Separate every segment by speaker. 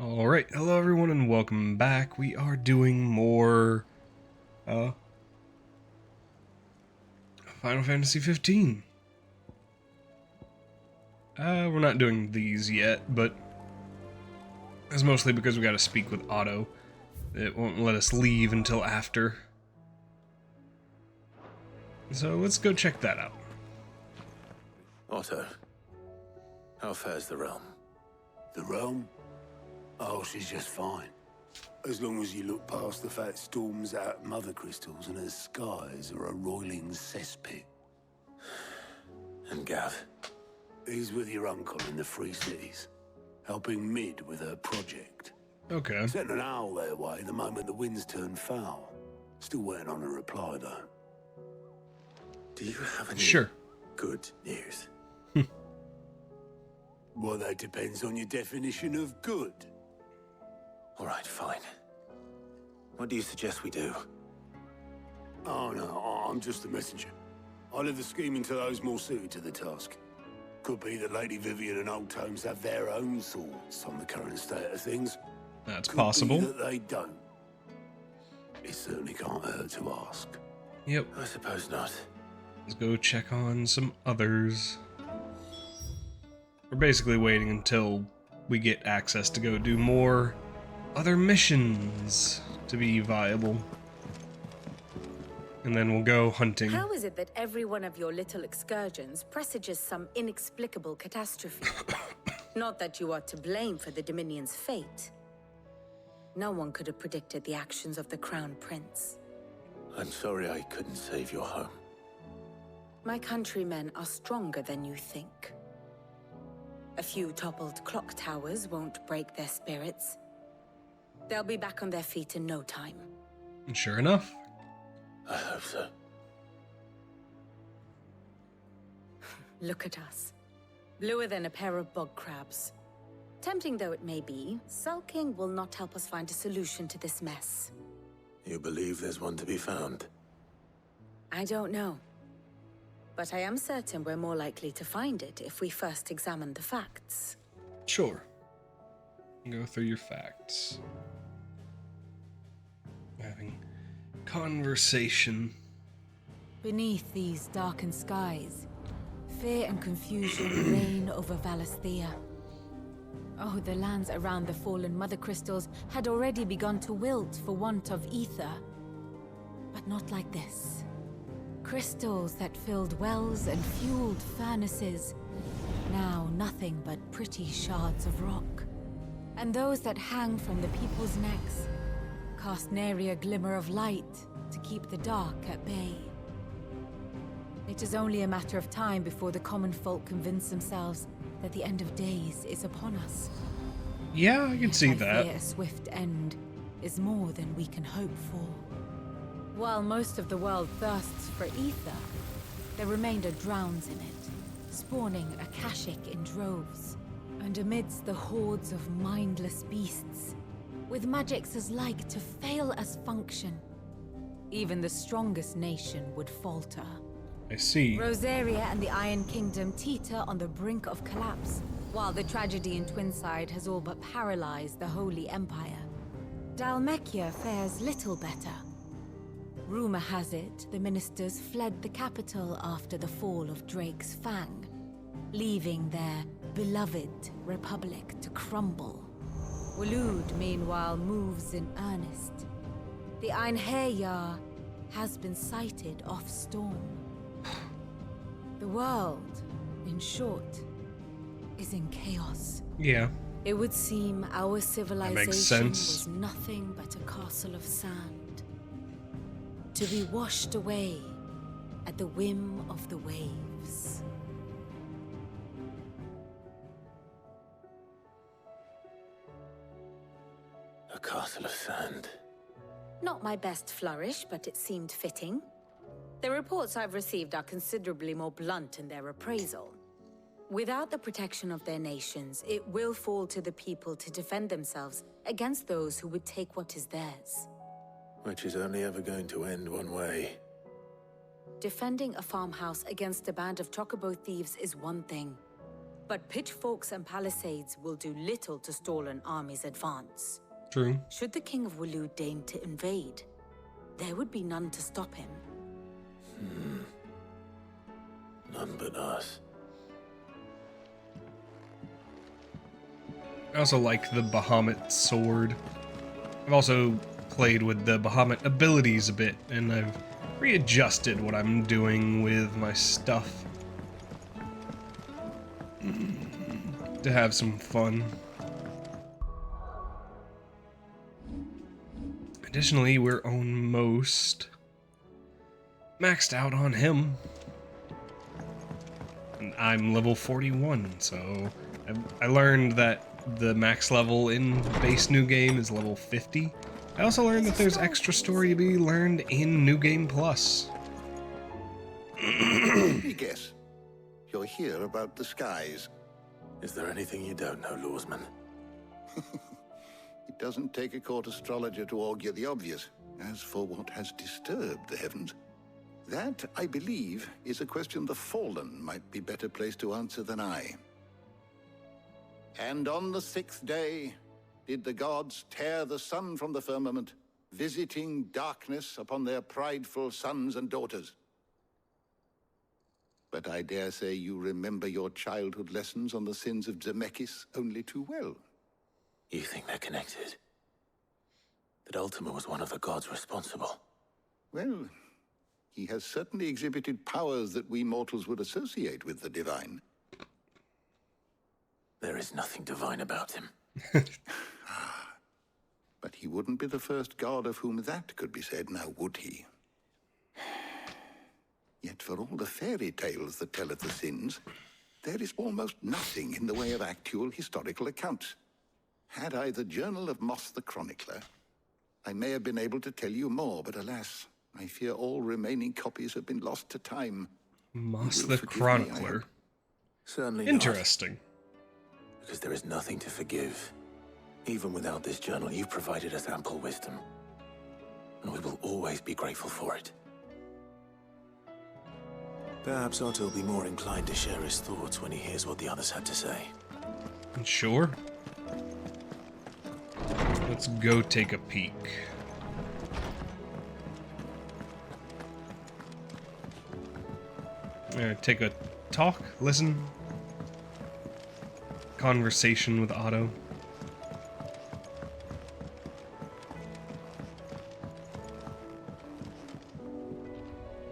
Speaker 1: Alright, hello everyone and welcome back. We are doing more Final Fantasy XV. We're not doing these yet, but that's mostly because we gotta speak with Otto. It won't let us leave until after. So let's go check that out.
Speaker 2: Otto, how fares the realm?
Speaker 3: The realm? Oh, she's just fine. As long as you look past the fat storms out mother crystals and her skies are a roiling cesspit.
Speaker 2: And Gav?
Speaker 3: He's with your uncle in the Free Cities, helping Mid with her project.
Speaker 1: Okay.
Speaker 3: Sent an owl their way the moment the winds turned foul. Still waiting on a reply, though.
Speaker 2: Do you have any good news?
Speaker 3: Well, that depends on your definition of good.
Speaker 2: All right, fine. What do you suggest we do?
Speaker 3: Oh, no, I'm just a messenger. I'll leave the scheming to those more suited to the task. Could be that Lady Vivian and Old Tomes have their own thoughts on the current state of things.
Speaker 1: That's
Speaker 3: Could
Speaker 1: possible.
Speaker 3: be that they don't. It certainly can't hurt to ask.
Speaker 1: Yep.
Speaker 2: I suppose not.
Speaker 1: Let's go check on some others. We're basically waiting until we get access to go do more other missions to be viable. And then we'll go hunting.
Speaker 4: How is it that every one of your little excursions presages some inexplicable catastrophe? Not that you are to blame for the Dominion's fate. No one could have predicted the actions of the Crown Prince.
Speaker 2: I'm sorry I couldn't save your home.
Speaker 4: My countrymen are stronger than you think. A few toppled clock towers won't break their spirits. They'll be back on their feet in no time.
Speaker 1: And sure enough.
Speaker 2: I hope so.
Speaker 4: Look at us. Bluer than a pair of bog crabs. Tempting though it may be, sulking will not help us find a solution to this mess.
Speaker 2: You believe there's one to be found?
Speaker 4: I don't know. But I am certain we're more likely to find it if we first examine the facts.
Speaker 1: Sure. Go through your facts. Having conversation.
Speaker 5: Beneath these darkened skies, fear and confusion reign over Valisthea. Oh, the lands around the fallen mother crystals had already begun to wilt for want of ether. But not like this. Crystals that filled wells and fueled furnaces, now nothing but pretty shards of rock. And those that hang from the people's necks cast nary a glimmer of light to keep the dark at bay. It is only a matter of time before the common folk convince themselves that the end of days is upon us.
Speaker 1: Yeah, I can see
Speaker 5: I
Speaker 1: that.
Speaker 5: fear a swift end is more than we can hope for. While most of the world thirsts for ether, the remainder drowns in it, spawning Akashic in droves. And amidst the hordes of mindless beasts, with magics as like to fail as function, even the strongest nation would falter.
Speaker 1: I see.
Speaker 5: Rosaria and the Iron Kingdom teeter on the brink of collapse, while the tragedy in Twinside has all but paralyzed the Holy Empire. Dalmekia fares little better. Rumor has it the ministers fled the capital after the fall of Drake's Fang, leaving their beloved republic to crumble. Waloed, meanwhile, moves in earnest. The Einherjar has been sighted off Storm. The world, in short, is in chaos.
Speaker 1: Yeah.
Speaker 5: It would seem our civilization
Speaker 1: sense.
Speaker 5: was nothing but a castle of sand, to be washed away at the whim of the waves.
Speaker 2: A castle of sand.
Speaker 4: Not my best flourish, but it seemed fitting. The reports I've received are considerably more blunt in their appraisal. Without the protection of their nations, it will fall to the people to defend themselves against those who would take what is theirs.
Speaker 2: Which is only ever going to end one way.
Speaker 4: Defending a farmhouse against a band of Chocobo thieves is one thing. But pitchforks and palisades will do little to stall an army's advance.
Speaker 1: True.
Speaker 4: Should the King of Wulu deign to invade, there would be none to stop him.
Speaker 2: None but us.
Speaker 1: I also like the Bahamut sword. I've also played with the Bahamut abilities a bit, and I've readjusted what I'm doing with my stuff to have some fun. Additionally, we're almost maxed out on him. And I'm level 41, so I learned that the max level in base New Game is level 50. I also learned that there's extra story to be learned in New Game Plus.
Speaker 6: Let me guess. You're here about the skies.
Speaker 2: Is there anything you don't know, Lawsman?
Speaker 6: It doesn't take a court astrologer to augur the obvious. As for what has disturbed the heavens, that, I believe, is a question the Fallen might be better placed to answer than I. And on the 6th day did the gods tear the sun from the firmament, visiting darkness upon their prideful sons and daughters. But I dare say you remember your childhood lessons on the sins of Zemeckis only too well.
Speaker 2: You think they're connected? That Ultima was one of the gods responsible?
Speaker 6: Well, he has certainly exhibited powers that we mortals would associate with the divine.
Speaker 2: There is nothing divine about him.
Speaker 6: But he wouldn't be the first god of whom that could be said, now would he? Yet for all the fairy tales that tell of the sins, there is almost nothing in the way of actual historical accounts. Had I the Journal of Moss the Chronicler, I may have been able to tell you more, but alas, I fear all remaining copies have been lost to time.
Speaker 1: Moss
Speaker 6: You
Speaker 1: the
Speaker 6: will forgive me,
Speaker 1: Chronicler.
Speaker 2: Certainly
Speaker 1: Interesting.
Speaker 2: not. Because there is nothing to forgive. Even without this journal, you've provided us ample wisdom. And we will always be grateful for it. Perhaps Otto will be more inclined to share his thoughts when he hears what the others had to say.
Speaker 1: Sure. Let's go take a peek. Take a talk, listen, conversation with Otto.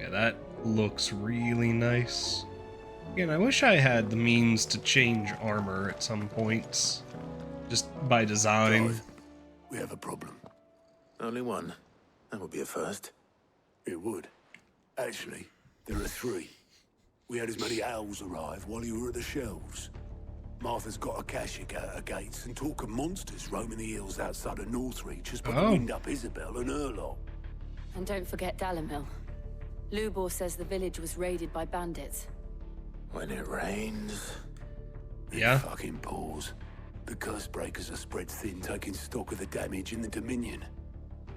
Speaker 1: Yeah, that looks really nice. Again, I wish I had the means to change armor at some points, just by design.
Speaker 3: Guys, we have a problem.
Speaker 2: Only one. That would be a first.
Speaker 3: It would. Actually, there are 3. We had as many owls arrive while you were at the shelves. Martha's got a Akashic out her gates, and talk of monsters roaming the hills outside of Northreach has put the wind up Isabel and her lot.
Speaker 7: And don't forget Dalimil. Lubor says the village was raided by bandits.
Speaker 2: When it rains...
Speaker 1: Yeah.
Speaker 3: Fucking paws. The curse breakers are spread thin, taking stock of the damage in the Dominion.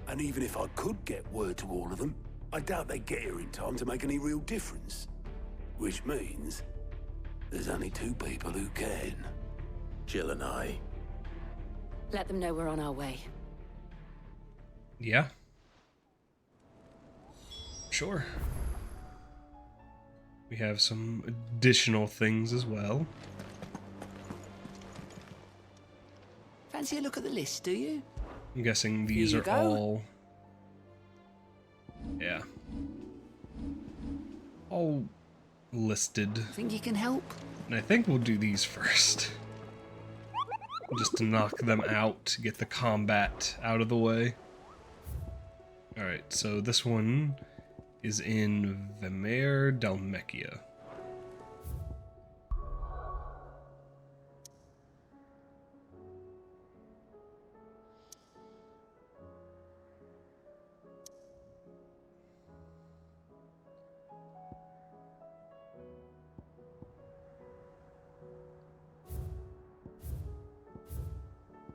Speaker 3: And even if I could get word to all of them, I doubt they'd get here in time to make any real difference. Which means there's only 2 people who can.
Speaker 2: Jill and I.
Speaker 7: Let them know we're on our way.
Speaker 1: Yeah. Sure. We have some additional things as well.
Speaker 8: Fancy a look at the list, do you?
Speaker 1: I'm guessing these
Speaker 8: Here
Speaker 1: are
Speaker 8: you go.
Speaker 1: all... Yeah. All listed.
Speaker 8: Think you can help?
Speaker 1: And I think we'll do these first. Just to knock them out, get the combat out of the way. Alright, so this one is in Vemere Dalmechia.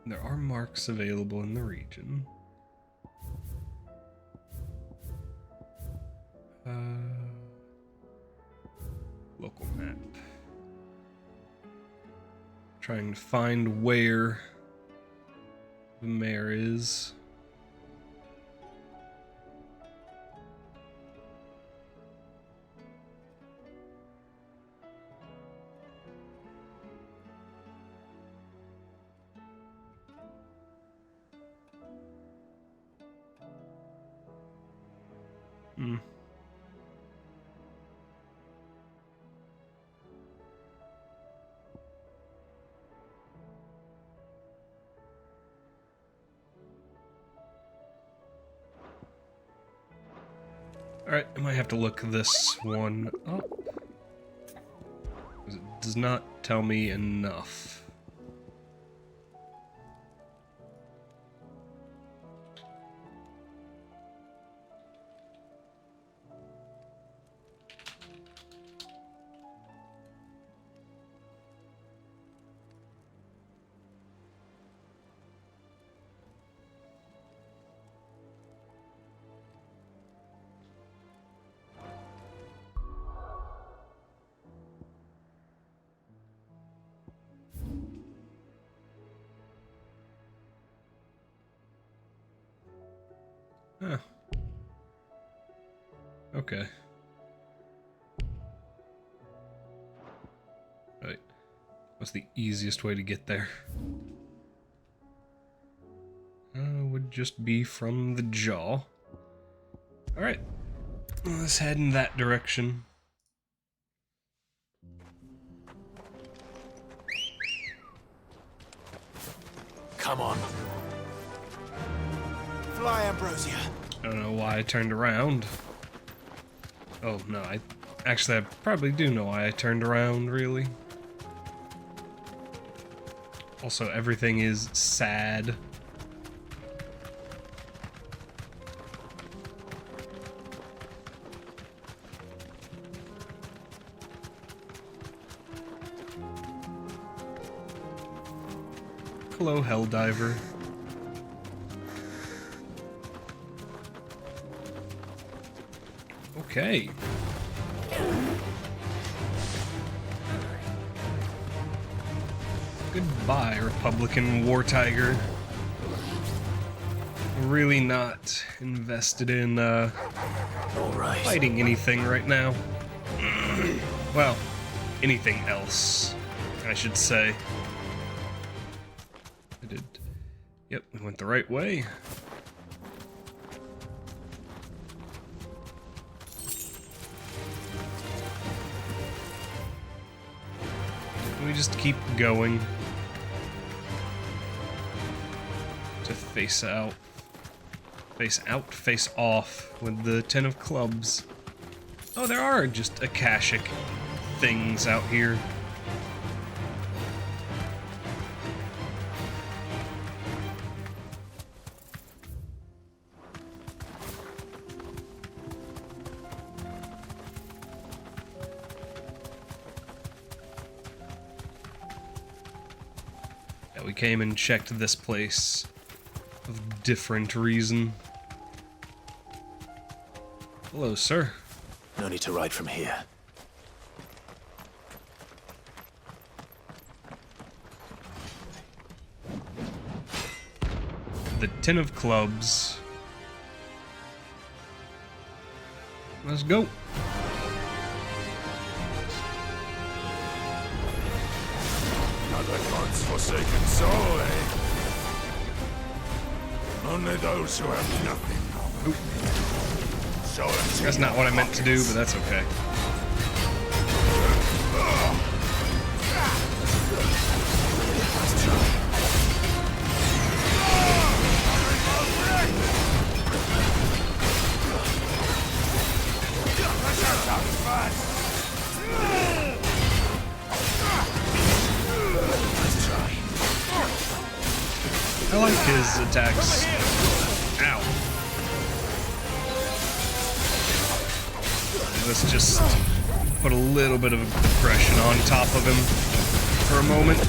Speaker 1: There are marks available in the region. Local map. Trying to find where the mayor is. Alright, I might have to look this one up. It does not tell me enough. Huh. Okay. Right. What's the easiest way to get there? Would just be from the jaw. Alright. Let's head in that direction.
Speaker 2: Come on. Fly, Ambrosia.
Speaker 1: I don't know why I turned around. Oh, no, I probably do know why I turned around, really. Also, everything is sad. Hello, Helldiver. Okay. Goodbye, Republican War Tiger. Really not invested in fighting anything right now. Well, anything else, I should say. I did. Yep, we went the right way. We just keep going to face off with the 10 of clubs. Oh, there are just Akashic things out here. We came and checked this place of different reason. Hello, sir.
Speaker 2: No need to ride from here.
Speaker 1: The 10 of clubs. Let's go.
Speaker 3: Another God's forsaken soul, eh? Only those who have nothing. So
Speaker 1: That's not what I meant to do, but that's okay. I like his attacks. Ow. Let's just put a little bit of aggression on top of him for a moment.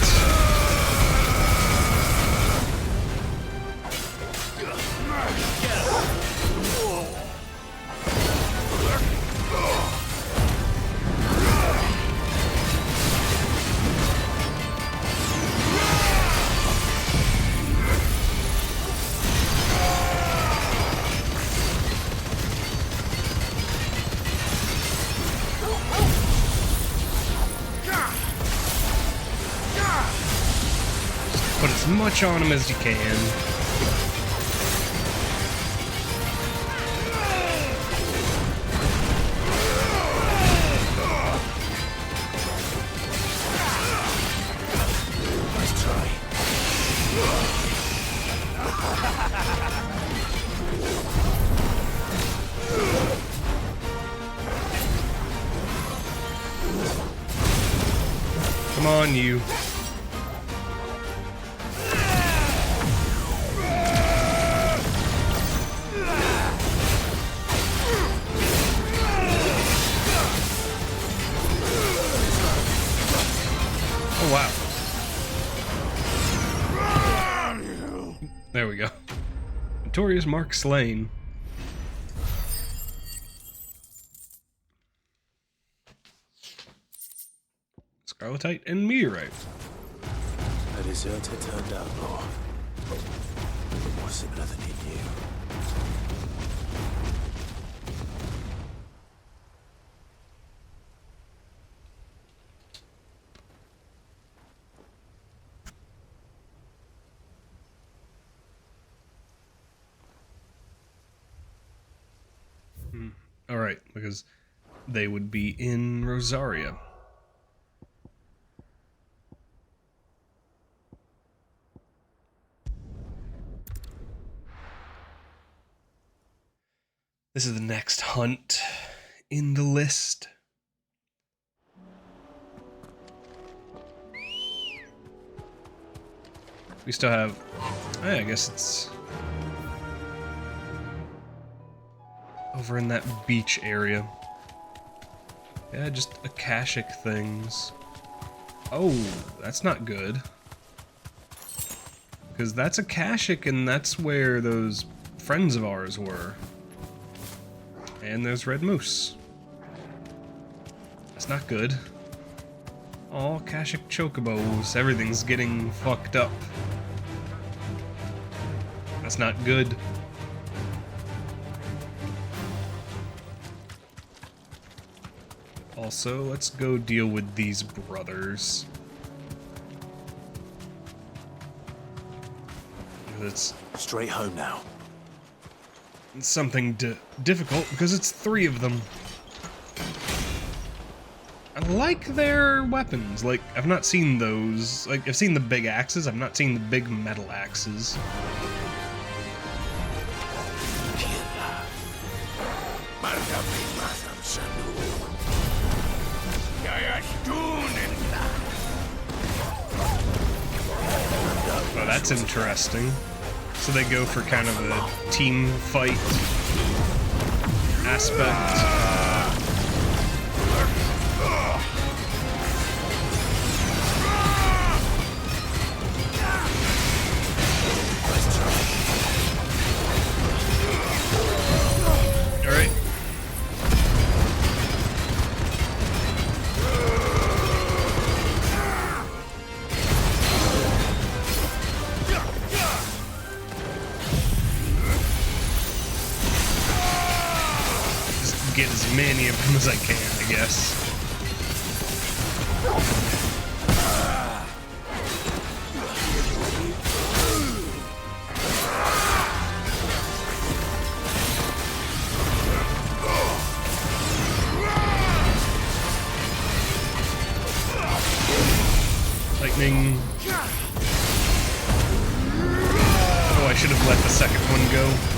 Speaker 1: Put as much on him as you can.
Speaker 2: Nice try.
Speaker 1: Come on, you. Oh, wow. There we go. Notorious Mark slain. Scarletite and Meteorite.
Speaker 2: A deserter turned outlaw. More similar than he knew.
Speaker 1: Alright, because they would be in Rosaria. This is the next hunt in the list. We still have... I guess it's... over in that beach area. Yeah, just Akashic things. Oh, that's not good. Because that's Akashic and that's where those friends of ours were. And there's Red Moose. That's not good. All Akashic Chocobos. Everything's getting fucked up. That's not good. Also, let's go deal with these brothers. It's
Speaker 2: Straight home now.
Speaker 1: something difficult because it's 3 of them. I like their weapons. Like, I've not seen those. Like, I've seen the big axes. I've not seen the big metal axes. Oh, that's interesting. So they go for kind of a team fight aspect. Get as many of them as I can, I guess. Lightning. Oh, I should have let the second one go.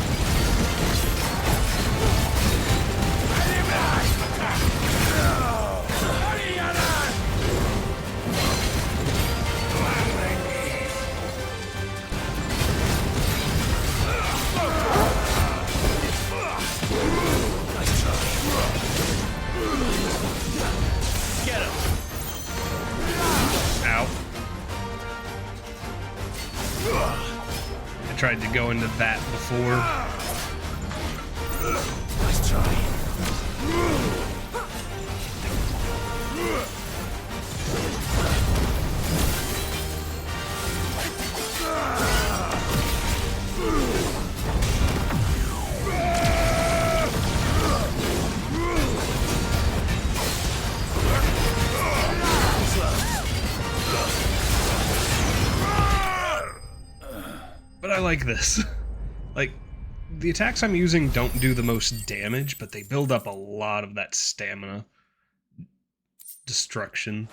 Speaker 1: I tried to go into that before.
Speaker 2: Nice try.
Speaker 1: I like this. Like, the attacks I'm using don't do the most damage, but they build up a lot of that stamina. Destruction.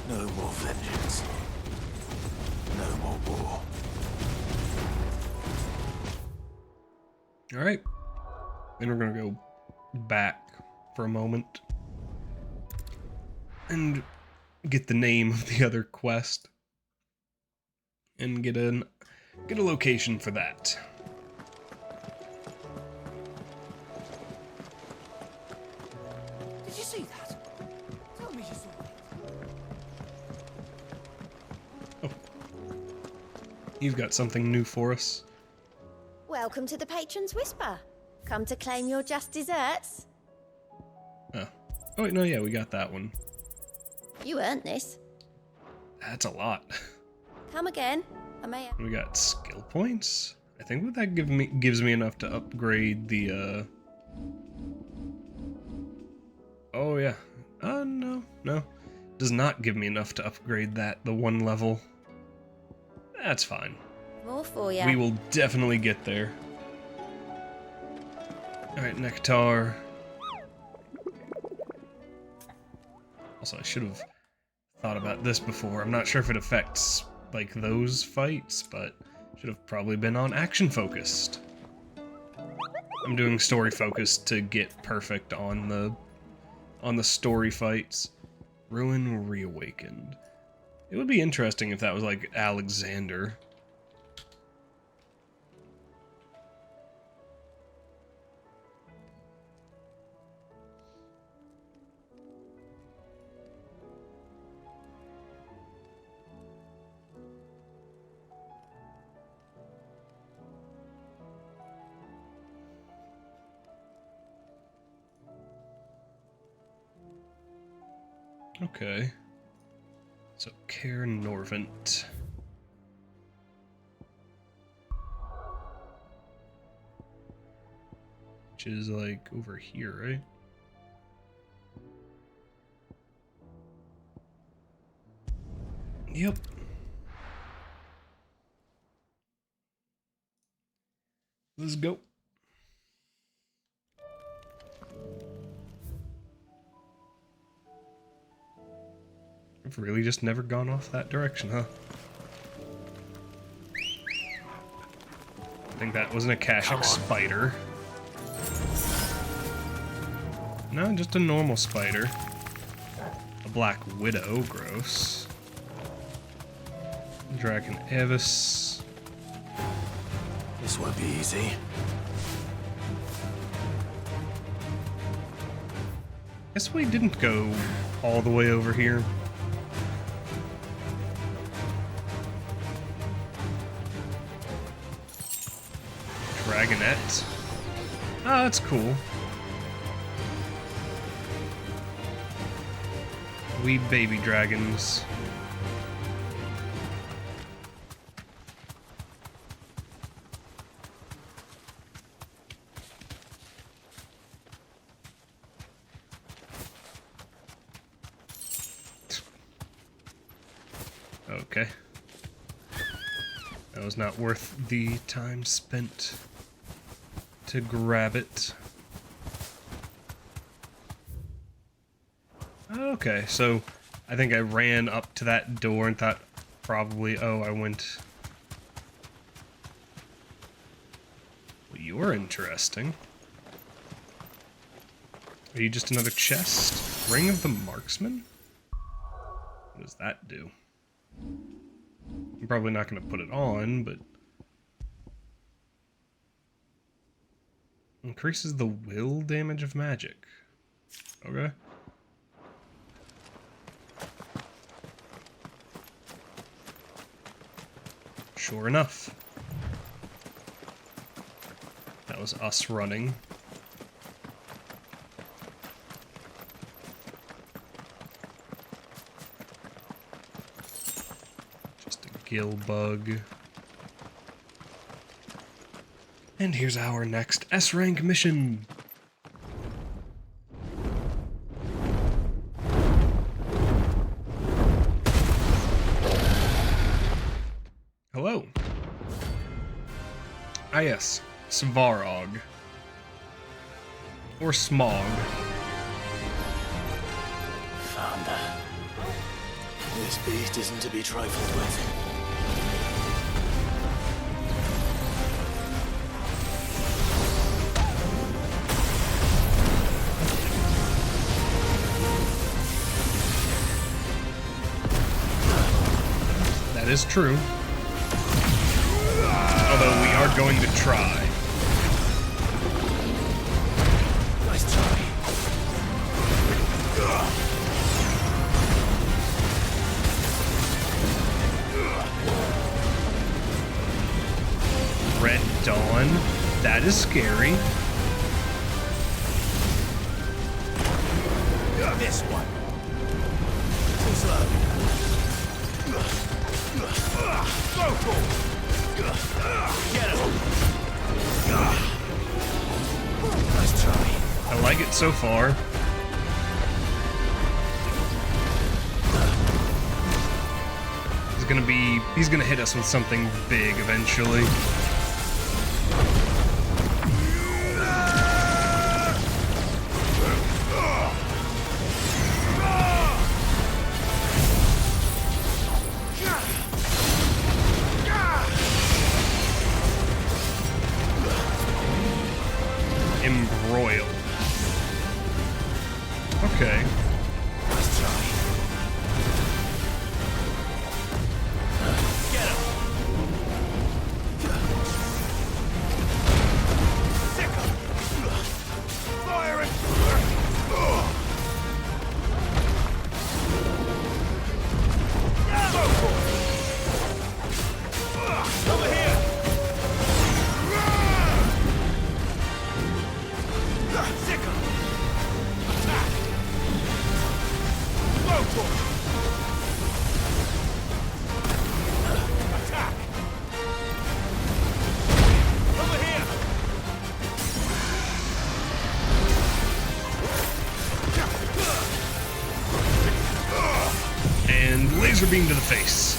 Speaker 2: No more vengeance. No more war.
Speaker 1: Alright. Then we're gonna go back for a moment. And get the name of the other quest. And get a location for that.
Speaker 8: Did you see that? Tell me you saw it.
Speaker 1: You've got something new for us.
Speaker 9: Welcome to the Patron's Whisper. Come to claim your just desserts?
Speaker 1: Oh. Oh wait, no, yeah, we got that one.
Speaker 9: You earned this.
Speaker 1: That's a lot.
Speaker 9: Come again. I may have...
Speaker 1: We got skill points. I think that gives me enough to upgrade the Oh yeah. No. Does not give me enough to upgrade the one level. That's fine.
Speaker 9: More for you.
Speaker 1: We will definitely get there. Alright, Nectar. Also, I should have thought about this before. I'm not sure if it affects, like, those fights, but should have probably been on action focused. I'm doing story focused to get perfect on the story fights. Ruin Reawakened. It would be interesting if that was like Alexander. Okay. So, Care Norvent. Which is, like, over here, right? Yep. Let's go. I've really just never gone off that direction, huh? I think that was an Akashic spider. No, just a normal spider. A Black Widow, gross. Dragon Evis.
Speaker 2: This won't be easy.
Speaker 1: Guess we didn't go all the way over here. Dragonette. Oh, that's cool. Wee baby dragons. Okay. That was not worth the time spent to grab it. Okay, so I think I ran up to that door and thought probably, oh, I went... Well, you're interesting. Are you just another chest? Ring of the Marksman? What does that do? I'm probably not going to put it on, but... Increases the will damage of magic. Okay. Sure enough. That was us running. Just a gill bug. And here's our next S-rank mission. Hello. Ah yes, Svarog. Or Smog.
Speaker 2: Found her. This beast isn't to be trifled with.
Speaker 1: That is true. Although we are going to try.
Speaker 2: Nice try.
Speaker 1: Red Dawn. That is scary.
Speaker 2: This one. Too slow. Get him. Nice try.
Speaker 1: I like it so far. He's gonna hit us with something big eventually. Embroiled. Okay.
Speaker 2: Nice try. Get him. Sick him. Fire it. Over here. Sick him. Attack. Blowtorch. Attack. Over here.
Speaker 1: And laser beam to the face.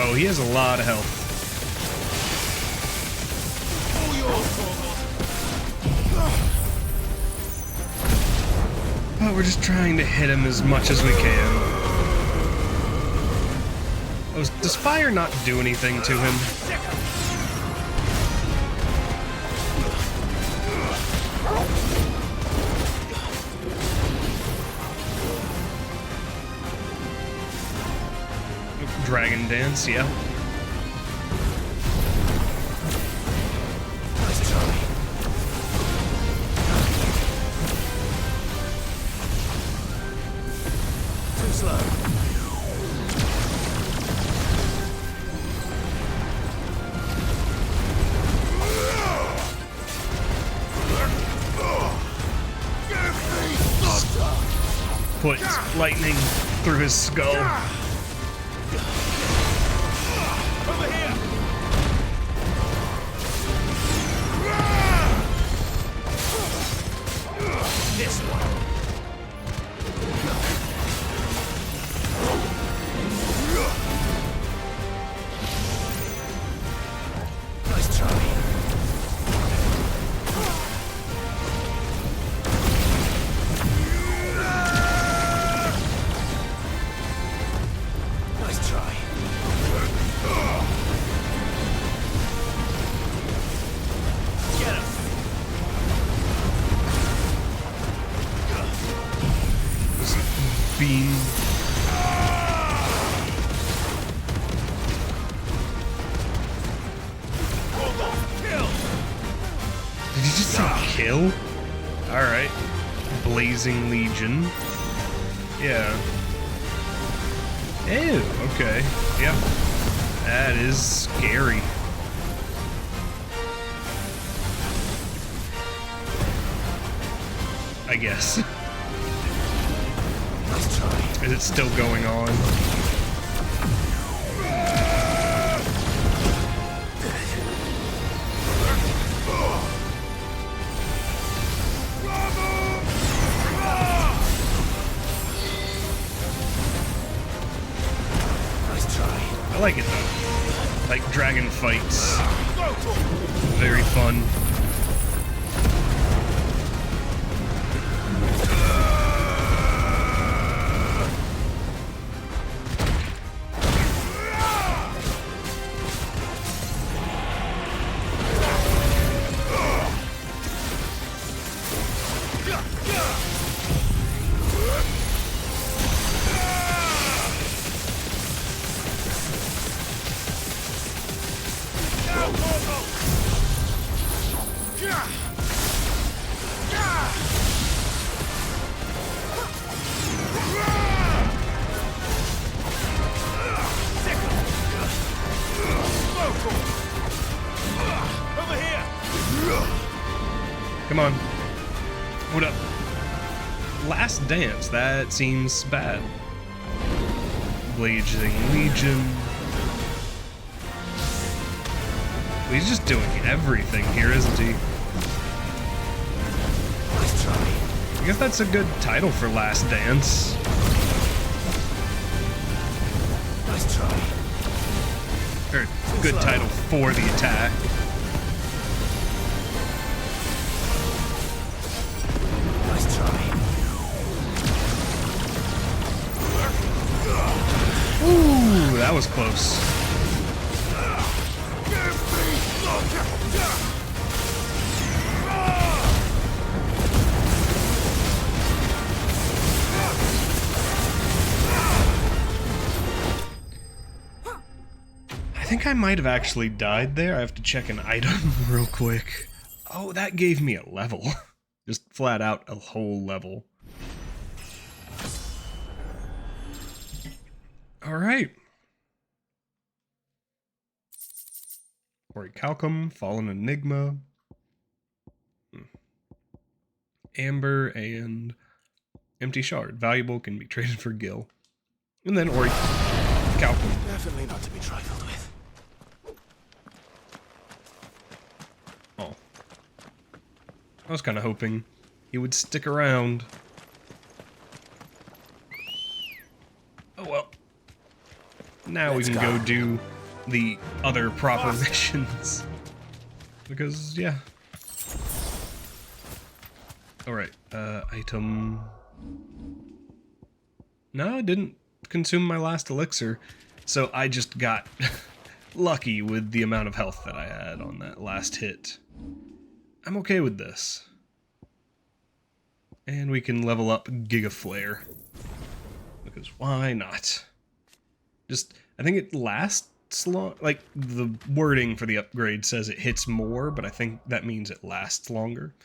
Speaker 1: Oh, he has a lot of health.
Speaker 2: All yours, Chocobos.
Speaker 1: But we're just trying to hit him as much as we can. Oh, does fire not do anything to him? Dragon Dance, yeah.
Speaker 2: Nice try. Too slow.
Speaker 1: Put lightning through his skull.
Speaker 2: Over here. This one. Nice try. Nice try. Get him.
Speaker 1: Beam.
Speaker 2: Kill.
Speaker 1: Did you just say kill? Alright. Blazing Legion. Yeah. Ew, okay. Yep. That is scary. I guess.
Speaker 2: Nice try.
Speaker 1: Is it still going on?
Speaker 2: Nice try.
Speaker 1: I like it though. like dragon fights. Very fun. Come on. What up? Last Dance, that seems bad. Blazing Legion. Well, he's just doing everything here, isn't he?
Speaker 8: Nice try.
Speaker 1: I guess that's a good title for Last Dance.
Speaker 8: Nice try.
Speaker 1: Or good title for the attack.
Speaker 8: Nice try.
Speaker 1: Ooh, that was close. I think I might have actually died there. I have to check an item real quick. Oh, that gave me a level. Just flat out a whole level. Alright. Orichalcum, Fallen Enigma, Amber, and Empty Shard. Valuable, can be traded for Gil. And then Orichalcum.
Speaker 8: Definitely not to be trifled with.
Speaker 1: Oh. I was kind of hoping he would stick around. Oh well. Now we can go do the other proper missions. Because, yeah. Alright, item... No, I didn't consume my last elixir, so I just got lucky with the amount of health that I had on that last hit. I'm okay with this. And we can level up Giga Flare. Because why not? Just, I think it lasts long, like, the wording for the upgrade says it hits more, but I think that means it lasts longer.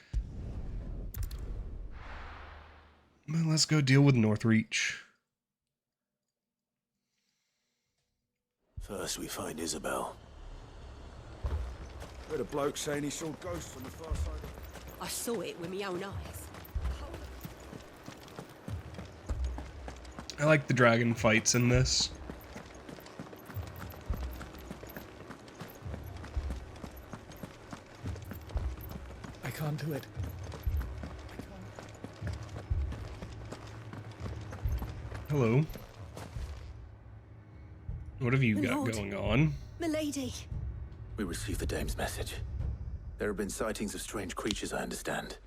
Speaker 1: Well, let's go deal with Northreach.
Speaker 2: First we find Isabel.
Speaker 8: Heard a bloke saying he saw ghosts on the far side of...
Speaker 10: I saw it with my own eyes.
Speaker 1: I like the dragon fights in this.
Speaker 8: I can't do it.
Speaker 1: Hello. What have you got
Speaker 10: Lord.
Speaker 1: going on?
Speaker 10: Milady.
Speaker 2: We received the dame's message. There have been sightings of strange creatures, I understand.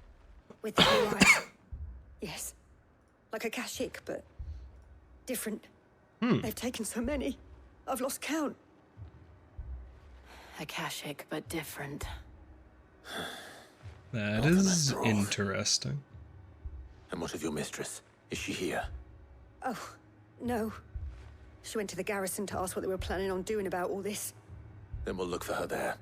Speaker 10: With the blue eyes. Yes. Like a Kashik, but different. They've taken so many. I've lost count.
Speaker 7: Akashic, but different.
Speaker 1: That
Speaker 2: Nothing
Speaker 1: is
Speaker 2: after all.
Speaker 1: interesting.
Speaker 2: And what of your mistress? Is she here?
Speaker 10: Oh, no. She went to the garrison to ask what they were planning on doing about all this.
Speaker 2: Then we'll look for her there.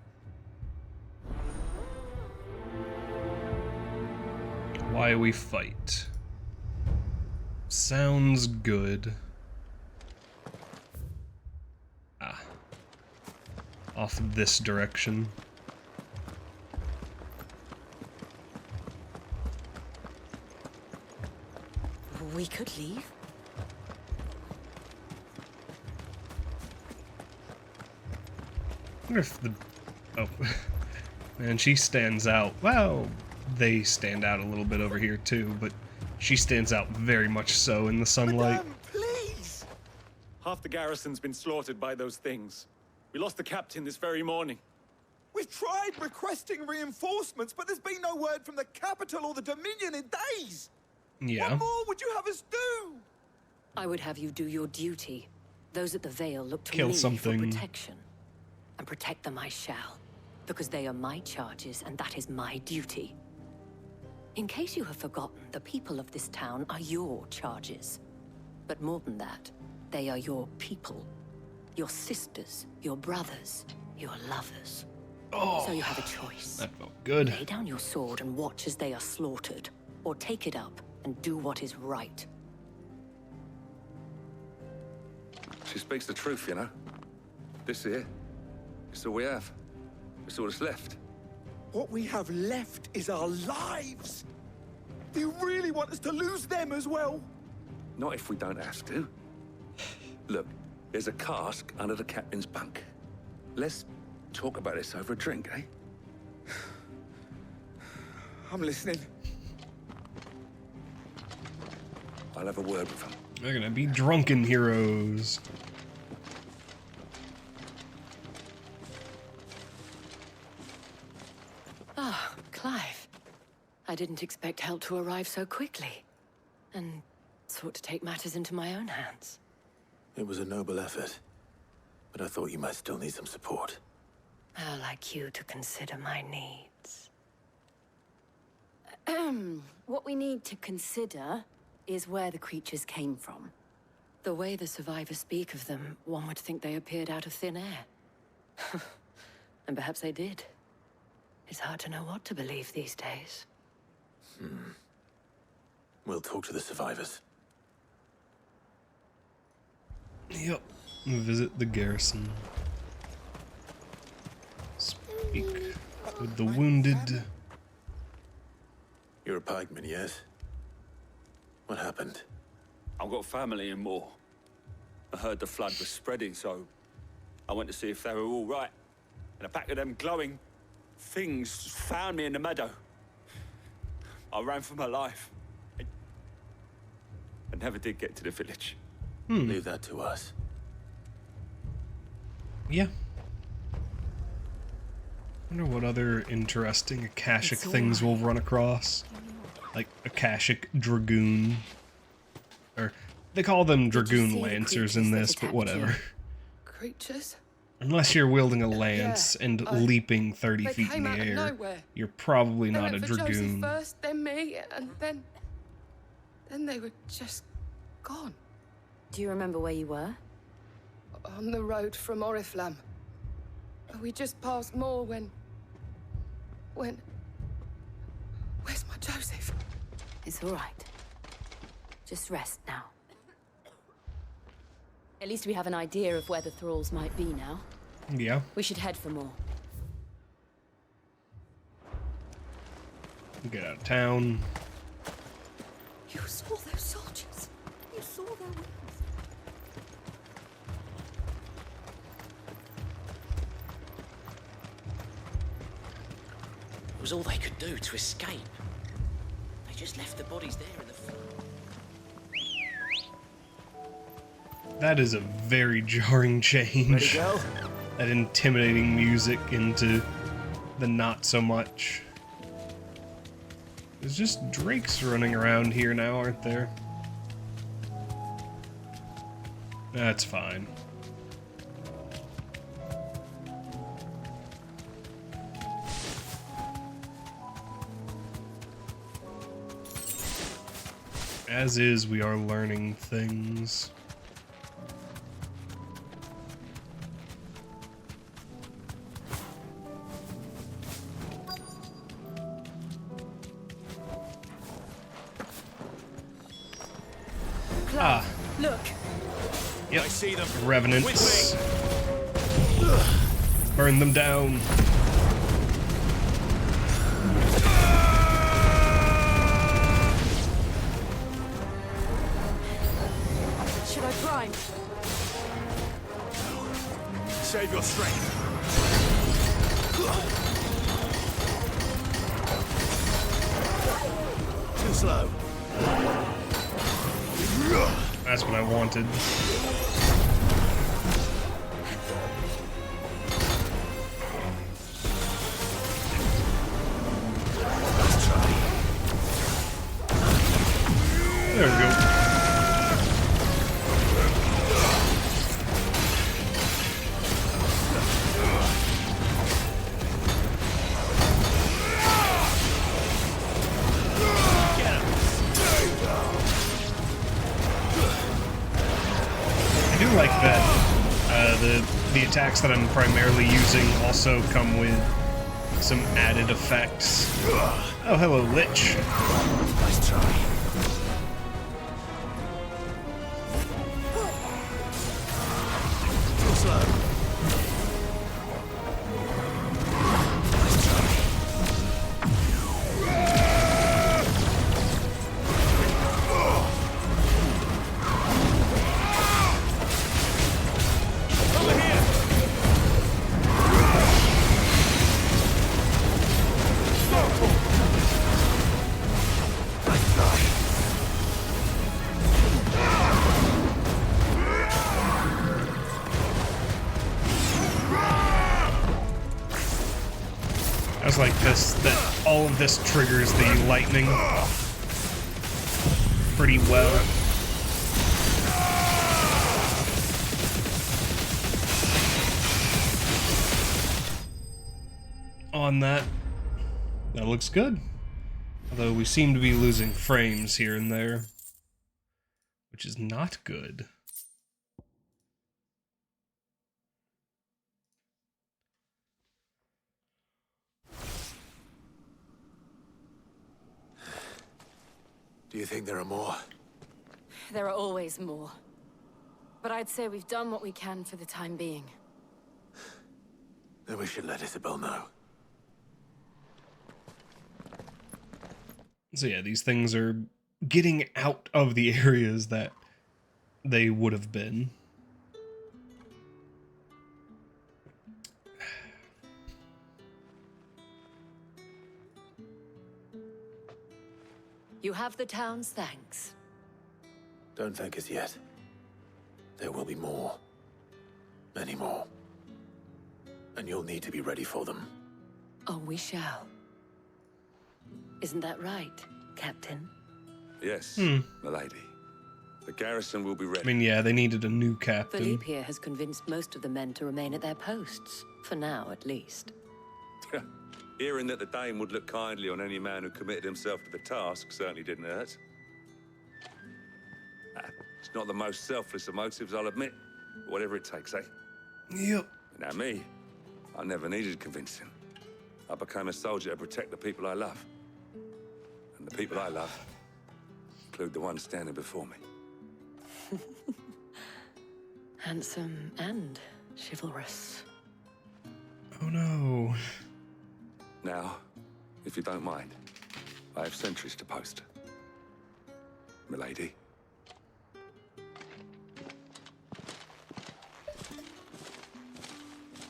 Speaker 1: Why we fight. Sounds good. Ah. Off this direction.
Speaker 10: We could leave.
Speaker 1: I wonder if the... Oh. Man, she stands out. Well, they stand out a little bit over here too, but she stands out very much so in the sunlight.
Speaker 8: Madame, please!
Speaker 11: Half the garrison's been slaughtered by those things. We lost the captain this very morning.
Speaker 8: We've tried requesting reinforcements, but there's been no word from the capital or the Dominion in days.
Speaker 1: Yeah.
Speaker 8: What more would you have us do?
Speaker 12: I would have you do your duty. Those at the Vale look to
Speaker 1: Kill
Speaker 12: me
Speaker 1: something.
Speaker 12: for protection. And protect them I shall. Because they are my charges, and that is my duty. In case you have forgotten, the people of this town are your charges. But more than that, they are your people. Your sisters, your brothers, your lovers.
Speaker 1: Oh,
Speaker 12: so you have a choice.
Speaker 1: That felt good.
Speaker 12: Lay down your sword and watch as they are slaughtered. Or take it up and do what is right.
Speaker 13: She speaks the truth, you know. This here, it's all we have. It's all that's left.
Speaker 8: What we have left is our lives. Do you really want us to lose them as well?
Speaker 13: Not if we don't have to. Look, there's a cask under the captain's bunk. Let's talk about this over a drink, eh?
Speaker 8: I'm listening.
Speaker 13: I'll have a word with them.
Speaker 1: They're gonna be drunken heroes.
Speaker 12: Ah, Clive. I didn't expect help to arrive so quickly. And sought to take matters into my own hands.
Speaker 2: It was a noble effort, but I thought you might still need some support.
Speaker 12: How like you to consider my needs. What we need to consider is where the creatures came from. The way the survivors speak of them, one would think they appeared out of thin air. And perhaps they did. It's hard to know what to believe these days.
Speaker 2: We'll talk to the survivors.
Speaker 1: Yep. Visit the garrison. Speak with the wounded.
Speaker 2: You're a pikeman, yes? What happened?
Speaker 11: I've got family in Moor. I heard the flood was spreading, so I went to see if they were all right. And a pack of them glowing things found me in the meadow. I ran for my life. I never did get to the village.
Speaker 2: Leave that to us.
Speaker 1: Yeah. Wonder what other interesting Akashic things we'll run across. Like Akashic Dragoon. Or, they call them Dragoon Lancers in this, but whatever.
Speaker 14: Creatures?
Speaker 1: Unless you're wielding a lance and leaping 30 feet in the air, you're probably not a Dragoon.
Speaker 14: First, then me, and then they were just gone.
Speaker 7: Do you remember where you were?
Speaker 14: On the road from Oriflamme. We just passed Moor when... Where's my Joseph?
Speaker 7: It's all right. Just rest now. At least we have an idea of where the thralls might be now.
Speaker 1: Yeah.
Speaker 7: We should head for more.
Speaker 1: Get out of town.
Speaker 10: You saw those soldiers. You saw their wings.
Speaker 8: It was all they could do to escape. They just left the bodies there in the flood.
Speaker 1: That is a very jarring change. That intimidating music into the not so much. There's just drakes running around here now, aren't there? That's fine. As is, we are learning things. Ah.
Speaker 10: Look.
Speaker 1: Yep.
Speaker 11: I see them.
Speaker 1: Revenants. Burn them down.
Speaker 10: Should I prime?
Speaker 11: Save your strength.
Speaker 2: Too slow.
Speaker 1: That's what I wanted. the attacks that I'm primarily using also come with some added effects. Oh, hello, Lich.
Speaker 2: Nice try. Too slow. Nice try. Over here. Nice try.
Speaker 1: I was like this, that all of this triggers the lightning pretty well. On that looks good. Although we seem to be losing frames here and there, which is not good.
Speaker 2: Do you think there are more?
Speaker 7: There are always more. But I'd say we've done what we can for the time being.
Speaker 2: Then we should let Isabel know.
Speaker 1: So yeah, these things are getting out of the areas that they would have been.
Speaker 12: You have the town's thanks.
Speaker 2: Don't thank us yet. There will be more. Many more. And you'll need to be ready for them.
Speaker 12: Oh, we shall. Isn't that right, Captain?
Speaker 13: Yes, milady. The garrison will be ready.
Speaker 1: I mean, yeah, they needed a new captain.
Speaker 12: Philippe here has convinced most of the men to remain at their posts. For now, at least.
Speaker 13: Hearing that the Dane would look kindly on any man who committed himself to the task certainly didn't hurt. It's not the most selfless of motives, I'll admit. But whatever it takes, eh?
Speaker 1: Yep.
Speaker 13: Now me, I never needed convincing. I became a soldier to protect the people I love. And the people I love include the one standing before me.
Speaker 12: Handsome and chivalrous.
Speaker 1: Oh no.
Speaker 13: Now, if you don't mind, I have sentries to post. Milady.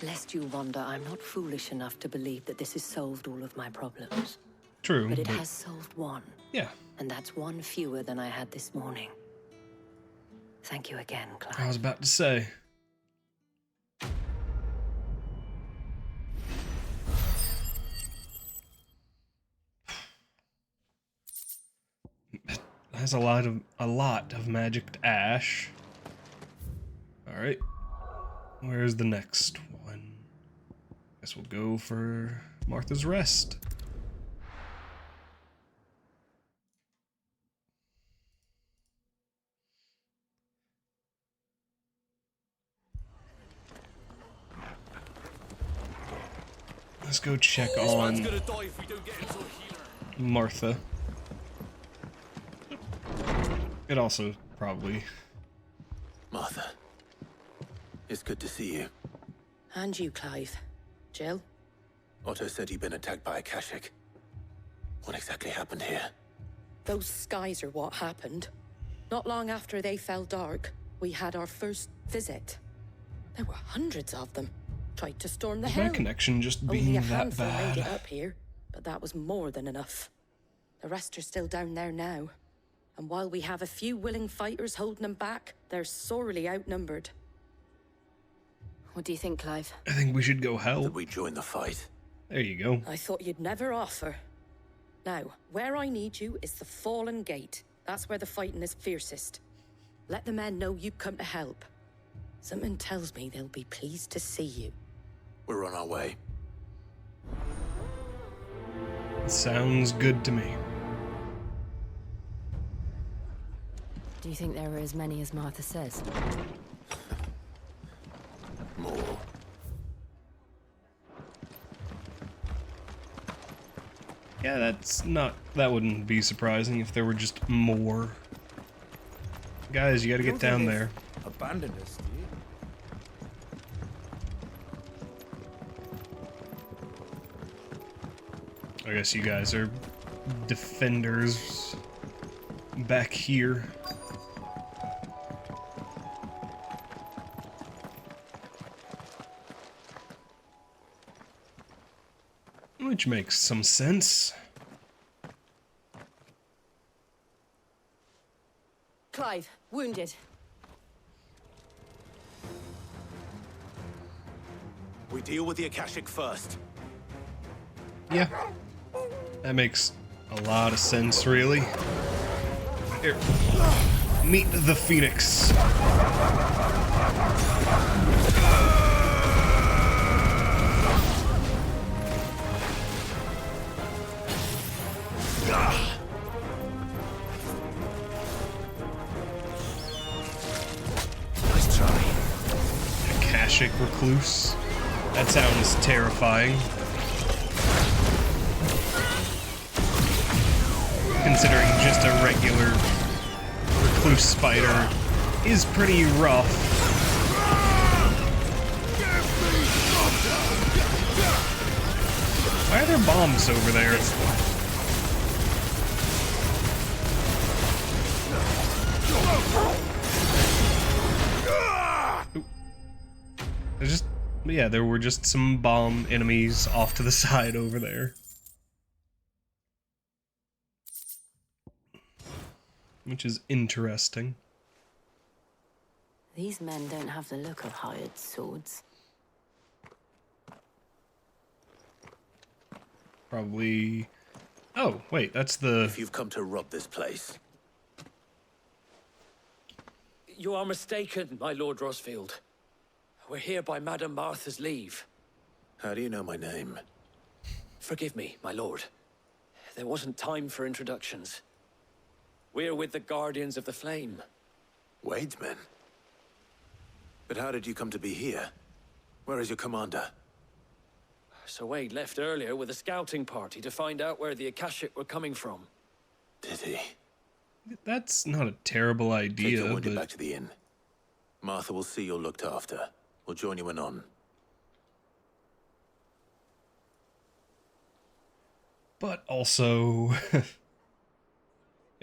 Speaker 12: Lest you wonder, I'm not foolish enough to believe that this has solved all of my problems.
Speaker 1: True.
Speaker 12: But it has solved one.
Speaker 1: Yeah.
Speaker 12: And that's one fewer than I had this morning. Thank you again, Clive.
Speaker 1: I was about to say. It has a lot of magicked ash. Alright. Where's the next one? Guess we'll go for Martha's Rest. Let's go check on Martha. It also probably...
Speaker 2: Martha, it's good to see you.
Speaker 7: And you, Clive. Jill?
Speaker 2: Otto said you'd been attacked by a Kashik. What exactly happened here?
Speaker 10: Those skies are what happened. Not long after they fell dark, we had our first visit. There were hundreds of them. Tried to storm the
Speaker 1: Is
Speaker 10: hill.
Speaker 1: my connection just being
Speaker 10: Only a
Speaker 1: that
Speaker 10: handful made it
Speaker 1: bad?
Speaker 10: up here, but that was more than enough. The rest are still down there now. And while we have a few willing fighters holding them back, they're sorely outnumbered.
Speaker 7: What do you think, Clive?
Speaker 1: I think we should go help.
Speaker 2: That we join the fight.
Speaker 1: There you go.
Speaker 10: I thought you'd never offer. Now, where I need you is the Fallen Gate. That's where the fighting is fiercest. Let the men know you've come to help. Something tells me they'll be pleased to see you.
Speaker 2: We're on our way.
Speaker 1: Sounds good to me.
Speaker 5: Do you think there are as many as Martha says?
Speaker 1: Yeah, that wouldn't be surprising if there were just more. Guys, you gotta get down there.
Speaker 8: Abandoned us, do you?
Speaker 1: I guess you guys are defenders back here. Which makes some sense.
Speaker 10: Clive, wounded.
Speaker 2: We deal with the Akashic first.
Speaker 1: Yeah. That makes a lot of sense, really. Here. Meet the Phoenix.
Speaker 2: Nice try.
Speaker 1: Akashic Recluse. That sounds terrifying. Considering just a regular recluse spider is pretty rough. Why are there bombs over there? There were just some bomb enemies off to the side over there. Which is interesting.
Speaker 12: These men don't have the look of hired swords.
Speaker 1: Probably... Oh, wait, that's the...
Speaker 2: If you've come to rob this place...
Speaker 15: You are mistaken, my Lord Rosfield. We're here by Madame Martha's leave.
Speaker 2: How do you know my name?
Speaker 15: Forgive me, my lord. There wasn't time for introductions. We're with the Guardians of the Flame.
Speaker 2: Wade's men? But how did you come to be here? Where is your commander?
Speaker 15: Sir Wade left earlier with a scouting party to find out where the Akashic were coming from.
Speaker 2: Did he?
Speaker 1: That's not a terrible idea,
Speaker 2: Take your wounded
Speaker 1: but...
Speaker 2: back to the inn. Martha will see you're looked after. We'll join you anon.
Speaker 1: But also... yeah,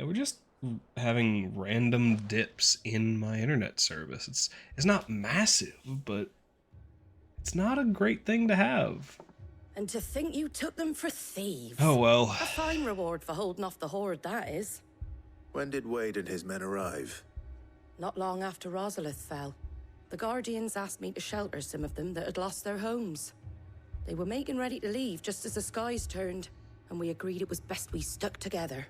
Speaker 1: we're just having random dips in my internet service. It's not massive, but it's not a great thing to have.
Speaker 10: And to think you took them for thieves.
Speaker 1: Oh well.
Speaker 10: A fine reward for holding off the horde, that is.
Speaker 2: When did Wade and his men arrive?
Speaker 10: Not long after Rosalith fell. The Guardians asked me to shelter some of them that had lost their homes. They were making ready to leave just as the skies turned, and we agreed it was best we stuck together.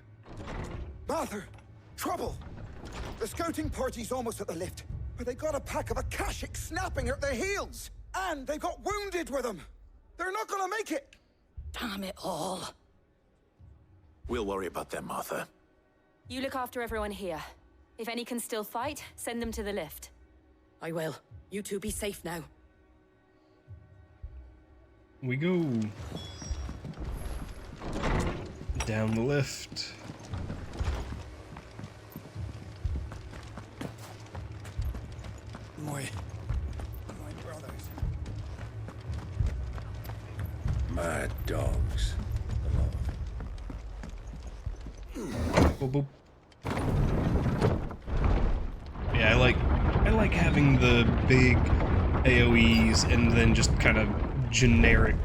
Speaker 8: Martha! Trouble! The scouting party's almost at the lift, but they got a pack of Akashic snapping at their heels! And they got wounded with them! They're not gonna make it!
Speaker 10: Damn it all.
Speaker 2: We'll worry about them, Martha.
Speaker 16: You look after everyone here. If any can still fight, send them to the lift.
Speaker 10: I will. You two be safe now.
Speaker 1: We go down the lift.
Speaker 8: My brothers.
Speaker 13: Mad dogs.
Speaker 1: Boop, boop. Yeah, I like having the big AoEs and then just kind of generic,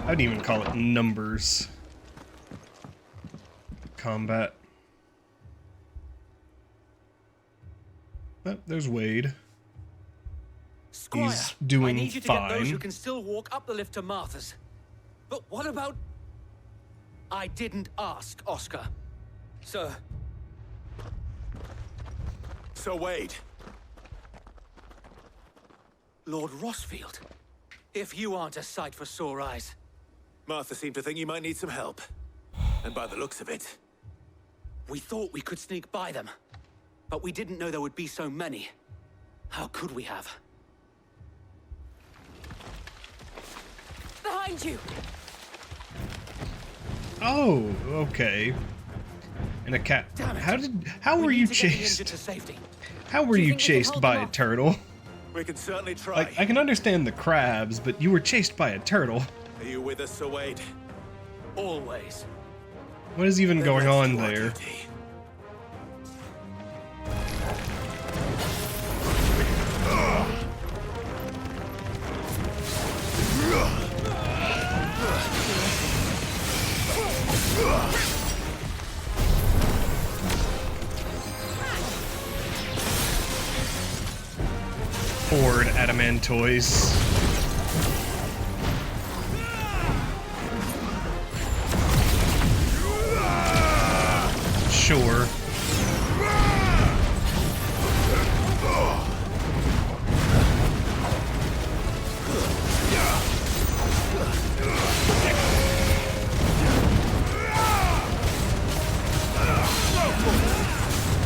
Speaker 1: I'd even call it numbers combat. Oh, there's Wade.
Speaker 15: Squire,
Speaker 1: He's doing
Speaker 15: I need you to
Speaker 1: fine.
Speaker 15: get those who can still walk up the lift to Martha's. But what about... I didn't ask, Oscar. Sir.
Speaker 2: Sir Wade.
Speaker 15: Lord Rosfield. If you aren't a sight for sore eyes.
Speaker 2: Martha seemed to think you might need some help. And by the looks of it...
Speaker 15: We thought we could sneak by them. But we didn't know there would be so many. How could we have?
Speaker 10: Behind you!
Speaker 1: Oh, okay. And a cat. How were you chased? How were you chased by a turtle?
Speaker 2: We can certainly try.
Speaker 1: Like, I can understand the crabs, but you were chased by a turtle.
Speaker 2: Are you with us, Sir Wade?
Speaker 15: Always.
Speaker 1: What is even going on there? Horde Adamantoise. Sure.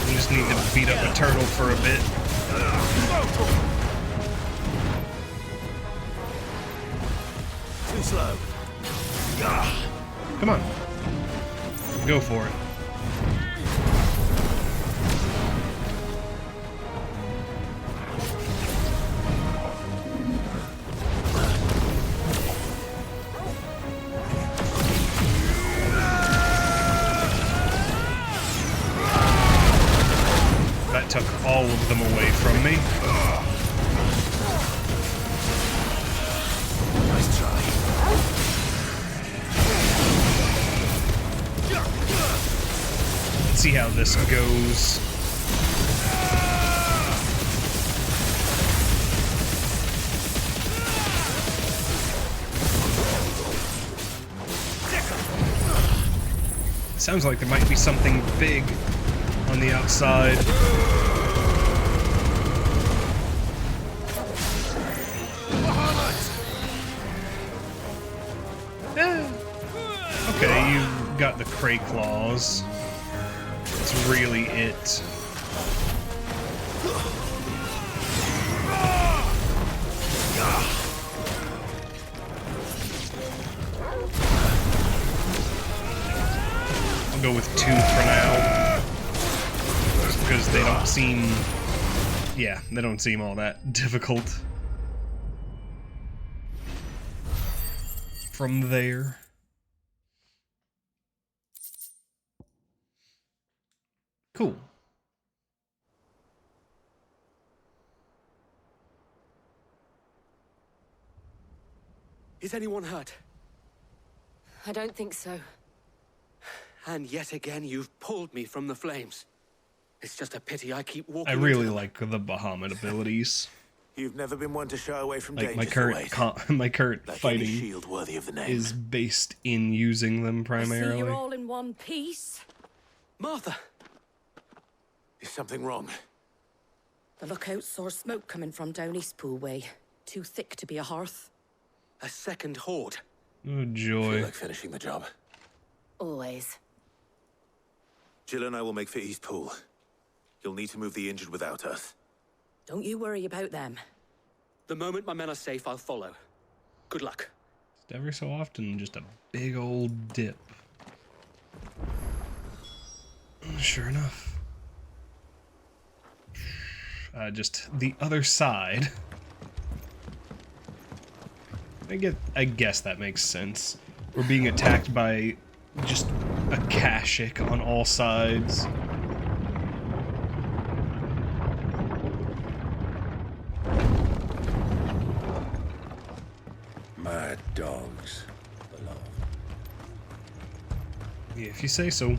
Speaker 1: We just need to beat up a turtle for a bit.
Speaker 2: Too slow.
Speaker 1: Come on. Go for it. That took all of them away from me.
Speaker 2: Nice try.
Speaker 1: Let's see how this goes. Sounds like there might be something big on the outside. Okay, you got the Cray Claws. That's really it. I'll go with 2 for now. Just because they don't seem... Yeah, they don't seem all that difficult. From there. Cool.
Speaker 15: Is anyone hurt?
Speaker 10: I don't think so.
Speaker 15: And yet again, you've pulled me from the flames. It's just a pity I keep walking.
Speaker 1: I really like the Bahamut abilities.
Speaker 2: You've never been one to shy away from
Speaker 1: Like
Speaker 2: danger.
Speaker 1: my current
Speaker 2: like
Speaker 1: fighting
Speaker 2: any shield worthy of the name.
Speaker 1: is based in using them
Speaker 10: I see
Speaker 1: primarily.
Speaker 10: you're all in one piece.
Speaker 15: Martha!
Speaker 2: Is something wrong?
Speaker 10: The lookout saw smoke coming from down Eastpool way. Too thick to be a hearth.
Speaker 15: A second horde.
Speaker 1: Oh joy.
Speaker 2: Feel like finishing the job.
Speaker 10: Always.
Speaker 2: Jill and I will make for Eastpool. You'll need to move the injured without us.
Speaker 10: Don't you worry about them.
Speaker 15: The moment my men are safe, I'll follow. Good luck.
Speaker 1: It's ever so often just a big old dip. Sure enough. Just the other side. I guess that makes sense. We're being attacked by just a Kashik on all sides.
Speaker 13: Mad dogs. Beloved.
Speaker 1: Yeah, if you say so.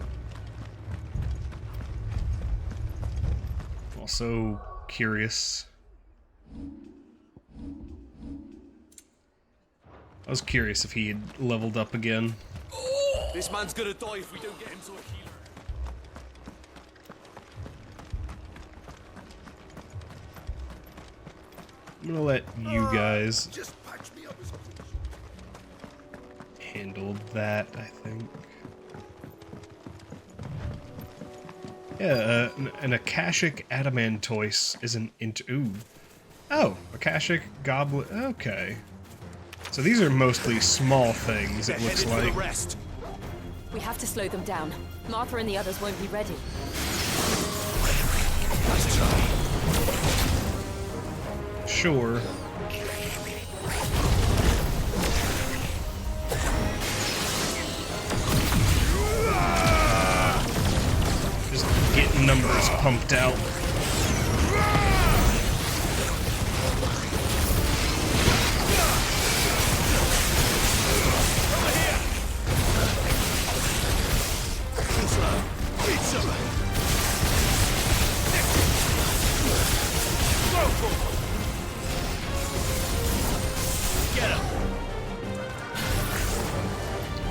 Speaker 1: Also curious. I was curious if he had leveled up again.
Speaker 15: This man's gonna die if we don't get him to a healer.
Speaker 1: I'm gonna let you guys handle that, I think. Yeah, an Akashic Adamantoise is an ooh. Oh, Akashic Goblet. Okay. So these are mostly small things, it looks like.
Speaker 16: We have to slow them down. Martha and the others won't be ready.
Speaker 2: Let's try.
Speaker 1: Sure. Just getting numbers pumped out.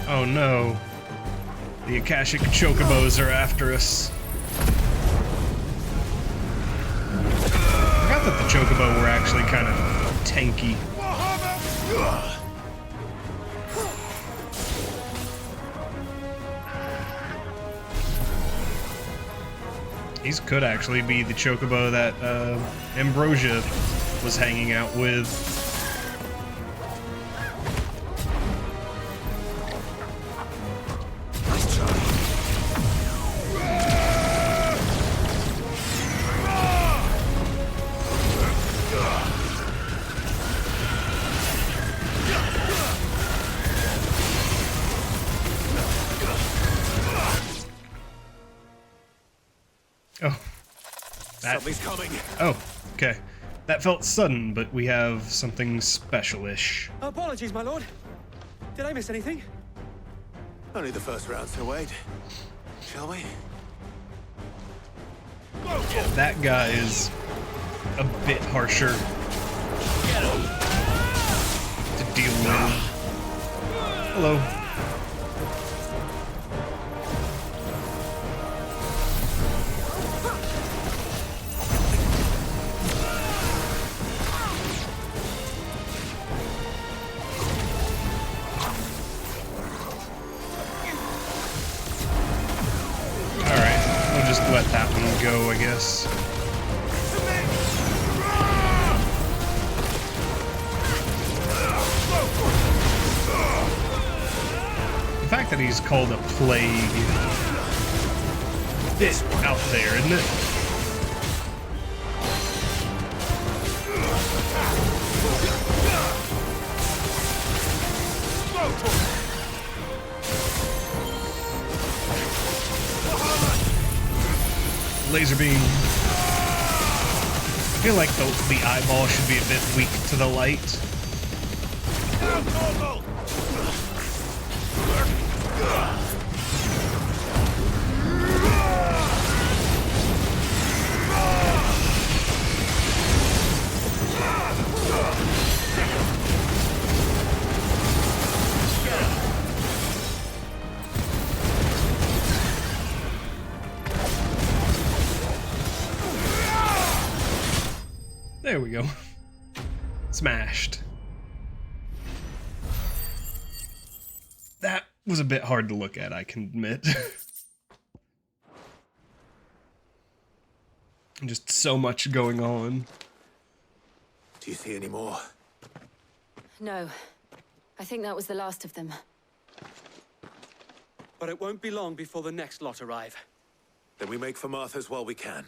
Speaker 1: Oh no. The Akashic Chocobos are after us. I forgot that the Chocobo were actually kind of tanky. These could actually be the Chocobo that Ambrosia was hanging out with. Oh.
Speaker 2: Something's coming.
Speaker 1: Oh, okay. That felt sudden, but we have something special-ish.
Speaker 15: Apologies, my lord. Did I miss anything?
Speaker 2: Only the first round, so wait. Shall we?
Speaker 1: Yeah, that guy is a bit harsher to deal with. Hello. Let that one go, I guess. The fact that he's called a plague, bit out there, isn't it? Laser beam. I feel like the eyeball should be a bit weak to the light. There we go. Smashed. That was a bit hard to look at, I can admit. Just so much going on.
Speaker 2: Do you see any more?
Speaker 16: No. I think that was the last of them.
Speaker 15: But it won't be long before the next lot arrive.
Speaker 2: Then we make for Martha's while we can.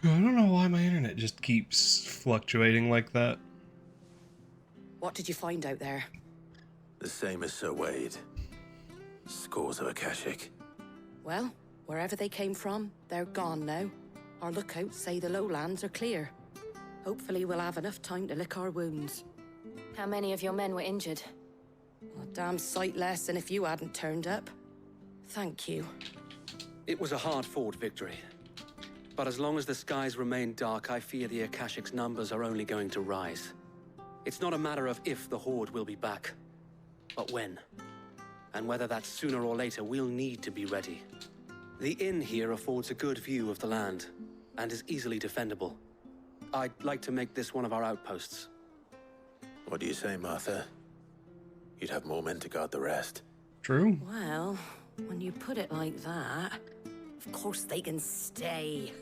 Speaker 1: I don't know why my internet just keeps fluctuating like that.
Speaker 10: What did you find out there?
Speaker 2: The same as Sir Wade. Scores of Akashic.
Speaker 10: Well, wherever they came from, they're gone now. Our lookouts say the lowlands are clear. Hopefully we'll have enough time to lick our wounds.
Speaker 16: How many of your men were injured?
Speaker 10: A damn sight less than if you hadn't turned up. Thank you.
Speaker 15: It was a hard-fought victory. But as long as the skies remain dark, I fear the Akashic's numbers are only going to rise. It's not a matter of if the Horde will be back, but when. And whether that's sooner or later, we'll need to be ready. The inn here affords a good view of the land, and is easily defendable. I'd like to make this one of our outposts.
Speaker 2: What do you say, Martha? You'd have more men to guard the rest.
Speaker 1: True.
Speaker 10: Well, when you put it like that, of course they can stay.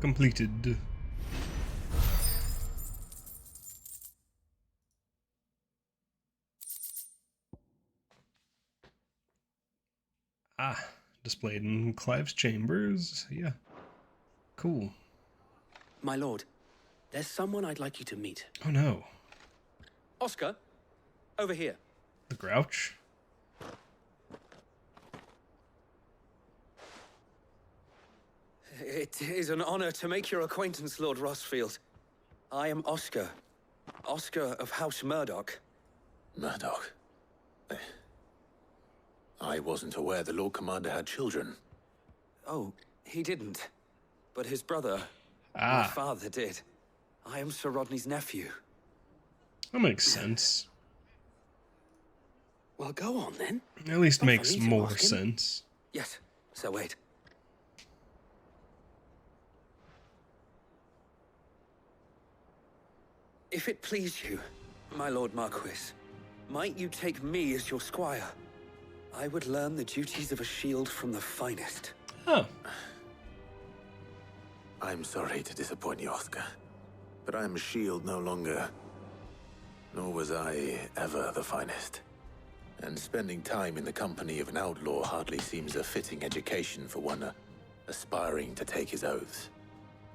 Speaker 1: completed. Ah, displayed in Clive's chambers. Yeah. Cool.
Speaker 15: My lord, there's someone I'd like you to meet.
Speaker 1: Oh no.
Speaker 15: Oscar, over here.
Speaker 1: The Grouch?
Speaker 17: It is an honor to make your acquaintance, Lord Rossfield. I am Oscar. Oscar of House Murdoch.
Speaker 2: Murdoch? I wasn't aware the Lord Commander had children.
Speaker 17: Oh, he didn't. But his brother, my father, did. I am Sir Rodney's nephew.
Speaker 1: That makes sense.
Speaker 15: Well, go on then.
Speaker 1: At least
Speaker 15: Not
Speaker 1: makes
Speaker 15: for me to
Speaker 1: more
Speaker 15: ask him.
Speaker 1: sense.
Speaker 17: Yes, Sir Wade. If it please you, my Lord Marquis, might you take me as your squire? I would learn the duties of a shield from the finest.
Speaker 1: Oh.
Speaker 2: I'm sorry to disappoint you, Oscar, but I am a shield no longer. Nor was I ever the finest. And spending time in the company of an outlaw hardly seems a fitting education for one aspiring to take his oaths.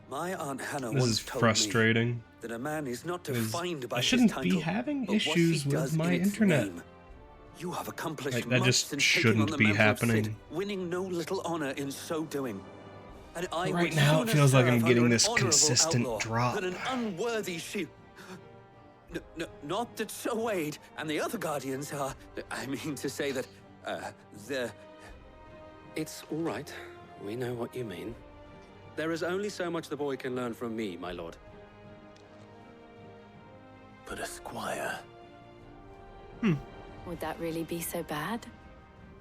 Speaker 17: My Aunt Hannah
Speaker 1: This
Speaker 17: once
Speaker 1: is
Speaker 17: told
Speaker 1: frustrating.
Speaker 17: me that a man is not
Speaker 1: Because
Speaker 17: defined by
Speaker 1: I
Speaker 17: his
Speaker 1: shouldn't
Speaker 17: title,
Speaker 1: be having
Speaker 17: but what he
Speaker 1: issues with
Speaker 17: does
Speaker 1: my
Speaker 17: in its
Speaker 1: internet.
Speaker 17: name. You have accomplished
Speaker 1: Like, that
Speaker 17: much
Speaker 1: just
Speaker 17: since taking on
Speaker 1: shouldn't
Speaker 17: the
Speaker 1: be
Speaker 17: mantle of Cid,
Speaker 1: happening.
Speaker 17: winning no little honor in so doing. And I
Speaker 1: Right
Speaker 17: would
Speaker 1: now, it
Speaker 17: sooner
Speaker 1: feels like I'm
Speaker 17: serve
Speaker 1: getting
Speaker 17: under an
Speaker 1: this
Speaker 17: honorable
Speaker 1: consistent
Speaker 17: outlaw
Speaker 1: drop.
Speaker 17: than an unworthy shield. Not that Sir Wade and the other guardians are. I mean to say that they're.
Speaker 15: It's all right. We know what you mean. There is only so much the boy can learn from me, my lord.
Speaker 2: But a squire.
Speaker 7: Would that really be so bad?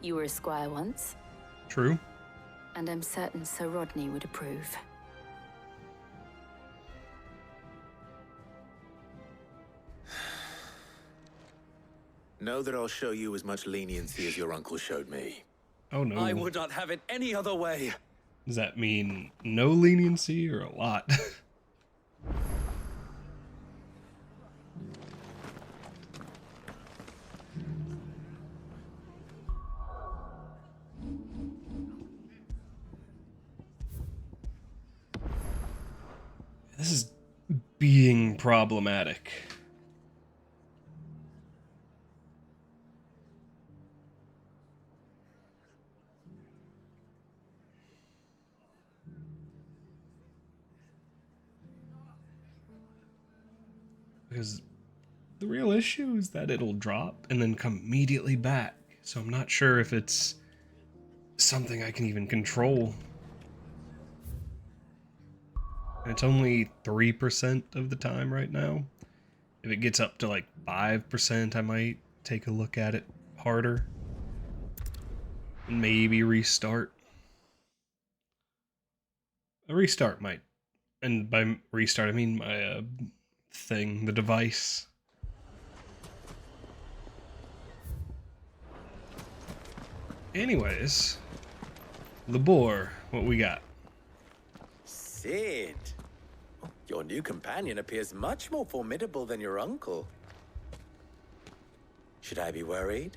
Speaker 7: You were a squire once,
Speaker 1: True.
Speaker 7: and I'm certain Sir Rodney would approve.
Speaker 2: Know that I'll show you as much leniency as your uncle showed me.
Speaker 1: Oh no.
Speaker 17: I would not have it any other way.
Speaker 1: Does that mean no leniency or a lot? This is being problematic. Because the real issue is that it'll drop and then come immediately back. So I'm not sure if it's something I can even control. And it's only 3% of the time right now. If it gets up to like 5%, I might take a look at it harder. And maybe restart. A restart might. And by restart, I mean my thing, the device. Anyways, Labor, what we got?
Speaker 18: Cid, your new companion appears much more formidable than your uncle. Should I be worried?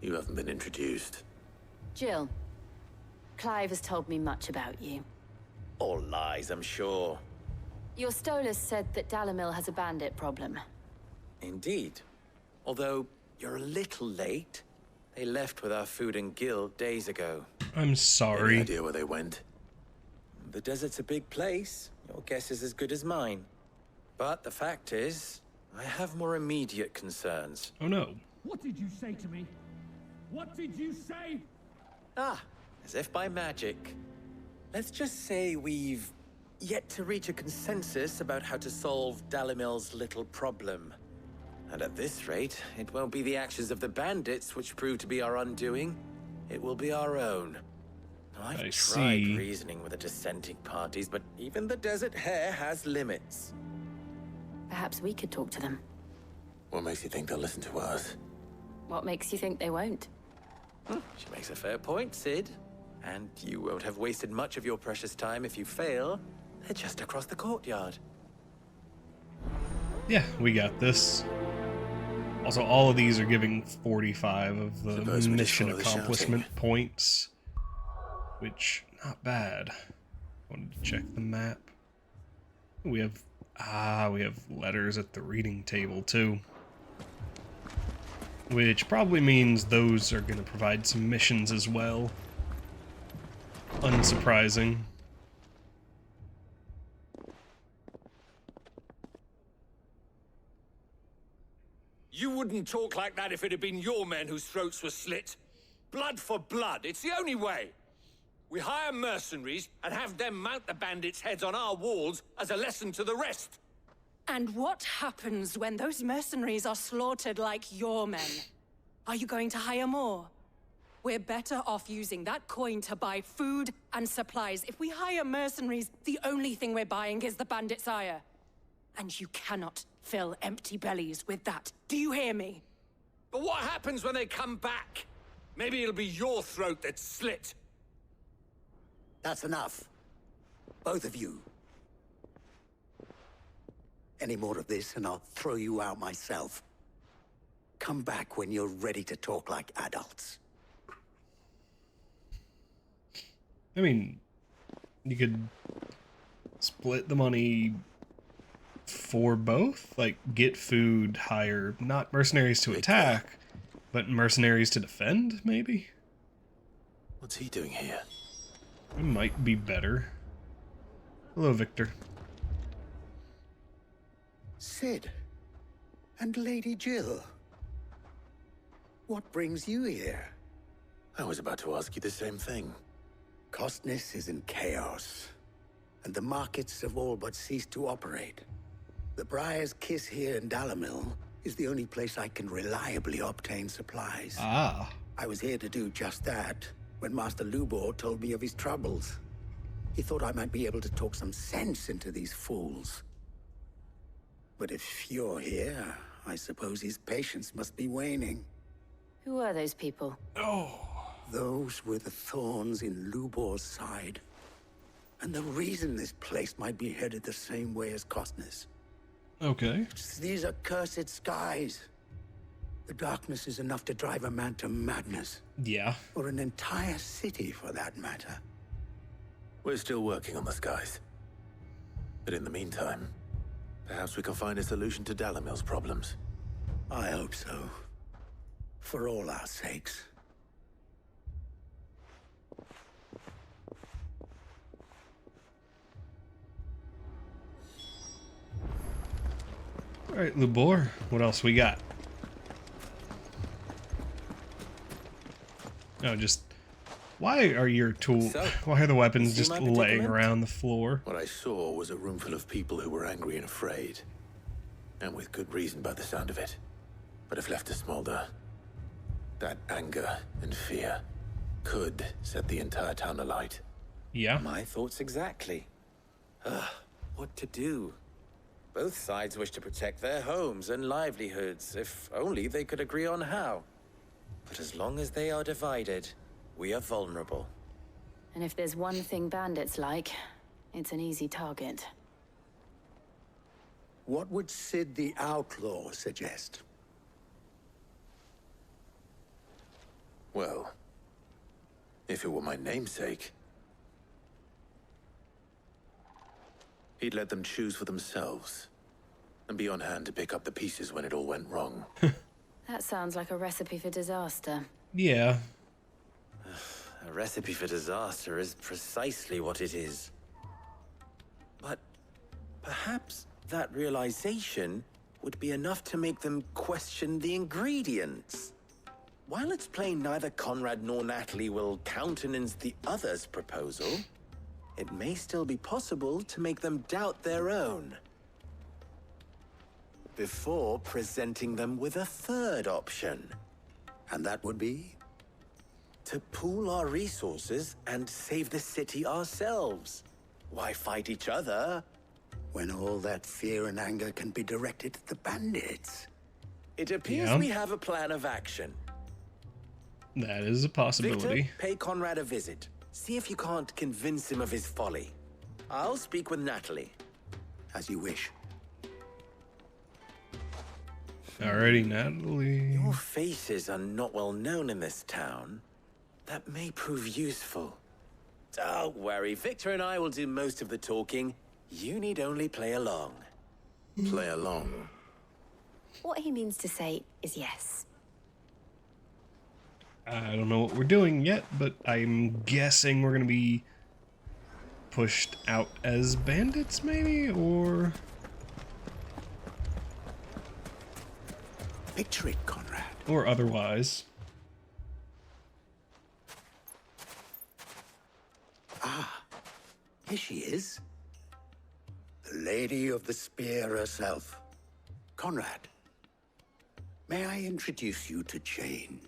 Speaker 2: You haven't been introduced.
Speaker 7: Jill, Clive has told me much about you.
Speaker 18: All lies, I'm sure.
Speaker 7: Your Stolas said that Dalimil has a bandit problem.
Speaker 18: Indeed. Although, you're a little late. They left with our food and guild days ago.
Speaker 1: I'm sorry.
Speaker 2: Any idea where they went?
Speaker 18: The desert's a big place. Your guess is as good as mine. But the fact is, I have more immediate concerns.
Speaker 1: Oh no.
Speaker 19: What did you say to me? What did you say?
Speaker 18: Ah, as if by magic. Let's just say we've yet to reach a consensus about how to solve Dalimil's little problem. And at this rate, it won't be the actions of the bandits which prove to be our undoing. It will be our own. I've tried reasoning with the dissenting parties, but even the Desert Hare has limits.
Speaker 7: Perhaps we could talk to them.
Speaker 2: What makes you think they'll listen to us?
Speaker 7: What makes you think they won't?
Speaker 18: She makes a fair point, Cid. And you won't have wasted much of your precious time if you fail. They're just across the courtyard.
Speaker 1: Yeah, we got this. Also, all of these are giving 45 of the
Speaker 2: Suppose we just
Speaker 1: mission
Speaker 2: follow the
Speaker 1: accomplishment
Speaker 2: shouting.
Speaker 1: points. Which, not bad. Wanted to check the map. We have letters at the reading table too. Which probably means those are going to provide some missions as well. Unsurprising.
Speaker 11: You wouldn't talk like that if it had been your men whose throats were slit. Blood for blood, it's the only way. We hire mercenaries and have them mount the bandits' heads on our walls as a lesson to the rest.
Speaker 16: And what happens when those mercenaries are slaughtered like your men? Are you going to hire more? We're better off using that coin to buy food and supplies. If we hire mercenaries, the only thing we're buying is the bandits' ire. And you cannot fill empty bellies with that. Do you hear me?
Speaker 11: But what happens when they come back? Maybe it'll be your throat that's slit.
Speaker 20: That's enough. Both of you. Any more of this and I'll throw you out myself. Come back when you're ready to talk like adults.
Speaker 1: I mean, you could split the money for both? Like, get food, hire, not mercenaries to attack, but mercenaries to defend, maybe?
Speaker 2: What's he doing here?
Speaker 1: It might be better. Hello, Victor.
Speaker 20: Sid. And Lady Jill. What brings you here?
Speaker 2: I was about to ask you the same thing.
Speaker 20: Costness is in chaos, and the markets have all but ceased to operate. The Briar's Kiss here in Dalimil is the only place I can reliably obtain supplies.
Speaker 1: Ah.
Speaker 20: I was here to do just that when Master Lubor told me of his troubles. He thought I might be able to talk some sense into these fools. But if you're here, I suppose his patience must be waning.
Speaker 7: Who are those people?
Speaker 1: Oh.
Speaker 20: Those were the thorns in Lubor's side. And the reason this place might be headed the same way as Costness.
Speaker 1: Okay.
Speaker 20: These are cursed skies. The darkness is enough to drive a man to madness.
Speaker 1: Yeah.
Speaker 20: Or an entire city, for that matter.
Speaker 2: We're still working on the skies. But in the meantime, perhaps we can find a solution to Dalimil's problems.
Speaker 20: I hope so. For all our sakes.
Speaker 1: Alright, Lubor, what else we got? No, just... Why are your tools... Why are the weapons just laying around the floor?
Speaker 2: What I saw was a room full of people who were angry and afraid. And with good reason by the sound of it. But if left to smolder, that anger and fear could set the entire town alight.
Speaker 1: Yeah?
Speaker 18: My thoughts exactly. What to do? Both sides wish to protect their homes and livelihoods, if only they could agree on how. But as long as they are divided, we are vulnerable.
Speaker 7: And if there's one thing bandits like, it's an easy target.
Speaker 20: What would Sid the Outlaw suggest?
Speaker 2: Well, if it were my namesake, he'd let them choose for themselves, and be on hand to pick up the pieces when it all went wrong.
Speaker 7: That sounds like a recipe for disaster.
Speaker 1: Yeah.
Speaker 18: A recipe for disaster is precisely what it is. But perhaps that realization would be enough to make them question the ingredients. While it's plain neither Conrad nor Natalie will countenance the other's proposal, it may still be possible to make them doubt their own. Before presenting them with a third option.
Speaker 20: And that would be?
Speaker 18: To pool our resources and save the city ourselves. Why fight each other?
Speaker 20: When all that fear and anger can be directed at the bandits.
Speaker 18: It appears we have a plan of action.
Speaker 1: That is a possibility.
Speaker 18: Victor, pay Conrad a visit. See if you can't convince him of his folly. I'll speak with Natalie.
Speaker 20: As you wish.
Speaker 1: Alrighty, Natalie.
Speaker 18: Your faces are not well known in this town. That may prove useful. Don't worry, Victor and I will do most of the talking. You need only play along.
Speaker 2: Play along?
Speaker 9: What he means to say is yes.
Speaker 1: I don't know what we're doing yet, but I'm guessing we're gonna be pushed out as bandits, maybe, or...
Speaker 20: Picture it, Conrad.
Speaker 1: Or otherwise.
Speaker 20: Ah, here she is. The Lady of the Spear herself. Conrad, may I introduce you to Jane,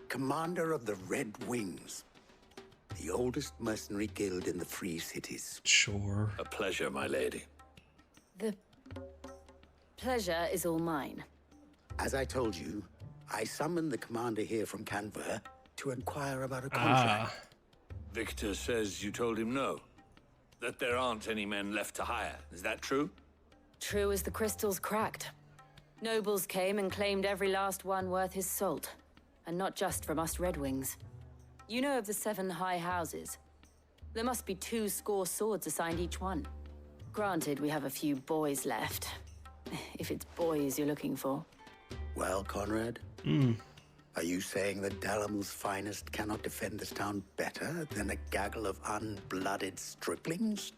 Speaker 20: commander of the Red Wings, the oldest mercenary guild in the Free Cities.
Speaker 1: Sure.
Speaker 2: A pleasure, my lady.
Speaker 7: The pleasure is all mine.
Speaker 20: As I told you, I summoned the commander here from Canver to inquire about a contract.
Speaker 21: Victor says you told him no. That there aren't any men left to hire. Is that true?
Speaker 7: True as the crystals cracked. Nobles came and claimed every last one worth his salt. And not just from us Red Wings. You know of the 7 high houses. There must be 2 swords assigned each one. Granted, we have a few boys left. If it's boys you're looking for.
Speaker 20: Well, Conrad, are you saying that Dalamil's finest cannot defend this town better than a gaggle of unblooded striplings?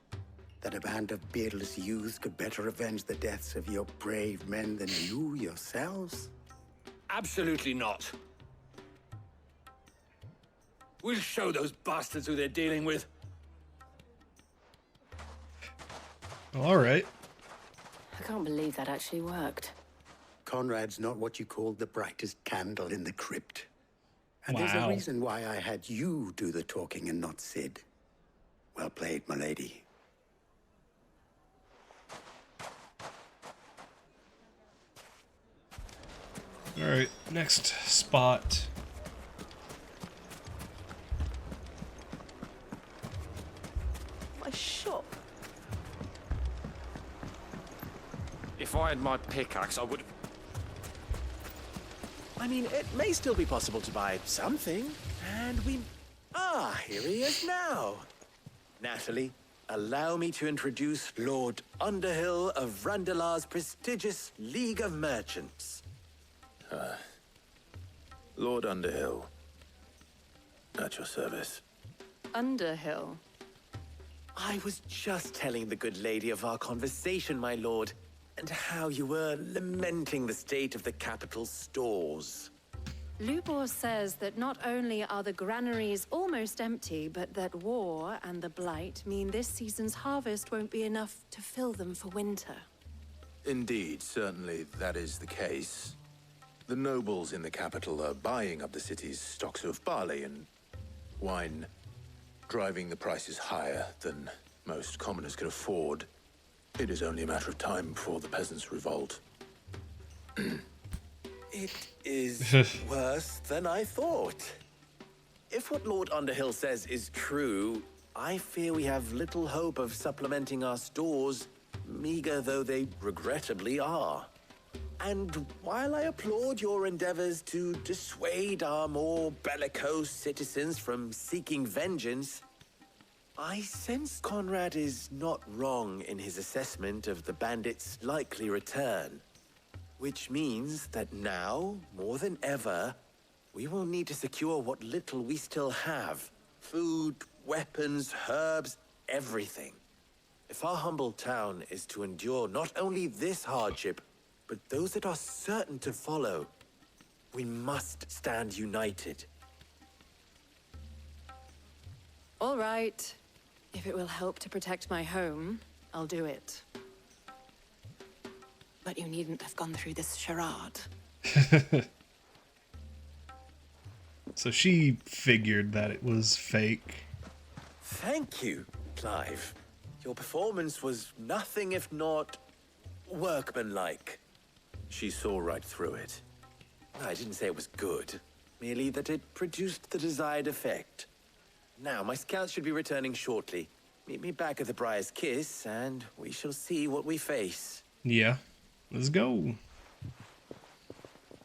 Speaker 20: That a band of beardless youths could better avenge the deaths of your brave men than you yourselves?
Speaker 21: Absolutely not. We'll show those bastards who they're dealing with.
Speaker 1: Alright.
Speaker 7: I can't believe that actually worked.
Speaker 20: Conrad's not what you called the brightest candle in the crypt. And there's a
Speaker 1: Wow.
Speaker 20: reason why I had you do the talking and not Sid. Well played, my lady.
Speaker 1: Alright, next spot.
Speaker 22: My shop.
Speaker 23: If I had my pickaxe, I would...
Speaker 18: I mean, it may still be possible to buy something, and we... Ah, here he is now. Natalie, allow me to introduce Lord Underhill of Randalar's prestigious League of Merchants.
Speaker 2: Lord Underhill. At your service.
Speaker 16: Underhill.
Speaker 18: I was just telling the good lady of our conversation, my lord, and how you were lamenting the state of the capital's stores.
Speaker 16: Lubor says that not only are the granaries almost empty, but that war and the Blight mean this season's harvest won't be enough to fill them for winter.
Speaker 2: Indeed, certainly that is the case. The nobles in the capital are buying up the city's stocks of barley and wine, driving the prices higher than most commoners can afford. It is only a matter of time before the peasants revolt.
Speaker 18: It is worse than I thought. If what Lord Underhill says is true, I fear we have little hope of supplementing our stores, meager though they regrettably are. And while I applaud your endeavors to dissuade our more bellicose citizens from seeking vengeance, I sense Conrad is not wrong in his assessment of the bandits' likely return. Which means that now, more than ever, we will need to secure what little we still have. Food, weapons, herbs, everything. If our humble town is to endure not only this hardship, but those that are certain to follow, we must stand united.
Speaker 16: All right. If it will help to protect my home, I'll do it. But you needn't have gone through this charade.
Speaker 1: So she figured that it was fake.
Speaker 18: Thank you, Clive. Your performance was nothing if not workmanlike.
Speaker 2: She saw right through it.
Speaker 18: I didn't say it was good, merely that it produced the desired effect. Now, my scouts should be returning shortly. Meet me back at the Briar's Kiss, and we shall see what we face.
Speaker 1: Yeah, let's go.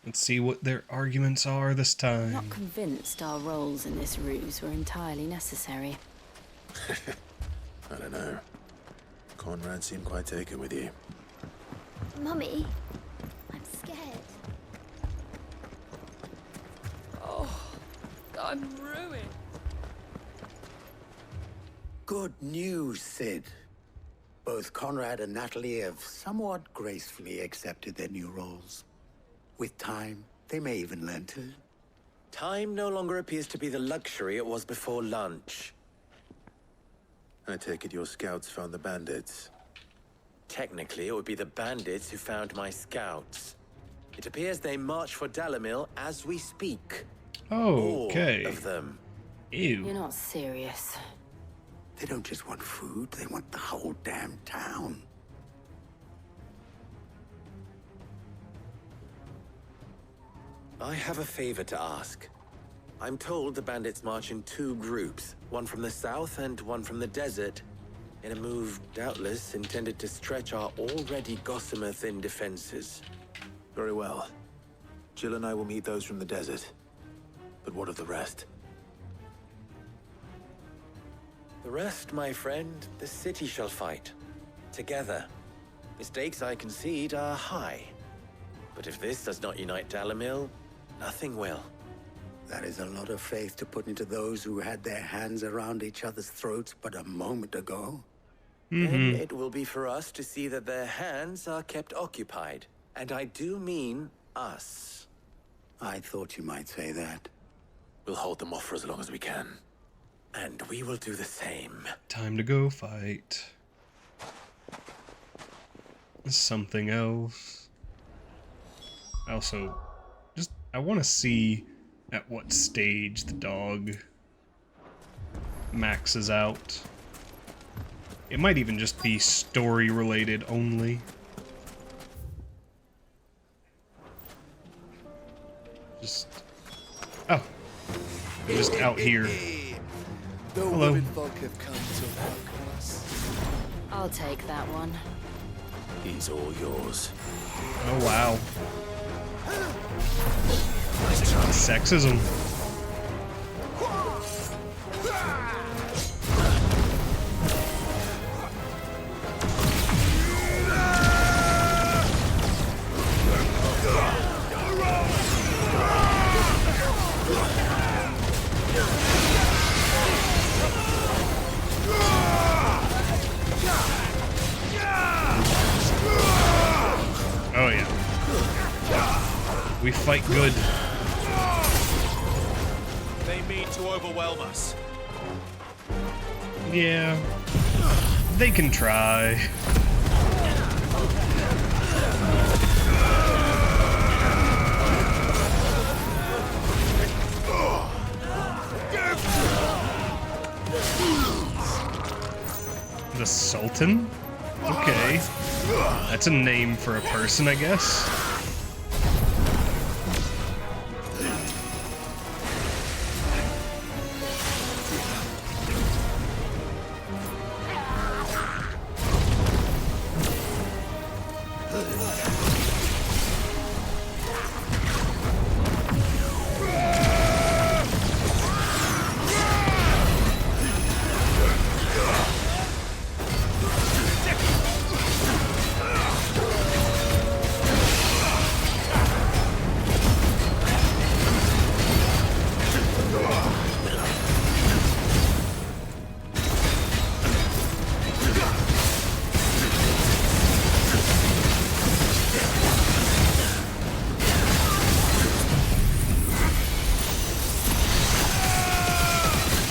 Speaker 1: Let's see what their arguments are this time.
Speaker 7: I'm not convinced our roles in this ruse were entirely necessary.
Speaker 2: I don't know. Conrad seemed quite taken with you.
Speaker 9: Mummy, I'm scared.
Speaker 14: Oh, I'm ruined.
Speaker 20: Good news, Sid. Both Conrad and Natalie have somewhat gracefully accepted their new roles. With time, they may even learn to.
Speaker 18: Time no longer appears to be the luxury it was before lunch.
Speaker 2: I take it your scouts found the bandits.
Speaker 18: Technically, it would be the bandits who found my scouts. It appears they march for Dalimil as we speak.
Speaker 1: Oh, okay.
Speaker 18: All of them.
Speaker 1: Ew.
Speaker 7: You're not serious.
Speaker 20: They don't just want food, they want the whole damn town.
Speaker 18: I have a favor to ask. I'm told the bandits march in two groups, one from the south and one from the desert, in a move doubtless intended to stretch our already gossamer-thin defenses.
Speaker 2: Very well. Jill and I will meet those from the desert. But what of the rest?
Speaker 18: The rest, my friend, the city shall fight. Together. The stakes, I concede, are high. But if this does not unite Dalimil, nothing will.
Speaker 20: That is a lot of faith to put into those who had their hands around each other's throats but a moment ago.
Speaker 18: Then it will be for us to see that their hands are kept occupied. And I do mean us.
Speaker 20: I thought you might say that.
Speaker 2: We'll hold them off for as long as we can.
Speaker 18: And we will do the same.
Speaker 1: Time to go fight. Something else. Also, I want to see at what stage the dog maxes out. It might even just be story related only. Oh, they're just out here. Hello.
Speaker 7: I'll take that one.
Speaker 2: He's all yours.
Speaker 1: Oh wow. Sexism. Oh yeah. We fight good.
Speaker 3: They mean to overwhelm us.
Speaker 1: Yeah. They can try. The Sultan? Okay. That's a name for a person, I guess.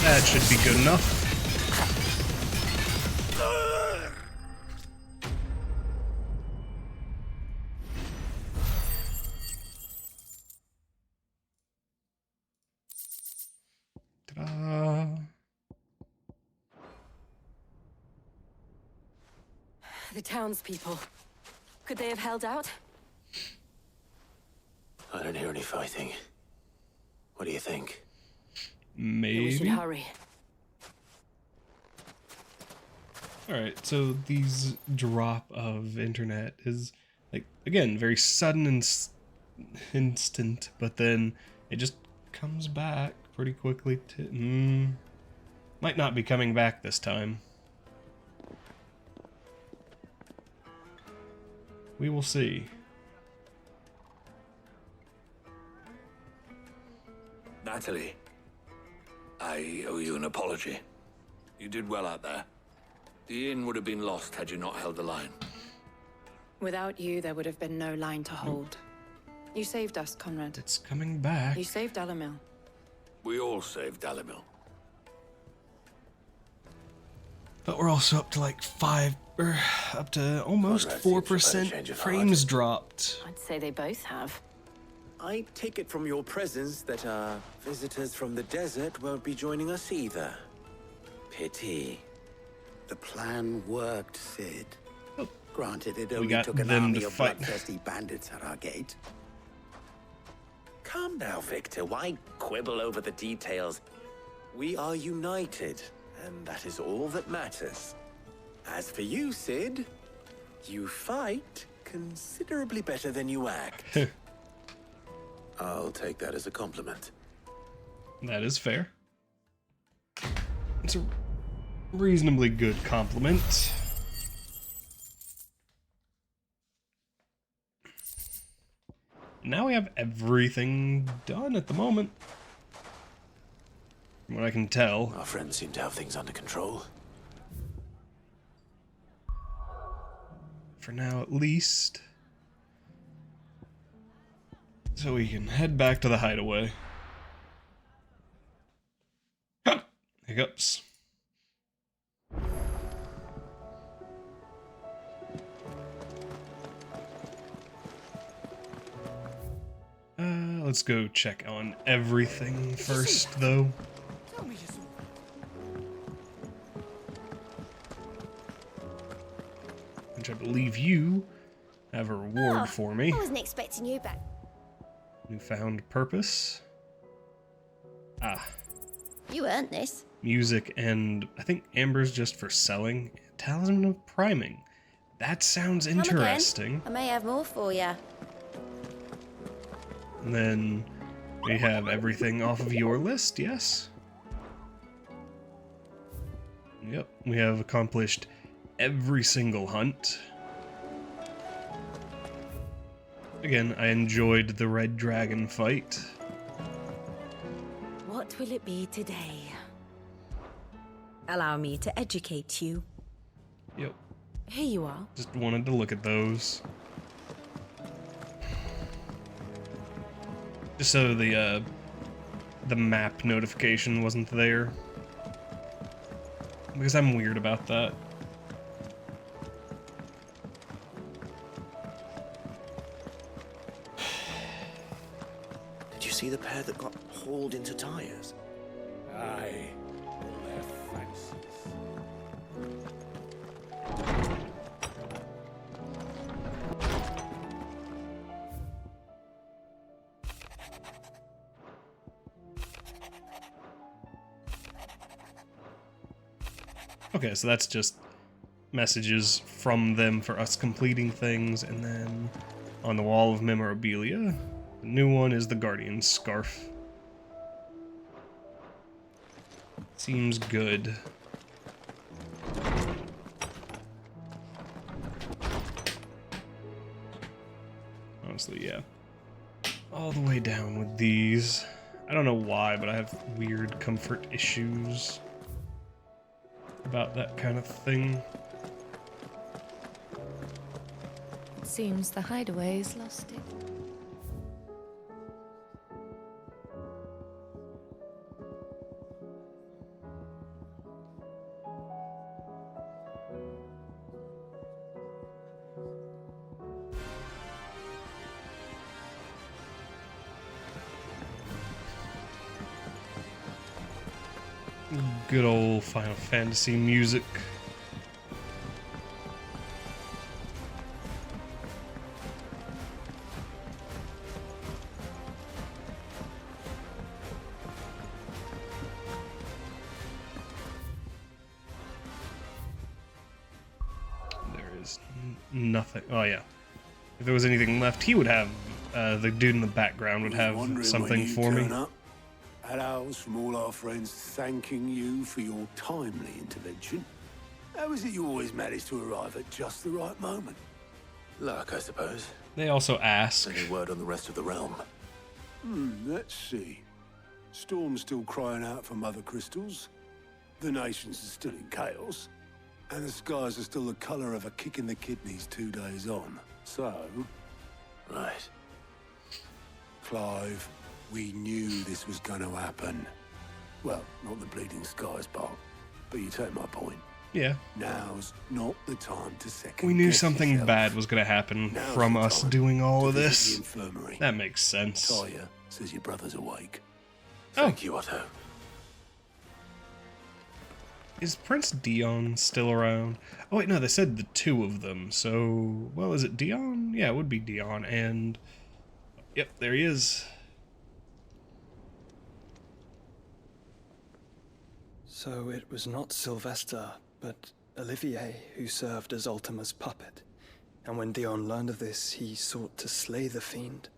Speaker 1: That should be good enough. Ta-da.
Speaker 7: The townspeople. Could they have held out?
Speaker 2: I don't hear any fighting. What do you think?
Speaker 7: We should
Speaker 1: Maybe.
Speaker 7: hurry.
Speaker 1: Alright, so these drop of internet is, like, again, very sudden and instant, but then it just comes back pretty quickly. Might not be coming back this time. We will see.
Speaker 21: Natalie, I owe you an apology. You did well out there. The inn would have been lost had you not held the line.
Speaker 4: Without you, there would have been no line to hold. You saved us, Conrad.
Speaker 1: It's coming back.
Speaker 4: You saved Dalimil.
Speaker 21: We all saved Dalimil.
Speaker 1: But we're also up to like up to almost 4% frames dropped.
Speaker 7: I'd say they both have.
Speaker 18: I take it from your presence that our visitors from the desert won't be joining us either. Pity.
Speaker 20: The plan worked, Sid. Granted, it
Speaker 1: We
Speaker 20: only
Speaker 1: got
Speaker 20: took an
Speaker 1: them
Speaker 20: army
Speaker 1: to
Speaker 20: of
Speaker 1: fight.
Speaker 20: bloodthirsty bandits at our gate.
Speaker 18: Calm now, Victor. Why quibble over the details? We are united, and that is all that matters. As for you, Sid, you fight considerably better than you act.
Speaker 2: I'll take that as a compliment.
Speaker 1: That is fair. It's a reasonably good compliment. Now we have everything done at the moment. From what I can tell.
Speaker 2: Our friends seem to have things under control.
Speaker 1: For now, at least. So we can head back to the hideaway. Hiccups. Let's go check on everything first, though. Which I believe you have a reward for me.
Speaker 9: I wasn't expecting you back.
Speaker 1: Newfound purpose. Ah.
Speaker 9: You earned this.
Speaker 1: Music and I think amber's just for selling. Talisman of priming. That sounds
Speaker 9: Come again.
Speaker 1: interesting.
Speaker 9: I may have more for you.
Speaker 1: And then we have everything off of your list, yes? Yep, we have accomplished every single hunt. Again, I enjoyed the red dragon fight.
Speaker 9: What will it be today? Allow me to educate you.
Speaker 1: Yep.
Speaker 9: Here you are.
Speaker 1: Just wanted to look at those. Just so the map notification wasn't there. Because I'm weird about that.
Speaker 2: Did you see the pair that got hauled into tires?
Speaker 21: Aye. All their fancies.
Speaker 1: Okay, so that's just messages from them for us completing things, and then on the wall of memorabilia, the new one is the Guardian's Scarf. Seems good. Honestly, yeah. All the way down with these. I don't know why, but I have weird comfort issues about that kind of thing.
Speaker 22: It seems the hideaway's lost it.
Speaker 1: Good old Final Fantasy music. nothing. Oh yeah. If there was anything left, he would have, the dude in the background would have something for me.
Speaker 5: Had owls from all our friends thanking you for your timely intervention. How is it you always manage to arrive at just the right moment?
Speaker 2: Luck, I suppose.
Speaker 1: They also ask.
Speaker 2: Any word on the rest of the realm?
Speaker 5: Let's see. Storm's still crying out for mother crystals. The nations are still in chaos. And the skies are still the colour of a kick in the kidneys 2 days on. So...
Speaker 2: Right.
Speaker 5: Clive, we knew this was going to happen. Well, not the bleeding skies part, but you take my point.
Speaker 1: Yeah.
Speaker 5: Now's not the time to second
Speaker 1: We knew
Speaker 5: guess
Speaker 1: something
Speaker 5: yourself.
Speaker 1: bad was going to happen
Speaker 5: Now's
Speaker 1: from
Speaker 5: the
Speaker 1: us
Speaker 5: time
Speaker 1: doing all
Speaker 5: to
Speaker 1: of
Speaker 5: visit
Speaker 1: this.
Speaker 5: the infirmary.
Speaker 1: That makes sense.
Speaker 5: Talia says your brother's awake.
Speaker 2: Thank you, Otto.
Speaker 1: Is Prince Dion still around? Oh wait, no, they said the two of them. So, well, is it Dion? Yeah, it would be Dion. And yep, there he is.
Speaker 6: So it was not Sylvester, but Olivier who served as Ultima's puppet. And when Dion learned of this, he sought to slay the fiend.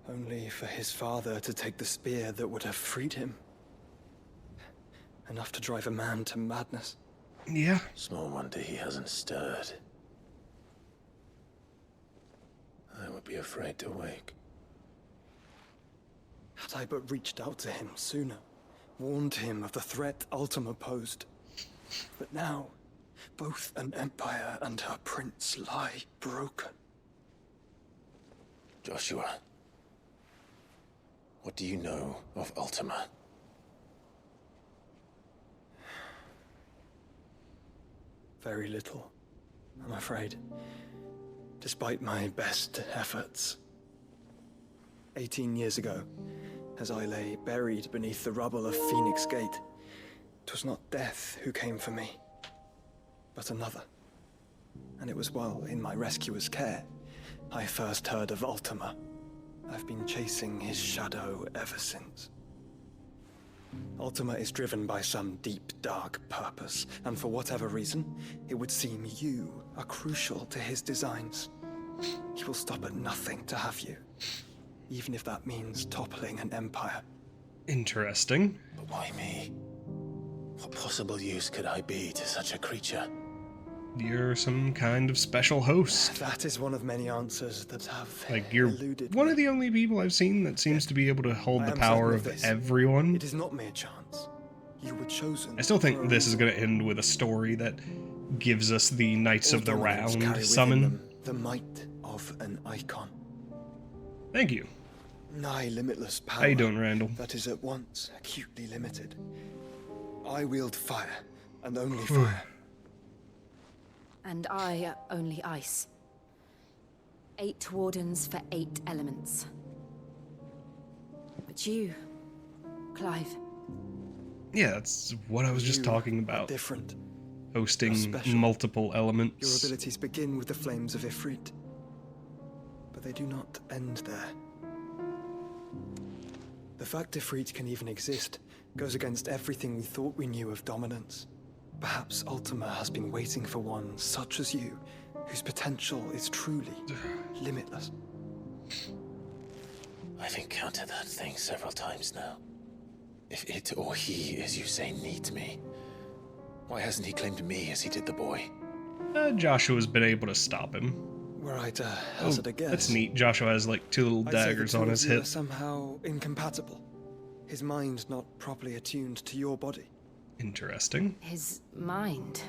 Speaker 6: Only for his father to take the spear that would have freed him. Enough to drive a man to madness.
Speaker 1: Yeah.
Speaker 2: Small wonder he hasn't stirred. I would be afraid to wake.
Speaker 6: Had I but reached out to him sooner, warned him of the threat Ultima posed. But now, both an empire and her prince lie broken.
Speaker 2: Joshua, what do you know of Ultima?
Speaker 6: Very little, I'm afraid. Despite my best efforts. 18 years ago, as I lay buried beneath the rubble of Phoenix Gate, 'twas not death who came for me, but another. And it was while in my rescuer's care, I first heard of Ultima. I've been chasing his shadow ever since. Ultima is driven by some deep, dark purpose, and for whatever reason, it would seem you are crucial to his designs. He will stop at nothing to have you, even if that means toppling an empire.
Speaker 1: Interesting.
Speaker 2: But why me? What possible use could I be to such a creature?
Speaker 1: You're some kind of special host.
Speaker 6: That is one of many answers that have
Speaker 1: Like, you're
Speaker 6: eluded
Speaker 1: one
Speaker 6: me.
Speaker 1: of the only people I've seen that seems to be able to hold
Speaker 6: I
Speaker 1: the
Speaker 6: am
Speaker 1: power
Speaker 6: certain
Speaker 1: of
Speaker 6: this.
Speaker 1: everyone.
Speaker 6: It is not mere chance. You were chosen.
Speaker 1: I still
Speaker 6: for a
Speaker 1: think this is
Speaker 6: reason.
Speaker 1: going to end with a story that gives us the Knights
Speaker 6: All
Speaker 1: of the
Speaker 6: dominants carry
Speaker 1: Round
Speaker 6: within
Speaker 1: summon.
Speaker 6: them the might of an icon.
Speaker 1: Thank you.
Speaker 6: Nigh limitless power.
Speaker 1: How you doing, Randall?
Speaker 6: That is at once acutely limited. I wield fire, and only fire.
Speaker 7: And I only ice. 8 wardens for 8 elements. But you, Clive.
Speaker 1: Yeah, that's what I was just talking about.
Speaker 6: Different.
Speaker 1: Hosting
Speaker 6: special.
Speaker 1: multiple
Speaker 6: Your
Speaker 1: elements.
Speaker 6: abilities begin with the flames of Ifrit, but they do not end there. The fact Ifrit can even exist goes against everything we thought we knew of dominance. Perhaps Ultima has been waiting for one such as you, whose potential is truly limitless.
Speaker 2: I've encountered that thing several times now. If it or he, as you say, needs me, why hasn't he claimed me as he did the boy?
Speaker 1: Joshua's been able to stop him.
Speaker 6: Were I to hazard a guess,
Speaker 1: That's neat. Joshua has like 2 little
Speaker 6: I'd say the
Speaker 1: daggers
Speaker 6: two
Speaker 1: on
Speaker 6: of
Speaker 1: his
Speaker 6: you are
Speaker 1: hip.
Speaker 6: somehow incompatible. His mind not properly attuned to your body.
Speaker 1: Interesting.
Speaker 7: His mind.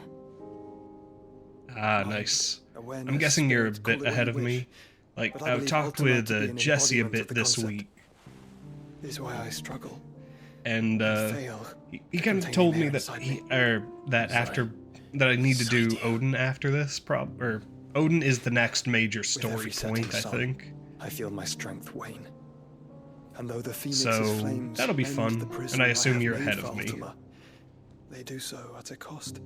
Speaker 1: Ah, nice.
Speaker 6: Awareness,
Speaker 1: I'm guessing you're a
Speaker 6: spirit, call
Speaker 1: bit
Speaker 6: it what
Speaker 1: ahead
Speaker 6: you
Speaker 1: of
Speaker 6: wish.
Speaker 1: me. Like,
Speaker 6: But I
Speaker 1: I've
Speaker 6: believe
Speaker 1: talked
Speaker 6: Ultima
Speaker 1: with
Speaker 6: to be an
Speaker 1: Jesse a
Speaker 6: embodiment
Speaker 1: bit
Speaker 6: of the
Speaker 1: this
Speaker 6: concept.
Speaker 1: week,
Speaker 6: This is why I struggle.
Speaker 1: and
Speaker 6: fail
Speaker 1: he kind of
Speaker 6: contain
Speaker 1: told
Speaker 6: the
Speaker 1: me
Speaker 6: air
Speaker 1: that
Speaker 6: inside
Speaker 1: he,
Speaker 6: me.
Speaker 1: or that after that I need to do Odin after this, or Odin is the next major
Speaker 6: With
Speaker 1: story
Speaker 6: every setting
Speaker 1: point, I
Speaker 6: sun,
Speaker 1: think.
Speaker 6: I feel my strength wane. And though the Phoenix's
Speaker 1: So
Speaker 6: flames
Speaker 1: that'll be
Speaker 6: end
Speaker 1: fun,
Speaker 6: the prison
Speaker 1: and I
Speaker 6: I
Speaker 1: assume
Speaker 6: have
Speaker 1: you're
Speaker 6: made
Speaker 1: ahead
Speaker 6: for
Speaker 1: of me.
Speaker 6: Ultima, they do so at a cost.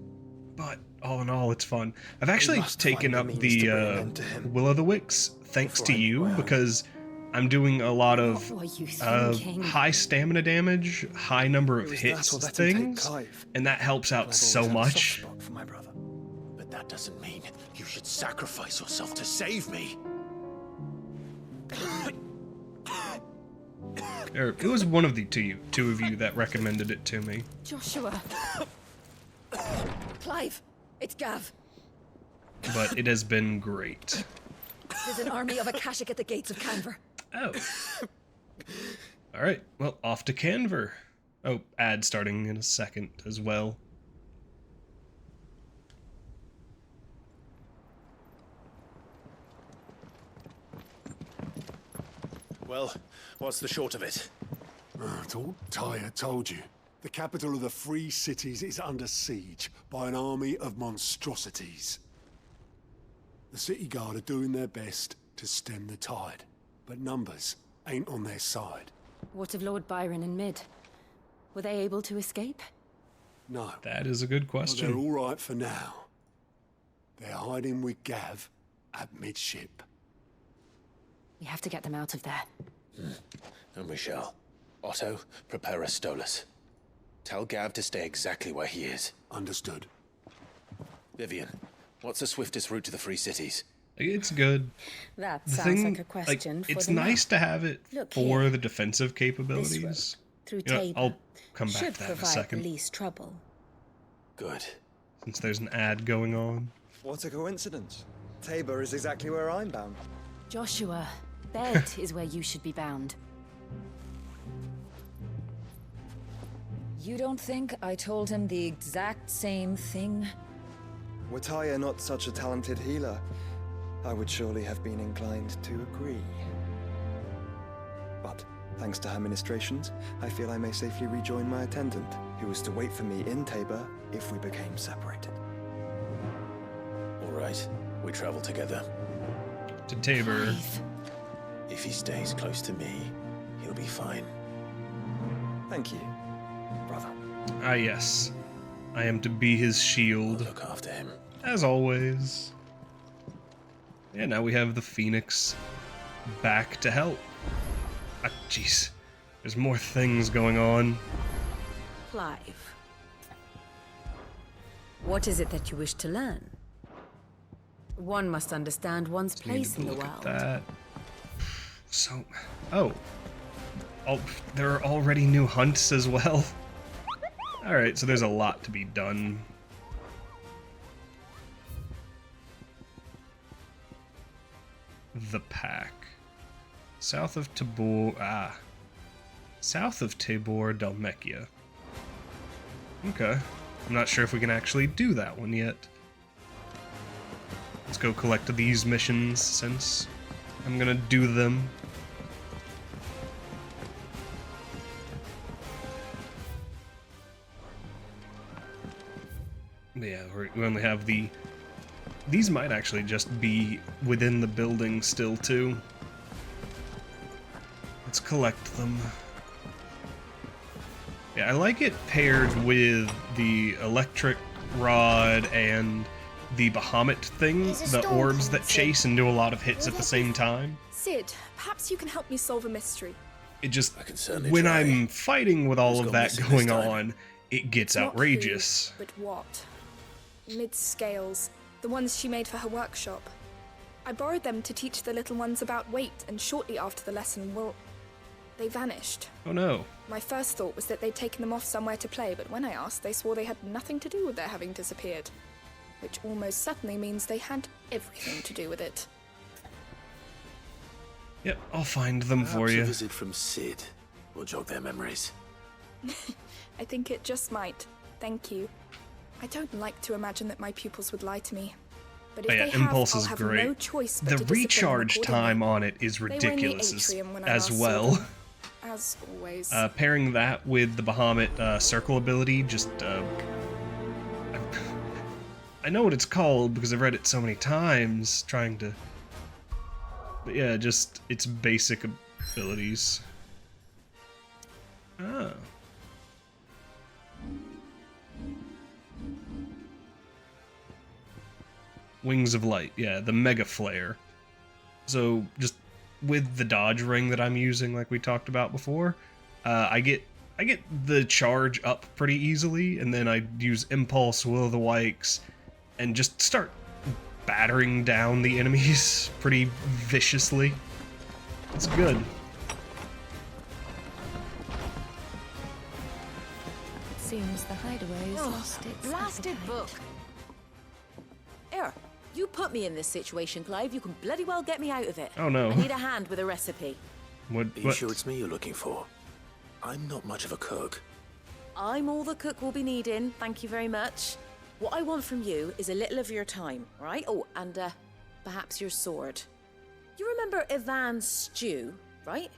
Speaker 1: But all in all, it's fun. I've actually
Speaker 6: must
Speaker 1: taken
Speaker 6: find
Speaker 1: up
Speaker 6: the means to bring an
Speaker 1: the
Speaker 6: end to him
Speaker 1: Will o' the Wisps thanks
Speaker 6: before
Speaker 1: to
Speaker 6: I meet
Speaker 1: you,
Speaker 6: my own.
Speaker 1: because I'm doing a lot of
Speaker 7: What were you thinking?
Speaker 1: high stamina damage, high number of
Speaker 6: It was
Speaker 1: hits
Speaker 6: that or that and take
Speaker 1: things,
Speaker 6: Clive.
Speaker 1: and that helps out
Speaker 6: I've
Speaker 1: so
Speaker 6: always had a soft
Speaker 1: much.
Speaker 6: spot for my brother.
Speaker 3: But that doesn't mean you should sacrifice yourself to save me.
Speaker 1: It was one of the two of you that recommended it to me.
Speaker 7: Joshua.
Speaker 10: Clive, it's Gav.
Speaker 1: But it has been great.
Speaker 10: There's an army of Akashic at the gates of Canver.
Speaker 1: Oh. Alright, well, off to Canver. Oh, ad starting in a second as well.
Speaker 3: Well, what's the short of it?
Speaker 5: I thought Tyre told you. The capital of the Free Cities is under siege by an army of monstrosities. The city guard are doing their best to stem the tide, but numbers ain't on their side.
Speaker 7: What of Lord Byron and Mid? Were they able to escape?
Speaker 5: No.
Speaker 1: That is a good
Speaker 5: Well,
Speaker 1: question.
Speaker 5: they're all right for now. They're hiding with Gav at midship.
Speaker 7: We have to get them out of there.
Speaker 2: And we shall. Otto, prepare a Stolas. Tell Gav to stay exactly where he is.
Speaker 5: Understood.
Speaker 2: Vivian, what's the swiftest route to the Free Cities?
Speaker 1: It's good.
Speaker 7: That
Speaker 1: The
Speaker 7: sounds
Speaker 1: thing,
Speaker 7: like a question for
Speaker 1: it's
Speaker 7: the
Speaker 1: nice
Speaker 7: map.
Speaker 1: to have it
Speaker 7: Look
Speaker 1: for
Speaker 7: here.
Speaker 1: the defensive capabilities.
Speaker 7: Through
Speaker 1: You know,
Speaker 7: Tabor.
Speaker 1: I'll come back
Speaker 7: Should
Speaker 1: to that in a
Speaker 7: provide the
Speaker 1: second,
Speaker 7: least trouble.
Speaker 2: Good.
Speaker 1: since there's an ad going on.
Speaker 6: What a coincidence. Tabor is exactly where I'm bound.
Speaker 7: Joshua, bed is where you should be bound.
Speaker 8: You don't think I told him the exact same thing?
Speaker 6: Were Tyre not such a talented healer, I would surely have been inclined to agree. But, thanks to her ministrations, I feel I may safely rejoin my attendant, who was to wait for me in Tabor if we became separated.
Speaker 2: All right, we travel together.
Speaker 1: To Tabor.
Speaker 2: If he stays close to me, he'll be fine.
Speaker 6: Thank you, brother.
Speaker 1: Ah, yes. I am to be his shield.
Speaker 2: We'll look after him.
Speaker 1: As always. Yeah, now we have the Phoenix back to help. Ah, jeez. There's more things going on.
Speaker 12: Clive. What is it that you wish to learn? One must understand one's place in the
Speaker 1: Look
Speaker 12: world.
Speaker 1: at that. So, oh, there are already new hunts as well. Alright, so there's a lot to be done. The Pack. South of Tabor, south of Tabor, Dalmekia. Okay. I'm not sure if we can actually do that one yet. Let's go collect these missions since I'm gonna do them. Yeah, we only have the... These might actually just be within the building still, too. Let's collect them. Yeah, I like it paired with the electric rod and the Bahamut thing,
Speaker 13: There's a
Speaker 1: the
Speaker 13: storm
Speaker 1: orbs
Speaker 13: coming,
Speaker 1: that
Speaker 13: Sid.
Speaker 1: chase and do a lot of hits at the same time.
Speaker 13: Sid, perhaps you can help me solve a mystery.
Speaker 1: It just,
Speaker 2: I can certainly
Speaker 1: when
Speaker 2: try.
Speaker 1: I'm fighting with all
Speaker 2: Who's
Speaker 1: of
Speaker 2: gone
Speaker 1: that
Speaker 2: missing
Speaker 1: going
Speaker 2: this time?
Speaker 1: on, it gets
Speaker 13: It's not
Speaker 1: outrageous.
Speaker 13: who, but what? Mid-scales, the ones she made for her workshop. I borrowed them to teach the little ones about weight, and shortly after the lesson, well, they vanished.
Speaker 1: Oh no.
Speaker 13: My first thought was that they'd taken them off somewhere to play, but when I asked, they swore they had nothing to do with their having disappeared. Which almost certainly means they had everything to do with it.
Speaker 1: Yep, I'll find them for
Speaker 2: Perhaps
Speaker 1: you.
Speaker 2: a visit from Sid will jog their memories.
Speaker 13: I think it just might. Thank you. I don't like to imagine that my pupils would lie to me. But if
Speaker 1: Oh yeah,
Speaker 13: they have,
Speaker 1: Impulse
Speaker 13: I'll
Speaker 1: is
Speaker 13: have
Speaker 1: great.
Speaker 13: no choice but
Speaker 1: The
Speaker 13: to discipline them
Speaker 1: recharge
Speaker 13: accordingly.
Speaker 1: time on it is
Speaker 13: They were in the
Speaker 1: ridiculous
Speaker 13: atrium when I
Speaker 1: as
Speaker 13: last saw
Speaker 1: well.
Speaker 13: them, as always.
Speaker 1: Pairing that with the Bahamut circle ability, just I know what it's called because I've read it so many times, trying to. But yeah, just its basic abilities. Ah. Wings of Light, yeah, the Mega Flare. So just with the dodge ring that I'm using, like we talked about before, I get the charge up pretty easily, and then I use Impulse, Will of the Wikes, and just start battering down the enemies pretty viciously. It's good.
Speaker 22: It seems the hideaway's lost its
Speaker 12: blasted
Speaker 22: appetite.
Speaker 12: book. Here, you put me in this situation, Clive. You can bloody well get me out of it.
Speaker 1: Oh, no.
Speaker 12: I need a hand with a recipe.
Speaker 2: Are you sure it's me you're looking for? I'm not much of a cook.
Speaker 12: I'm all the cook will be needing, thank you very much. What I want from you is a little of your time, right? Oh, and perhaps your sword. You remember Ivan's stew, right?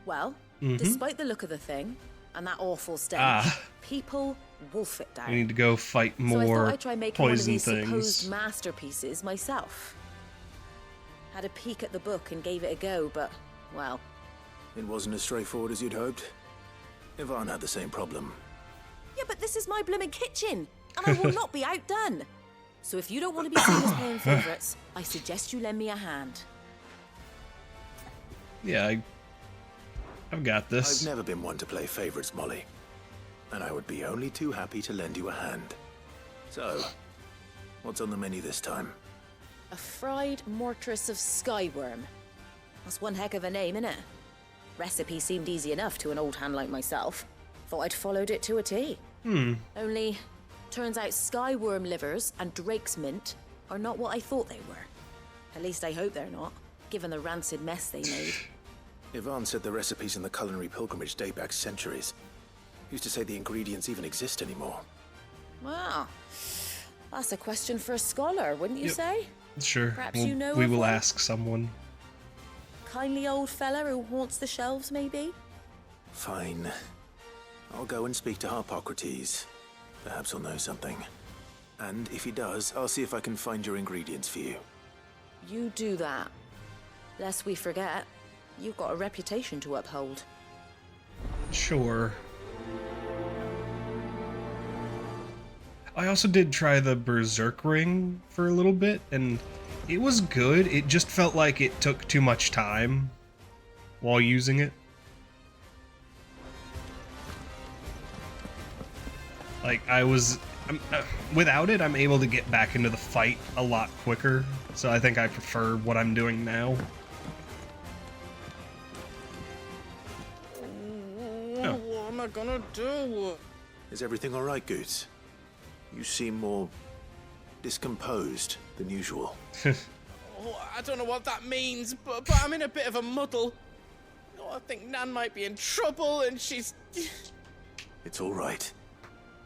Speaker 12: Well, despite the look of the thing and that awful stench, people wolf it down.
Speaker 1: We need to go fight
Speaker 12: So I
Speaker 1: more
Speaker 12: thought I'd try making one of
Speaker 1: poison
Speaker 12: these supposed
Speaker 1: things.
Speaker 12: masterpieces myself. Had a peek at the book and gave it a go, but, well...
Speaker 2: It wasn't as straightforward as you'd hoped. Ivan had the same problem.
Speaker 12: Yeah, but this is my blooming kitchen, and I will not be outdone. So if you don't want to be seen as playing favourites, I suggest you lend me a hand.
Speaker 1: Yeah, I've got this.
Speaker 2: I've never been one to play favorites, Molly. And I would be only too happy to lend you a hand. So, what's on the menu this time?
Speaker 12: A fried mortress of skyworm. That's one heck of a name, innit? Recipe seemed easy enough to an old hand like myself. Thought I'd followed it to a T. Only, turns out skyworm livers and drake's mint are not what I thought they were. At least I hope they're not, given the rancid mess they made.
Speaker 2: Ivan said the recipes in the culinary pilgrimage date back centuries. Used to say the ingredients even exist anymore.
Speaker 12: Wow. That's a question for a scholar, wouldn't you say?
Speaker 1: Sure.
Speaker 12: Perhaps
Speaker 1: Well,
Speaker 12: you know
Speaker 1: we
Speaker 12: of
Speaker 1: will
Speaker 12: one?
Speaker 1: ask someone.
Speaker 12: Kindly old fella who haunts the shelves, maybe?
Speaker 2: Fine. I'll go and speak to Harpocrates. Perhaps he'll know something. And if he does, I'll see if I can find your ingredients for you.
Speaker 12: You do that. Lest we forget, you've got a reputation to uphold.
Speaker 1: Sure. I also did try the Berserk ring for a little bit, and it was good. It just felt like it took too much time while using it. Like, without it, I'm able to get back into the fight a lot quicker, so I think I prefer what I'm doing now.
Speaker 23: What am I gonna do?
Speaker 2: Is everything all right, Goots? You seem more discomposed than usual.
Speaker 23: Oh, I don't know what that means, but I'm in a bit of a muddle. Oh, I think Nan might be in trouble, and she's...
Speaker 2: It's all right.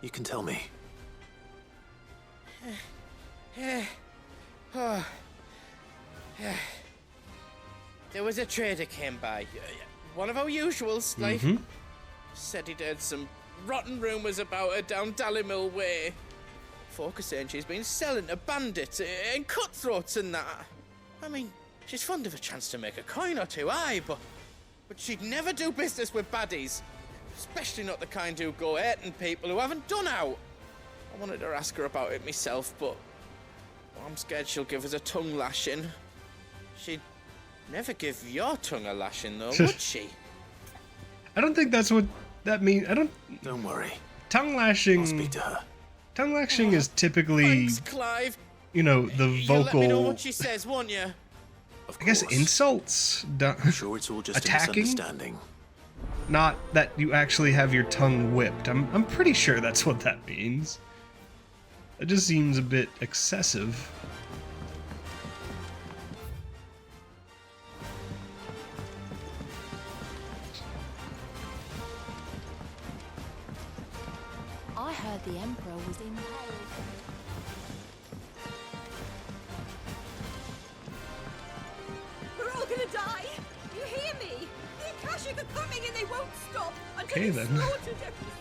Speaker 2: You can tell me.
Speaker 23: There was a trader came by. One of our usuals, like. Said he'd heard some rotten rumours about her down Dalimil Way. Folk are saying she's been selling to bandits and cutthroats and that. I mean, she's fond of a chance to make a coin or two, aye, but she'd never do business with baddies. Especially not the kind who go hurting people who haven't done out. I wanted to ask her about it myself, but I'm scared she'll give us a tongue lashing. She'd never give your tongue a lashing, though, would she?
Speaker 1: I don't think that's what that means.
Speaker 2: Don't worry.
Speaker 1: Tongue lashing.
Speaker 2: I'll speak to her.
Speaker 1: Tongue lashing is typically,
Speaker 23: Thanks, Clive.
Speaker 1: you know, the
Speaker 23: You'll let me know
Speaker 1: vocal.
Speaker 23: what she says, won't you?
Speaker 1: I guess insults.
Speaker 2: I'm sure it's all just
Speaker 1: attacking.
Speaker 2: a misunderstanding.
Speaker 1: Not that you actually have your tongue whipped. I'm pretty sure that's what that means. It just seems a bit excessive.
Speaker 22: I heard the Emperor was impaled.
Speaker 15: We're all gonna die! You hear me? The Akashic are coming and they won't stop until
Speaker 1: Okay,
Speaker 15: you've
Speaker 1: then.
Speaker 15: slaughtered everything.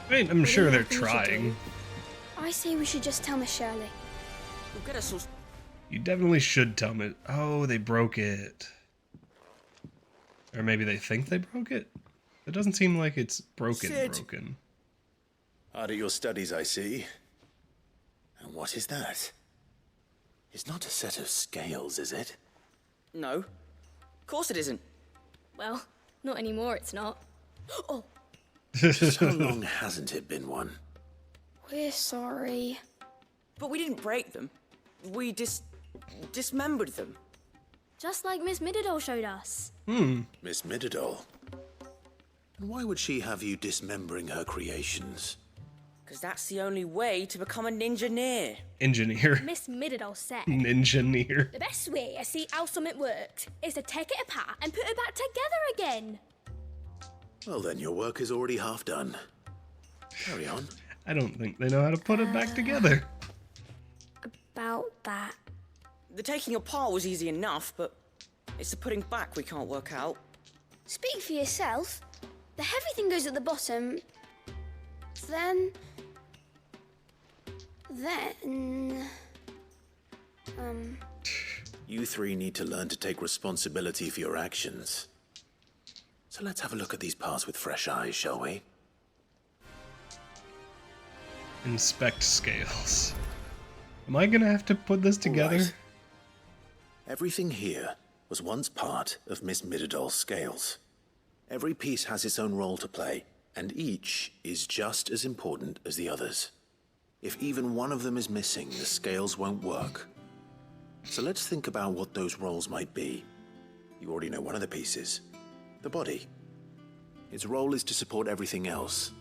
Speaker 1: I mean, I'm sure they're
Speaker 15: What do you think we should
Speaker 1: trying.
Speaker 15: I say we should just tell Miss Shirley.
Speaker 23: We'll get us all...
Speaker 1: You definitely should tell me. Oh, they broke it. Or maybe they think they broke it? It doesn't seem like it's broken.
Speaker 2: Hard at your studies, I see. And what is that? It's not a set of scales, is it?
Speaker 23: No.
Speaker 11: course it isn't.
Speaker 15: Well, not anymore, it's not. Oh,
Speaker 2: Just how long hasn't it been one?
Speaker 15: we're sorry.
Speaker 11: But we didn't break them. We dismembered them.
Speaker 15: Just like Miss Mididol showed us.
Speaker 2: Miss Mididol? And why would she have you dismembering her creations?
Speaker 11: Because that's the only way to become a ninja-neer.
Speaker 1: Engineer.
Speaker 15: Miss Mididol said
Speaker 1: Ninja-neer.
Speaker 15: the best way to see how something worked is to take it apart and put it back together again.
Speaker 2: Well then, your work is already half done. Carry on.
Speaker 1: I don't think they know how to put it back together.
Speaker 15: About that.
Speaker 11: The taking apart was easy enough, but it's the putting back we can't work out.
Speaker 15: Speak for yourself. The heavy thing goes at the bottom. Then...
Speaker 2: You three need to learn to take responsibility for your actions. So let's have a look at these parts with fresh eyes, shall we?
Speaker 1: Inspect scales. Am I gonna have to put this together?
Speaker 2: Right. Everything here was once part of Miss Mididol's scales. Every piece has its own role to play, and each is just as important as the others. If even one of them is missing, the scales won't work. So let's think about what those roles might be. You already know one of the pieces. The body. Its role is to support everything else.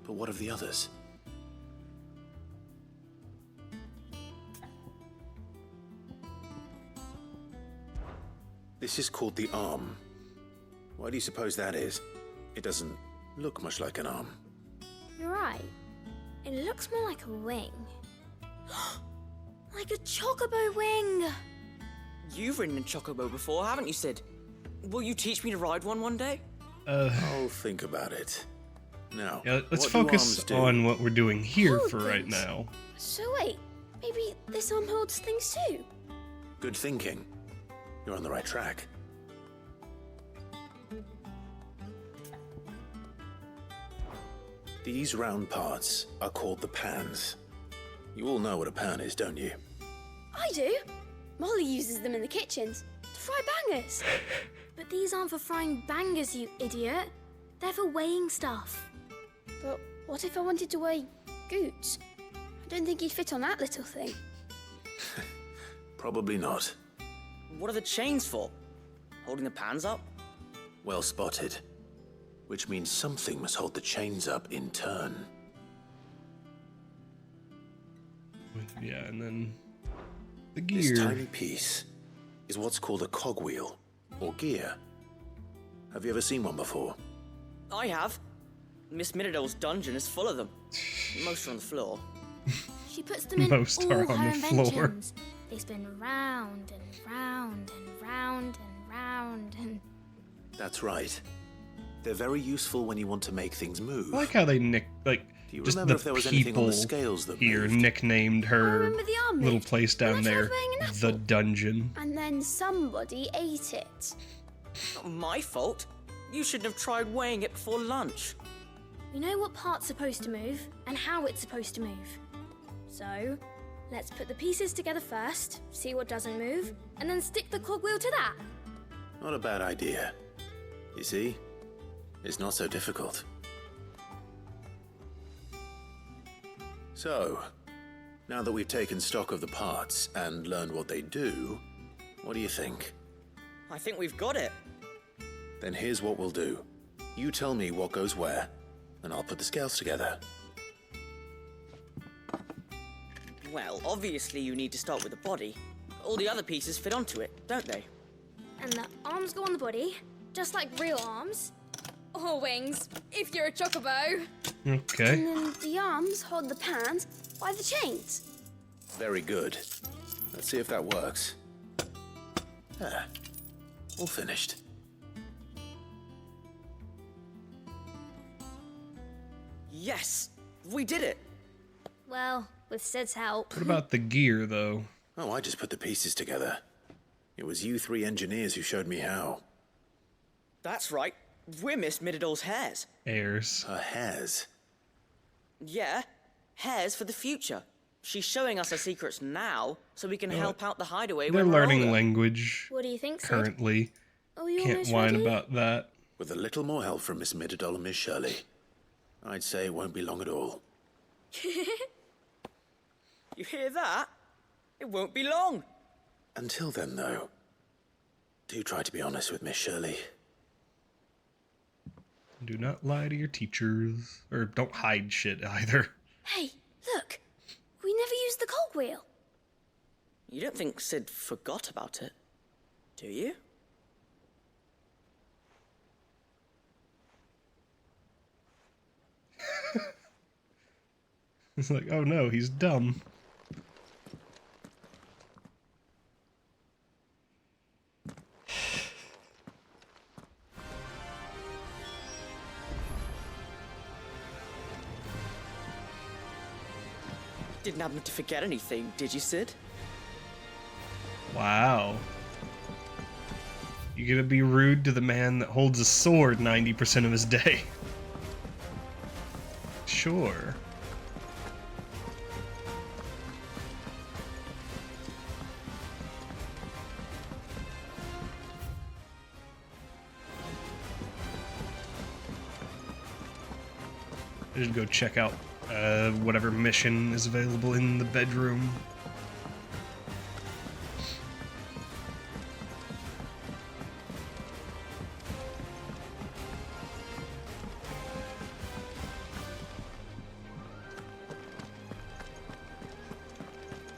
Speaker 2: But what of the others? This is called the arm. Why do you suppose that is? It doesn't look much like an arm.
Speaker 15: You're right. It looks more like a wing. Like a chocobo wing!
Speaker 11: You've ridden a chocobo before, haven't you, Sid? Will you teach me to ride one day?
Speaker 2: I'll think about it. Now,
Speaker 1: yeah, let's
Speaker 2: what
Speaker 1: focus
Speaker 2: do arms do?
Speaker 1: on what we're doing here
Speaker 15: Hold
Speaker 1: for right
Speaker 15: things.
Speaker 1: now.
Speaker 15: So wait, maybe this arm holds things too?
Speaker 2: Good thinking. You're on the right track. These round parts are called the pans. You all know what a pan is, don't you?
Speaker 15: I do. Molly uses them in the kitchens to fry bangers. But these aren't for frying bangers, you idiot. They're for weighing stuff. But what if I wanted to weigh goods? I don't think he'd fit on that little thing.
Speaker 2: Probably not.
Speaker 11: What are the chains for? Holding the pans up?
Speaker 2: Well spotted. Which means something must hold the chains up in turn.
Speaker 1: Yeah, and then the
Speaker 2: This
Speaker 1: gear.
Speaker 2: tiny piece is what's called a cogwheel, or gear. Have you ever seen one before?
Speaker 11: I have. Miss Mididol's dungeon is full of them. Most are on the floor.
Speaker 15: She puts them in
Speaker 1: Most
Speaker 15: all
Speaker 1: are
Speaker 15: her
Speaker 1: on the floor.
Speaker 15: inventions. They spin round and round and round and round and...
Speaker 2: That's right. They're very useful when you want to make things move.
Speaker 1: I like how they
Speaker 2: Do you
Speaker 1: just
Speaker 2: remember
Speaker 1: the
Speaker 2: if there was anything on
Speaker 1: people
Speaker 2: the scales that
Speaker 1: here
Speaker 2: moved?
Speaker 1: nicknamed her
Speaker 15: remember the arm
Speaker 1: little
Speaker 15: moved.
Speaker 1: place
Speaker 15: When
Speaker 1: down
Speaker 15: I tried
Speaker 1: there
Speaker 15: weighing an
Speaker 1: the
Speaker 15: apple.
Speaker 1: dungeon.
Speaker 15: And then somebody ate it.
Speaker 11: Not my fault. You shouldn't have tried weighing it before lunch.
Speaker 15: We know what part's supposed to move and how it's supposed to move. So, let's put the pieces together first, see what doesn't move, and then stick the cogwheel to that.
Speaker 2: Not a bad idea. You see? It's not so difficult. So, now that we've taken stock of the parts and learned what they do, what do you think?
Speaker 11: I think we've got it.
Speaker 2: Then here's what we'll do. You tell me what goes where, and I'll put the scales together.
Speaker 11: Well, obviously you need to start with the body. All the other pieces fit onto it, don't they?
Speaker 15: And the arms go on the body, just like real arms. Or wings, if you're a chocobo.
Speaker 1: Okay.
Speaker 15: And then the arms hold the pans by the chains.
Speaker 2: Very good. Let's see if that works. Ah, all finished.
Speaker 11: Yes! We did it!
Speaker 15: Well, with Sid's help.
Speaker 1: What about the gear, though?
Speaker 2: Oh, I just put the pieces together. It was you three engineers who showed me how.
Speaker 11: That's right. We're Miss Mididol's hairs.
Speaker 1: Heirs.
Speaker 2: Her hairs?
Speaker 11: Yeah, hairs for the future. she's showing us her secrets now, so we can help out the hideaway
Speaker 1: They're
Speaker 11: when we're
Speaker 1: learning
Speaker 11: older.
Speaker 1: language.
Speaker 15: What do you think, Sid?
Speaker 1: Currently.
Speaker 15: Are you
Speaker 1: Can't
Speaker 15: almost
Speaker 1: whine
Speaker 15: ready?
Speaker 1: about that.
Speaker 2: With a little more help from Miss Middledol and Miss Shirley, I'd say it won't be long at all.
Speaker 11: You hear that? It won't be long.
Speaker 2: Until then, though, do try to be honest with Miss Shirley.
Speaker 1: Do not lie to your teachers. Or don't hide shit either.
Speaker 15: Hey, look! We never used the cogwheel.
Speaker 11: You don't think Sid forgot about it, do you?
Speaker 1: It's like, oh no, he's dumb.
Speaker 11: Didn't happen to forget anything, did you, Sid?
Speaker 1: Wow. You gonna be rude to the man that holds a sword 90% of his day? Sure. I should go check out whatever mission is available in the bedroom.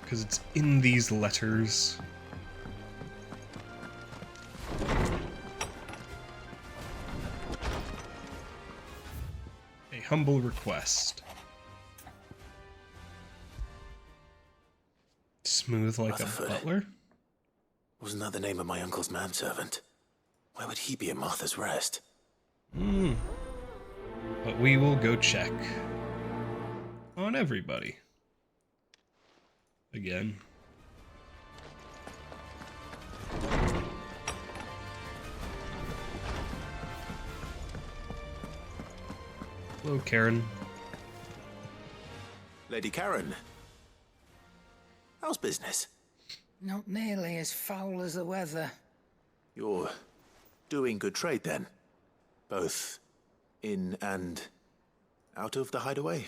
Speaker 1: Because it's in these letters. A humble request. Smooth like
Speaker 2: Rutherford.
Speaker 1: a butler?
Speaker 2: Wasn't that the name of my uncle's manservant? Why would he be at Martha's Rest?
Speaker 1: But we will go check on everybody. Again. Hello, Karen.
Speaker 2: Lady Karen. How's business?
Speaker 16: Not nearly as foul as the weather.
Speaker 2: You're doing good trade then? Both in and out of the hideaway?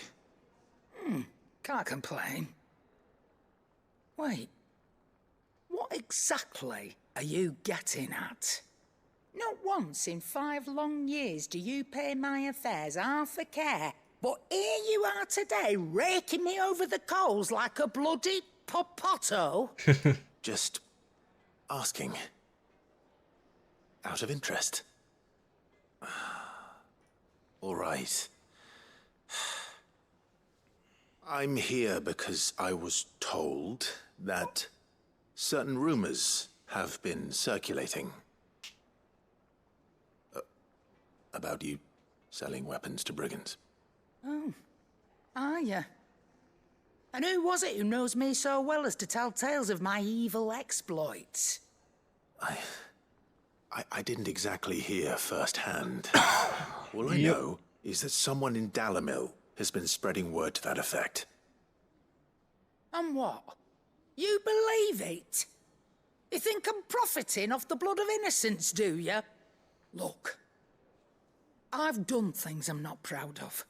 Speaker 16: Can't complain. Wait. What exactly are you getting at? Not once in 5 long years do you pay my affairs half a care, but here you are today raking me over the coals like a bloody popoto.
Speaker 2: Just asking. Out of interest. All right. I'm here because I was told that certain rumors have been circulating about you selling weapons to brigands.
Speaker 16: Oh, are you? And who was it who knows me so well as to tell tales of my evil exploits?
Speaker 2: I didn't exactly hear firsthand. All I know is that someone in Dalimil has been spreading word to that effect.
Speaker 16: And what? You believe it? You think I'm profiting off the blood of innocents, do you? Look, I've done things I'm not proud of.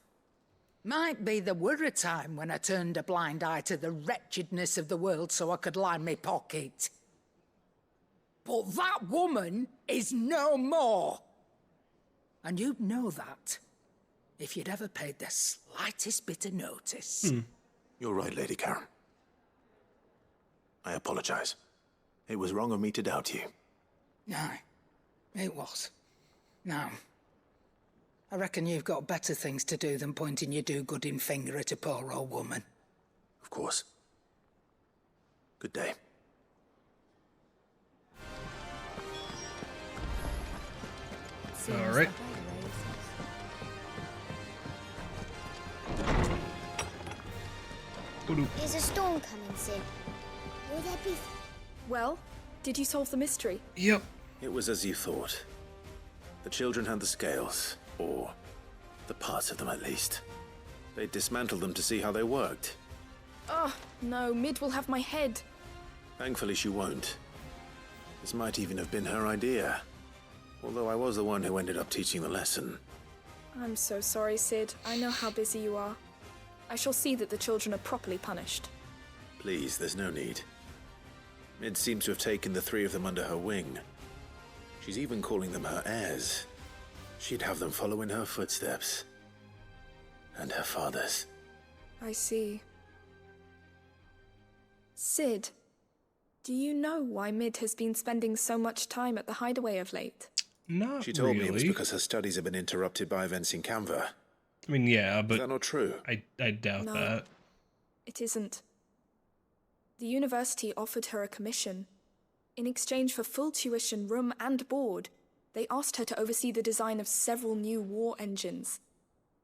Speaker 16: Might be there were a time when I turned a blind eye to the wretchedness of the world so I could line my pocket. But that woman is no more. And you'd know that if you'd ever paid the slightest bit of notice.
Speaker 2: You're right, Lady Karen. I apologize. It was wrong of me to doubt you.
Speaker 16: No, it was. Now, I reckon you've got better things to do than pointing your do-gooding finger at a poor old woman.
Speaker 2: Of course. Good day.
Speaker 1: All right.
Speaker 15: Is a storm coming, Sid? Will there be...
Speaker 13: Well, did you solve the mystery?
Speaker 1: Yep.
Speaker 2: It was as you thought. The children had the scales, or the parts of them at least. They dismantled them to see how they worked.
Speaker 13: Oh, no, Mid will have my head.
Speaker 2: Thankfully she won't. This might even have been her idea. Although I was the one who ended up teaching the lesson.
Speaker 13: I'm so sorry, Sid. I know how busy you are. I shall see that the children are properly punished.
Speaker 2: Please, there's no need. Mid seems to have taken the 3 of them under her wing. She's even calling them her heirs. She'd have them follow in her footsteps. And her father's.
Speaker 13: I see. Sid, do you know why Mid has been spending so much time at the hideaway of late?
Speaker 1: Not
Speaker 2: She told
Speaker 1: really.
Speaker 2: me it was because her studies have been interrupted by events in Canva.
Speaker 1: I mean, yeah, but...
Speaker 2: Is that not true?
Speaker 1: I doubt
Speaker 13: No.
Speaker 1: that.
Speaker 13: It isn't. The university offered her a commission. In exchange for full tuition, room and board, they asked her to oversee the design of several new war engines.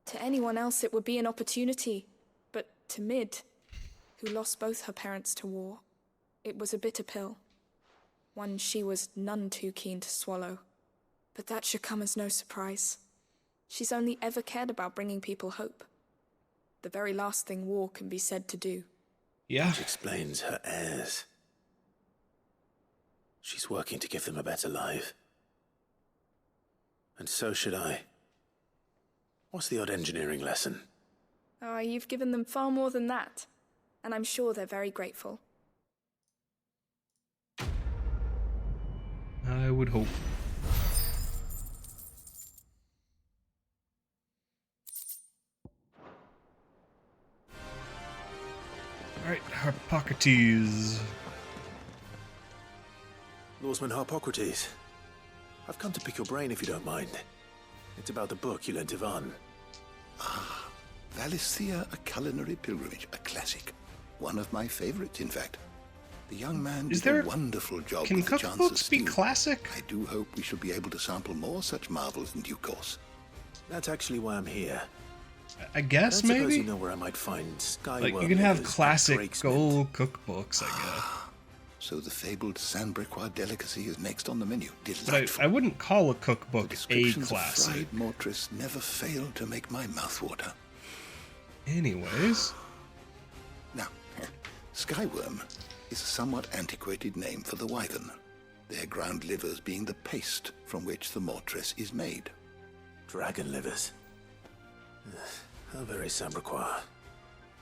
Speaker 13: To anyone else it would be an opportunity, but to Mid, who lost both her parents to war, it was a bitter pill. One she was none too keen to swallow. But that should come as no surprise. She's only ever cared about bringing people hope. The very last thing war can be said to do.
Speaker 1: Yeah.
Speaker 2: Which explains her heirs. She's working to give them a better life. And so should I. What's the odd engineering lesson?
Speaker 13: Oh, you've given them far more than that. And I'm sure they're very grateful.
Speaker 1: I would hope. Alright, Harpocrates.
Speaker 2: Lawsman Harpocrates. I've come to pick your brain if you don't mind. It's about the book you lent Ivan.
Speaker 14: Ah, Valisthea, A Culinary Pilgrimage, a classic. One of my favorites, in fact. The young man
Speaker 1: Is
Speaker 14: did
Speaker 1: there...
Speaker 14: a wonderful job
Speaker 1: Can
Speaker 14: with the Chancellor's
Speaker 1: cookbooks be
Speaker 14: stew.
Speaker 1: classic?
Speaker 14: I do hope we shall be able to sample more such marvels in due course.
Speaker 2: That's actually why I'm here.
Speaker 1: I guess,
Speaker 2: I don't suppose
Speaker 1: maybe?
Speaker 2: you know where I might find Skyworm.
Speaker 1: Like, you can have
Speaker 2: livers,
Speaker 1: classic
Speaker 2: Drake's
Speaker 1: gold cookbooks, I guess.
Speaker 14: So the fabled Sandbrequois delicacy is next on the menu.
Speaker 1: But
Speaker 14: Delightful.
Speaker 1: I wouldn't call a cookbook a
Speaker 14: Descriptions of
Speaker 1: classic.
Speaker 14: fried mortress never fail to make my mouth water.
Speaker 1: Anyways.
Speaker 14: Now, Skyworm is a somewhat antiquated name for the wyvern, their ground livers being the paste from which the mortress is made.
Speaker 2: Dragon livers. How very Sambrequois.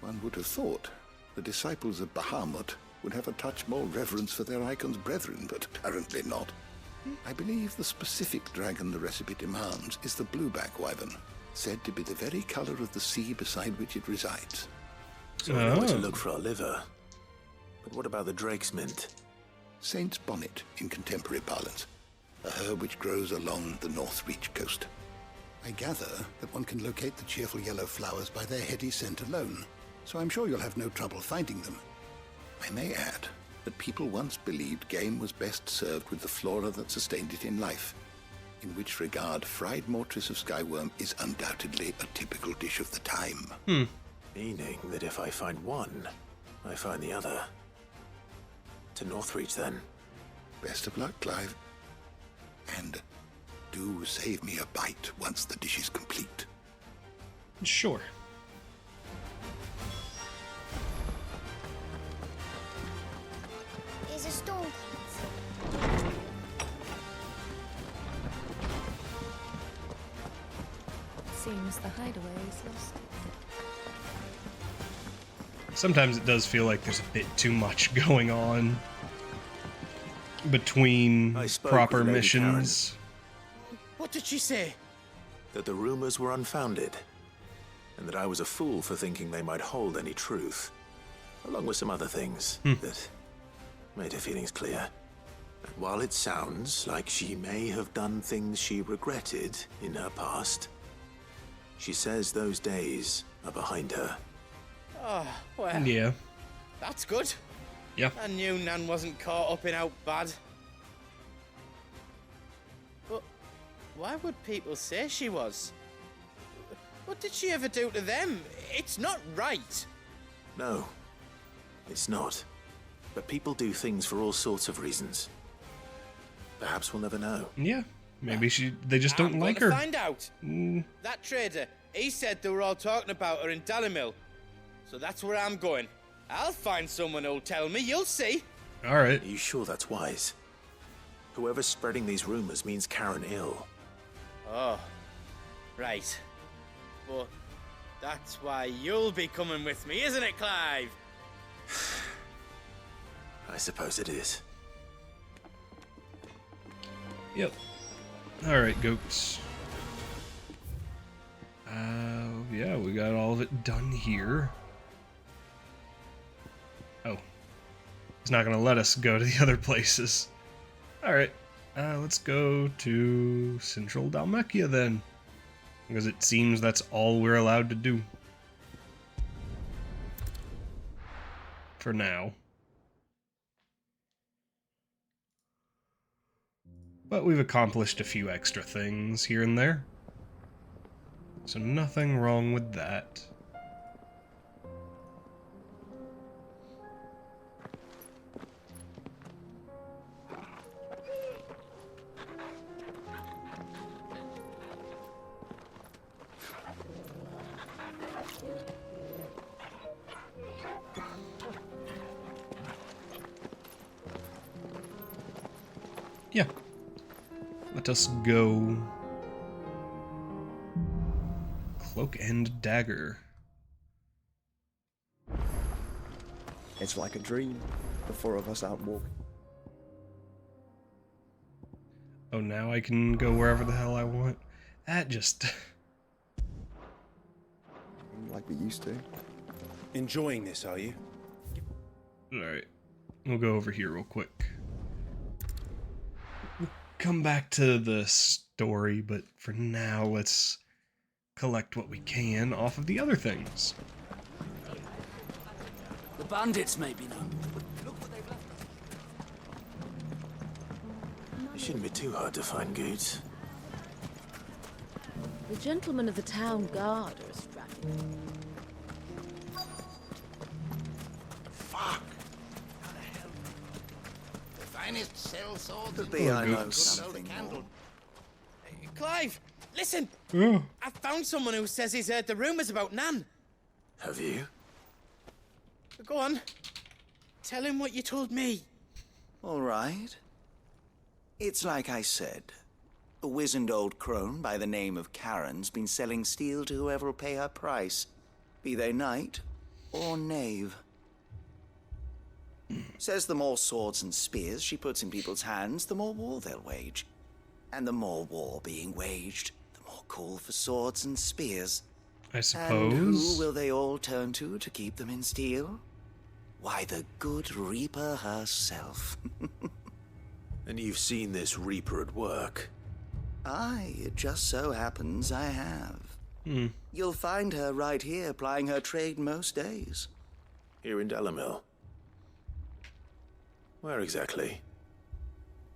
Speaker 14: One would have thought the disciples of Bahamut would have a touch more reverence for their Eikons brethren, but apparently not. I believe the specific dragon the recipe demands is the blueback wyvern, said to be the very color of the sea beside which it resides.
Speaker 2: So I know where to look for our liver. But what about the Drake's mint?
Speaker 14: Saint's bonnet in contemporary parlance, a herb which grows along the North Reach coast. I gather that one can locate the cheerful yellow flowers by their heady scent alone, so I'm sure you'll have no trouble finding them. I may add that people once believed game was best served with the flora that sustained it in life, in which regard fried mortress of Skyworm is undoubtedly a typical dish of the time.
Speaker 2: Meaning that if I find one, I find the other. To Northreach, then.
Speaker 14: Best of luck, Clive. And do save me a bite once the dish is complete.
Speaker 1: Sure.
Speaker 15: Here's a storm.
Speaker 22: Seems the hideaway is lost.
Speaker 1: Sometimes it does feel like there's a bit too much going on between proper
Speaker 2: with Lady
Speaker 1: missions.
Speaker 23: What did she say?
Speaker 2: That the rumors were unfounded, and that I was a fool for thinking they might hold any truth, along with some other things that made her feelings clear. And while it sounds like she may have done things she regretted in her past, she says those days are behind her.
Speaker 23: Oh, well.
Speaker 1: Yeah.
Speaker 23: That's good.
Speaker 1: Yeah.
Speaker 23: I knew Nan wasn't caught up in out bad. But why would people say she was? What did she ever do to them? It's not right.
Speaker 2: No, it's not. But people do things for all sorts of reasons. Perhaps we'll never know.
Speaker 1: Yeah. Maybe they just don't like her.
Speaker 23: Find out. That trader, he said they were all talking about her in Dalimil. So that's where I'm going. I'll find someone who'll tell me, you'll see.
Speaker 1: Alright.
Speaker 2: Are you sure that's wise? Whoever's spreading these rumors means Karen ill.
Speaker 23: Oh, right. But that's why you'll be coming with me, isn't it, Clive?
Speaker 2: I suppose it is.
Speaker 1: Yep. Alright, goats. Yeah, we got all of it done here. Oh. It's not gonna let us go to the other places. Alright. Let's go to Central Dalmekia then. Because it seems that's all we're allowed to do. For now. But we've accomplished a few extra things here and there. So nothing wrong with that. Yeah. Let us go. Cloak and dagger.
Speaker 6: It's like a dream. The four of us out walking.
Speaker 1: Oh, now I can go wherever the hell I want? That just...
Speaker 6: Like we used to.
Speaker 4: Enjoying this, are you?
Speaker 1: Alright. We'll go over here real quick. We'll come back to the story, but for now, let's collect what we can off of the other things.
Speaker 17: The bandits may be known.
Speaker 2: It shouldn't be too hard to find goods.
Speaker 12: The gentlemen of the town guard are a strapping.
Speaker 14: Fuck! The finest cell sword
Speaker 2: Could be I know
Speaker 14: something more.
Speaker 23: Clive, listen!
Speaker 1: Oh.
Speaker 23: I found someone who says he's heard the rumors about Nan.
Speaker 2: Have you?
Speaker 23: Go on. Tell him what you told me.
Speaker 19: All right. It's like I said. A wizened old crone by the name of Karen's been selling steel to whoever will pay her price, be they knight or knave. Says the more swords and spears she puts in people's hands, the more war they'll wage. And the more war being waged, the more call for swords and spears.
Speaker 1: I suppose.
Speaker 19: And who will they all turn to keep them in steel? Why, the good Reaper herself.
Speaker 2: And you've seen this Reaper at work?
Speaker 19: Aye, it just so happens I have. You'll find her right here plying her trade most days.
Speaker 2: Here in Dalimil? Where exactly?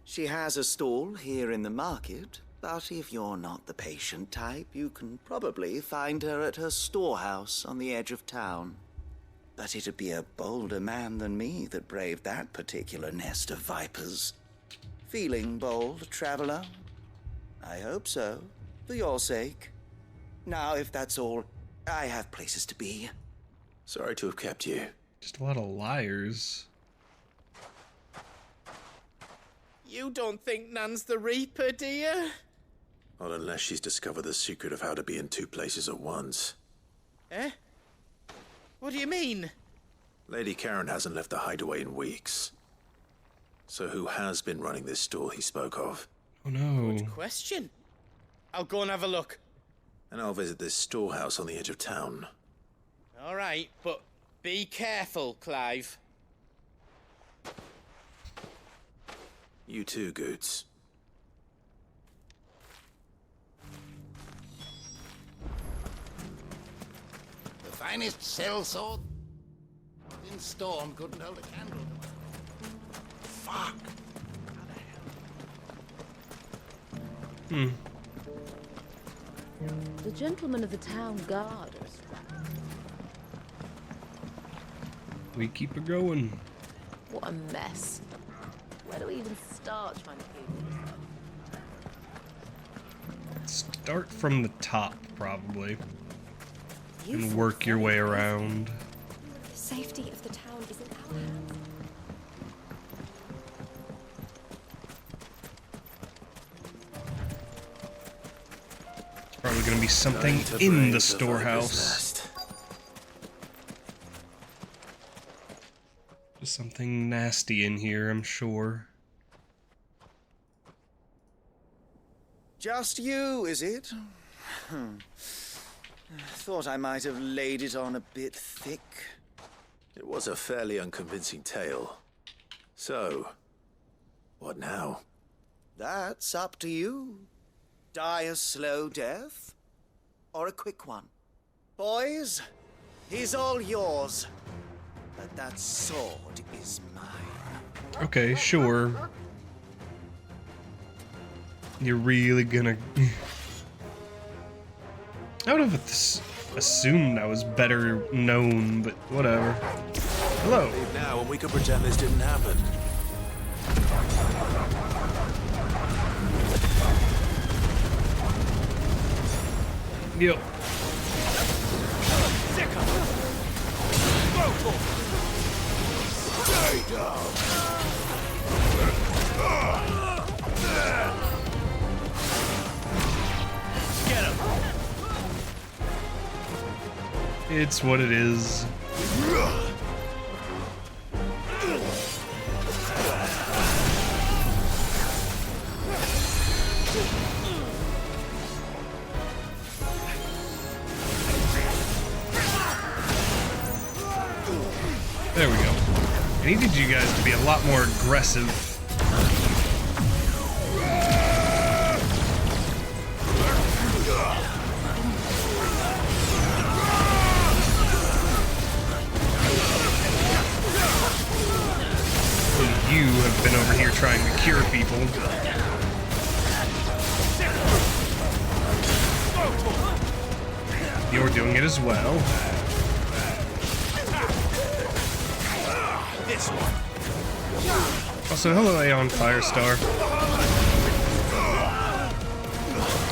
Speaker 19: She has a stall here in the market, but if you're not the patient type, you can probably find her at her storehouse on the edge of town. But it'd be a bolder man than me that braved that particular nest of vipers. Feeling bold, traveler? I hope so, for your sake. Now, if that's all, I have places to be.
Speaker 2: Sorry to have kept you.
Speaker 1: Just a lot of liars.
Speaker 23: You don't think Nan's the Reaper, do you?
Speaker 2: Not unless she's discovered the secret of how to be in two places at once.
Speaker 23: Eh? What do you mean?
Speaker 2: Lady Karen hasn't left the hideaway in weeks. So who has been running this stall he spoke of?
Speaker 1: Oh no.
Speaker 23: Good question. I'll go and have a look.
Speaker 2: And I'll visit this storehouse on the edge of town.
Speaker 23: All right, but be careful, Clive.
Speaker 2: You too, Goots.
Speaker 14: The finest cell sword in storm couldn't hold a candle. Fuck!
Speaker 12: The gentlemen of the town guard are strapping.
Speaker 1: We keep it going.
Speaker 12: What a mess. Where do we even start trying to figure this out?
Speaker 1: Start from the top, probably. And work your way around.
Speaker 13: safety of the town is in our hands.
Speaker 1: Probably gonna be something in the storehouse. There's something nasty in here, I'm sure.
Speaker 19: Just you, is it? Thought I might have laid it on a bit thick.
Speaker 2: It was a fairly unconvincing tale. So, what now?
Speaker 19: That's up to you. Die a slow death, or a quick one. Boys, he's all yours. But that sword is mine.
Speaker 1: Okay, sure. You're really gonna... I would have assumed I was better known, but whatever. Hello.
Speaker 2: Leave now, and we can pretend this didn't happen.
Speaker 1: Yep.
Speaker 3: Get him.
Speaker 1: It's what it is. There we go. I needed you guys to be a lot more aggressive. You have been over here trying to cure people. You're doing it as well.
Speaker 3: This one.
Speaker 1: Also, hello, Aeon Firestar.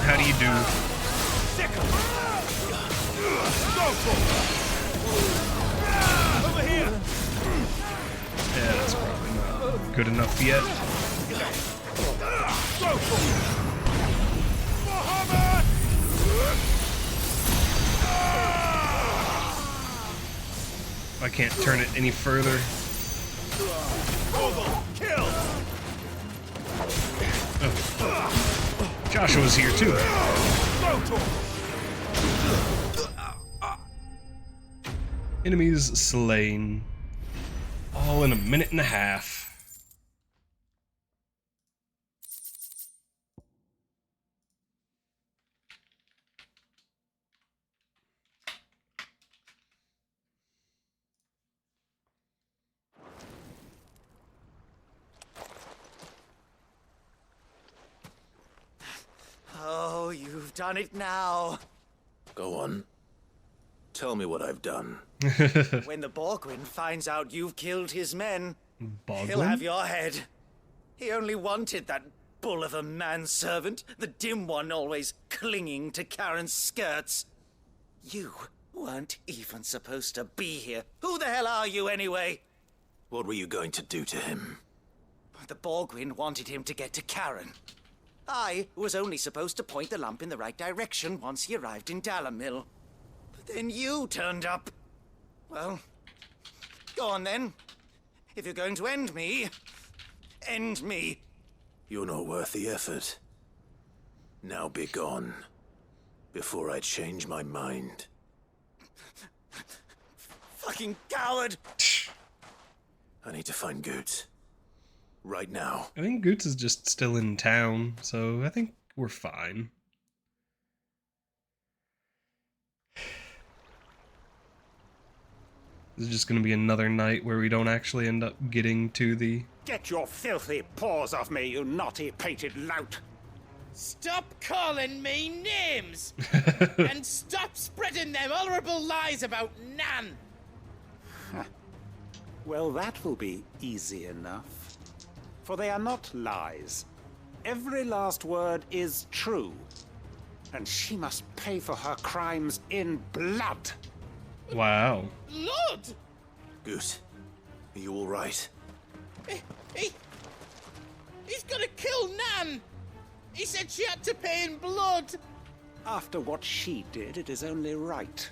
Speaker 1: How do you do?
Speaker 3: Over here.
Speaker 1: Yeah, that's probably not good enough yet. I can't turn it any further. Oh. Joshua's here too. Enemies slain. All in a minute and a half.
Speaker 19: Oh, you've done it now.
Speaker 2: Go on. Tell me what I've done.
Speaker 19: When the Borgwin finds out you've killed his men,
Speaker 1: Borgwin?
Speaker 19: he'll have your head. He only wanted that bull of a manservant, the dim one always clinging to Karen's skirts. You weren't even supposed to be here. Who the hell are you anyway?
Speaker 2: What were you going to do to him?
Speaker 19: The Borgwin wanted him to get to Karen. I was only supposed to point the lamp in the right direction once he arrived in Dalamil. But then you turned up. Well, go on then. If you're going to end me, end me.
Speaker 2: You're not worth the effort. Now be gone, before I change my mind.
Speaker 19: Fucking coward!
Speaker 2: I need to find Goots. Right now.
Speaker 1: I think Goots is just still in town, so I think we're fine. This is just gonna be another night where we don't actually end up getting to the...
Speaker 9: Get your filthy paws off me, you naughty painted lout!
Speaker 23: Stop calling me names! And stop spreading them horrible lies about Nan!
Speaker 9: Well, that will be easy enough. For they are not lies. Every last word is true. And she must pay for her crimes in blood.
Speaker 1: Wow.
Speaker 23: Blood?
Speaker 2: Goose, are you all right?
Speaker 23: He's gonna kill Nan! He said she had to pay in blood!
Speaker 9: After what she did, it is only right.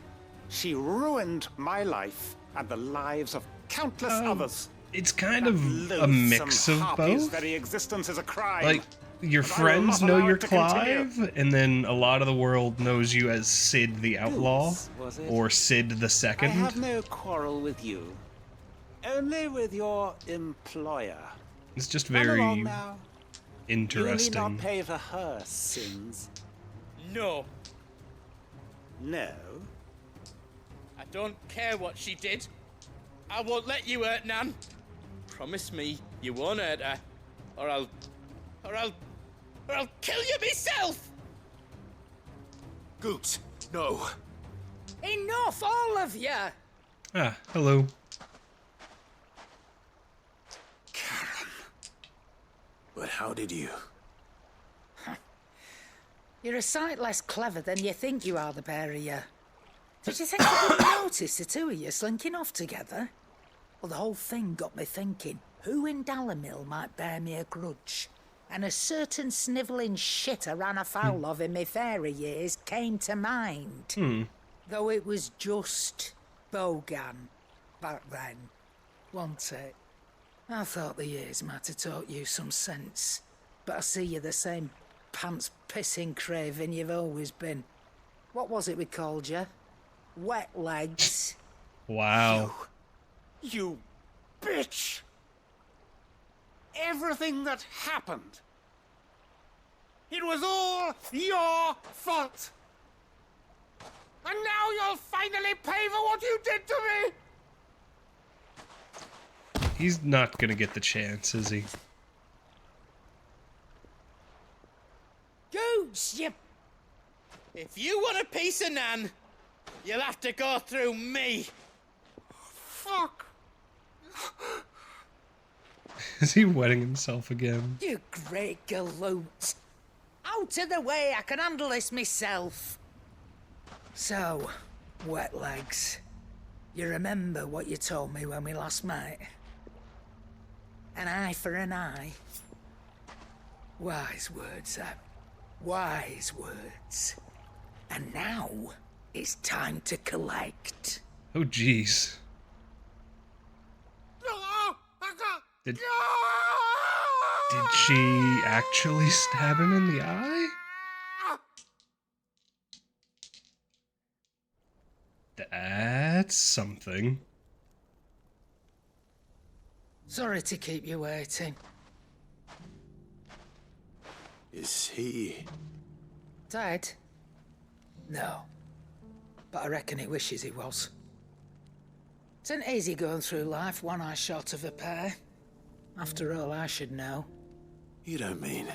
Speaker 9: She ruined my life and the lives of countless others.
Speaker 1: It's kind of a mix of both.
Speaker 9: Very existence is a crime.
Speaker 1: Like, your
Speaker 9: and I will
Speaker 1: friends
Speaker 9: not
Speaker 1: know
Speaker 9: allow
Speaker 1: you're
Speaker 9: it to continue.
Speaker 1: Clive, and then a lot of the world knows you as Sid the Outlaw,
Speaker 9: Goose, was it?
Speaker 1: or Sid the
Speaker 9: I
Speaker 1: Second.
Speaker 9: have no quarrel with you. Only with your employer.
Speaker 1: It's just
Speaker 9: Run along
Speaker 1: very
Speaker 9: now.
Speaker 1: interesting.
Speaker 9: You need not pay for her sins.
Speaker 23: No.
Speaker 9: No?
Speaker 23: I don't care what she did. I won't let you hurt Nan. Promise me you won't hurt her, or I'll kill you myself!
Speaker 2: Goot, no.
Speaker 16: Enough, all of you!
Speaker 1: Ah, hello.
Speaker 2: But how did you?
Speaker 16: You're a sight less clever than you think you are, the pair of you. Did you think I wouldn't notice the two of you slinking off together? Well, the whole thing got me thinking, who in Dalimil might bear me a grudge? And a certain snivelling shit I ran afoul of in my fairy years came to mind. Though it was just Bogan back then, wasn't it? I thought the years might have taught you some sense, but I see you're the same pants-pissing craven you've always been. What was it we called you? Wet legs.
Speaker 1: Wow.
Speaker 9: You bitch! Everything that happened, it was all your fault! And now you'll finally pay for what you did to me!
Speaker 1: He's not gonna get the chance, is he?
Speaker 16: Goose, you...
Speaker 23: If you want a piece of Nan, you'll have to go through me.
Speaker 9: Fuck!
Speaker 1: Is he wetting himself again?
Speaker 16: You great galoot. Out of the way, I can handle this myself. So, wet legs, you remember what you told me when we last met? An eye for an eye. Wise words, Sam. Wise words. And now, it's time to collect.
Speaker 1: Oh, jeez. Did she actually stab him in the eye? That's something.
Speaker 16: Sorry to keep you waiting.
Speaker 2: Is he...
Speaker 16: Dead? No. But I reckon he wishes he was. It isn't easy going through life one eye short of a pair. After all, I should know.
Speaker 2: You don't mean...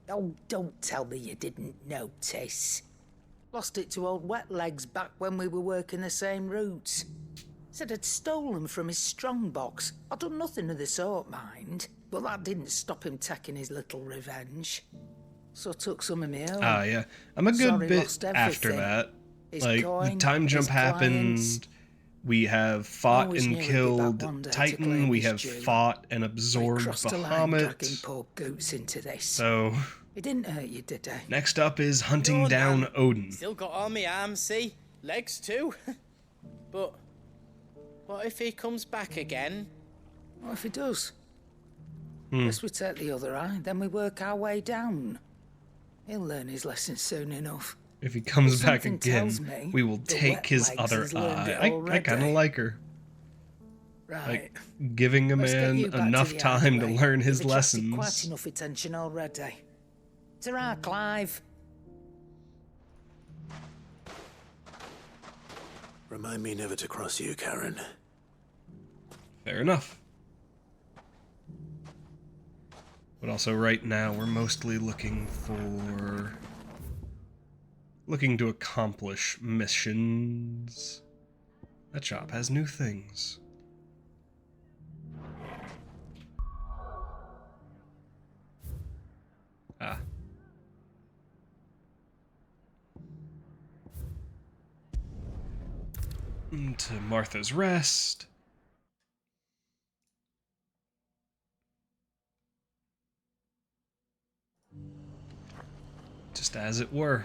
Speaker 16: Oh, don't tell me you didn't notice. Lost it to old Wet Legs back when we were working the same routes. Said I'd stolen from his strongbox. I'd done nothing of the sort, mind. But that didn't stop him taking his little revenge. So took some of me own.
Speaker 1: Ah, yeah. I'm a good
Speaker 16: Sorry,
Speaker 1: bit
Speaker 16: lost
Speaker 1: after
Speaker 16: everything.
Speaker 1: that.
Speaker 16: His
Speaker 1: Like,
Speaker 16: coin,
Speaker 1: the time jump
Speaker 16: his clients.
Speaker 1: happened. We have fought
Speaker 16: Always
Speaker 1: and
Speaker 16: knew he'd be back
Speaker 1: killed
Speaker 16: one day to
Speaker 1: Titan.
Speaker 16: claim
Speaker 1: We
Speaker 16: his
Speaker 1: have
Speaker 16: due.
Speaker 1: fought and absorbed
Speaker 16: Crossed the line dragging
Speaker 1: Bahamut.
Speaker 16: poor Goots into this.
Speaker 1: So,
Speaker 16: It didn't hurt you, did it?
Speaker 1: next up is hunting
Speaker 23: No,
Speaker 1: down
Speaker 23: Nan.
Speaker 1: Odin.
Speaker 23: Still got all my arms, see? Legs too. But what if he comes back again?
Speaker 16: What if he does? Guess we take the other eye, then we work our way down. He'll learn his lesson soon ugh.
Speaker 1: If he comes
Speaker 16: But
Speaker 1: back
Speaker 16: something
Speaker 1: again,
Speaker 16: tells me
Speaker 1: we will
Speaker 16: the
Speaker 1: take
Speaker 16: Wet
Speaker 1: his
Speaker 16: Legs
Speaker 1: other
Speaker 16: has learned it
Speaker 1: eye. I
Speaker 16: already.
Speaker 1: kind of like her.
Speaker 16: Right.
Speaker 1: Like, giving a
Speaker 16: Let's get
Speaker 1: man
Speaker 16: you back to
Speaker 1: enough
Speaker 16: the
Speaker 1: time to
Speaker 16: alleyway.
Speaker 1: learn his
Speaker 16: You've attracted
Speaker 1: lessons.
Speaker 16: quite enough attention already. Ta-ra, Clive.
Speaker 2: Remind me never to cross you, Karen.
Speaker 1: Fair enough. But also right now we're mostly looking to accomplish missions. That shop has new things. Ah. To Martha's Rest. Just as it were.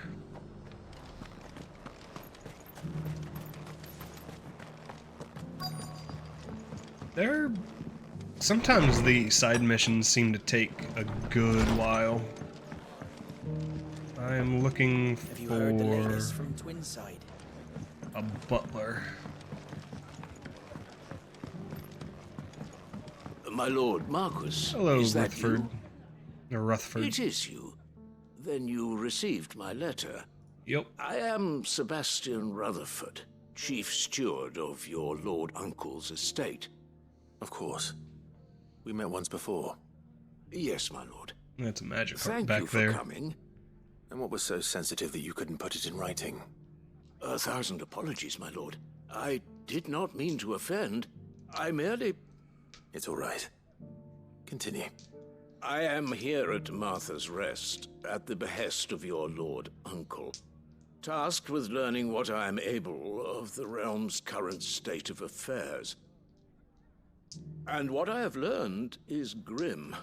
Speaker 1: Sometimes the side missions seem to take a good while. I'm looking for
Speaker 17: Have you heard the latest from Twinside?
Speaker 1: a butler.
Speaker 18: My lord Marquis.
Speaker 1: Hello,
Speaker 18: is that
Speaker 1: Rutherford.
Speaker 18: you?
Speaker 1: Or Rutherford.
Speaker 18: It is you. Then you received my letter.
Speaker 1: Yep.
Speaker 18: I am Sebastian Rutherford, chief steward of your lord uncle's estate.
Speaker 2: Of course. We met once before.
Speaker 18: Yes, my lord.
Speaker 1: That's a magic heart
Speaker 18: Thank
Speaker 1: back
Speaker 18: you for
Speaker 1: there.
Speaker 18: coming.
Speaker 2: And what was so sensitive that you couldn't put it in writing?
Speaker 18: 1,000 apologies, my lord. I did not mean to offend. I merely...
Speaker 2: It's all right. Continue.
Speaker 18: I am here at Martha's Rest, at the behest of your lord uncle, tasked with learning what I am able of the realm's current state of affairs. And what I have learned is grim.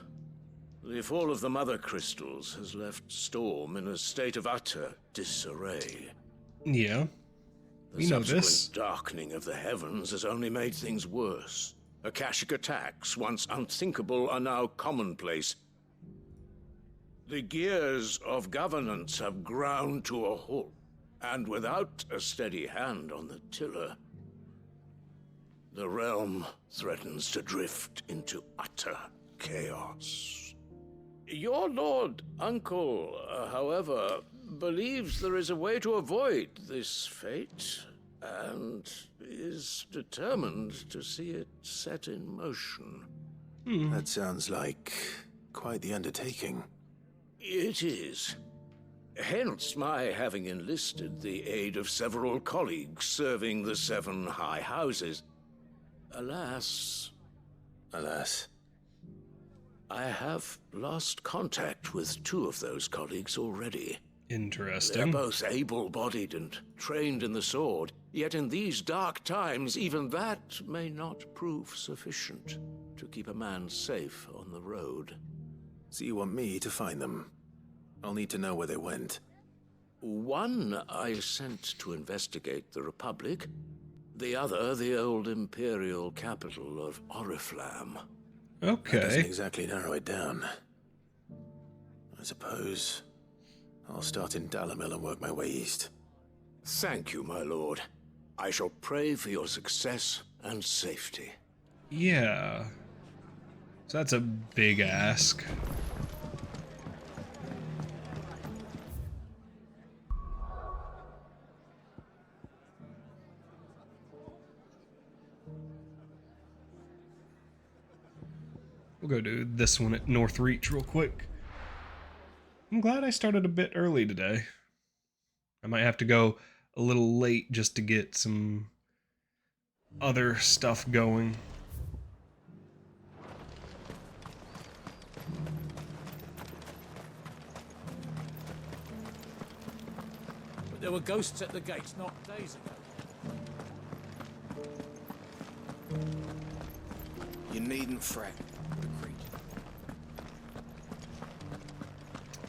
Speaker 18: The fall of the Mother Crystals has left Storm in a state of utter disarray.
Speaker 1: Yeah. We
Speaker 18: The
Speaker 1: know
Speaker 18: subsequent
Speaker 1: this.
Speaker 18: darkening of the heavens has only made things worse. Akashic attacks, once unthinkable, are now commonplace. The gears of governance have ground to a halt, and without a steady hand on the tiller, the realm threatens to drift into utter chaos. Your lord uncle, however, believes there is a way to avoid this fate, and is determined to see it set in motion.
Speaker 2: That sounds like quite the undertaking.
Speaker 18: It is. Hence my having enlisted the aid of several colleagues serving the 7 high houses. Alas, I have lost contact with 2 of those colleagues already.
Speaker 1: Interesting.
Speaker 18: They're both able-bodied and trained in the sword, yet in these dark times, even that may not prove sufficient to keep a man safe on the road.
Speaker 2: So you want me to find them? I'll need to know where they went.
Speaker 18: One I sent to investigate the Republic, the other the old Imperial capital of Oriflamme.
Speaker 1: Okay.
Speaker 2: That doesn't exactly narrow it down. I suppose I'll start in Dalamil and work my way east.
Speaker 18: Thank you, my lord. I shall pray for your success and safety.
Speaker 1: Yeah. So that's a big ask. We'll go do this one at Northreach real quick. I'm glad I started a bit early today. I might have to go a little late just to get some other stuff going.
Speaker 17: But there were ghosts at the gates not days ago.
Speaker 3: You needn't fret. Agreed.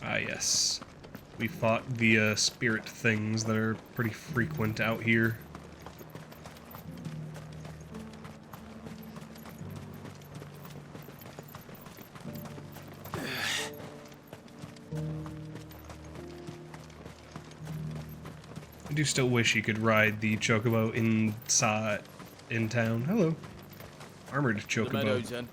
Speaker 1: Ah, yes. We fought the spirit things that are pretty frequent out here. I do still wish you could ride the Chocobo inside in town. Hello. Armored Chocobo.
Speaker 23: The meadows, then.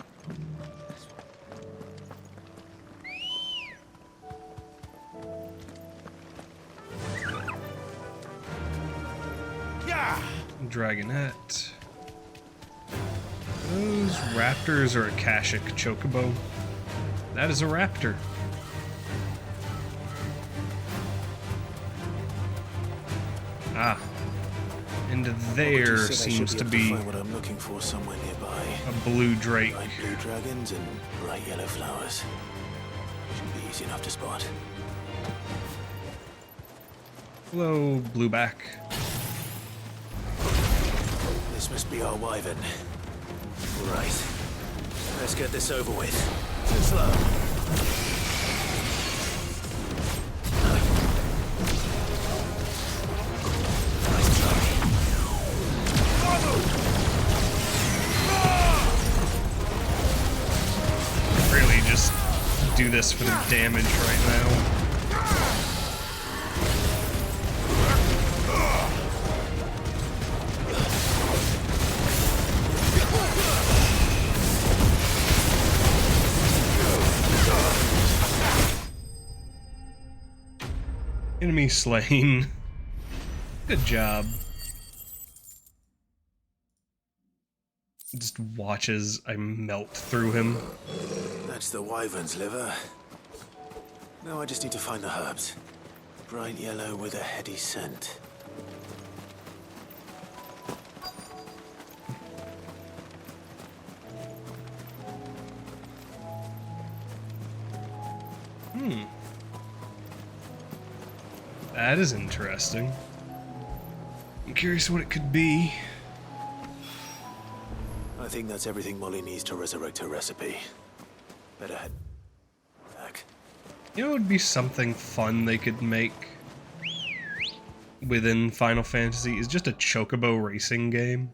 Speaker 1: Dragonette. Those raptors are Akashic Chocobo. That is a raptor. Ah. And there seems to be
Speaker 2: what I'm looking for somewhere nearby.
Speaker 1: a blue drake.
Speaker 2: Light blue dragons and bright yellow flowers. Should be easy enough to spot.
Speaker 1: Hello, blueback.
Speaker 2: This must be our wyvern. Right. Let's get this over with. Too slow.
Speaker 1: this for the damage right now. Enemy slain. Good job. Just watches I melt through him.
Speaker 2: That's the wyvern's liver. Now I just need to find the herbs. Bright yellow with a heady scent.
Speaker 1: That is interesting. I'm curious what it could be.
Speaker 2: I think that's everything Molly needs to resurrect her recipe. Better head back.
Speaker 1: You know, it would be something fun they could make within Final Fantasy is just a Chocobo racing game.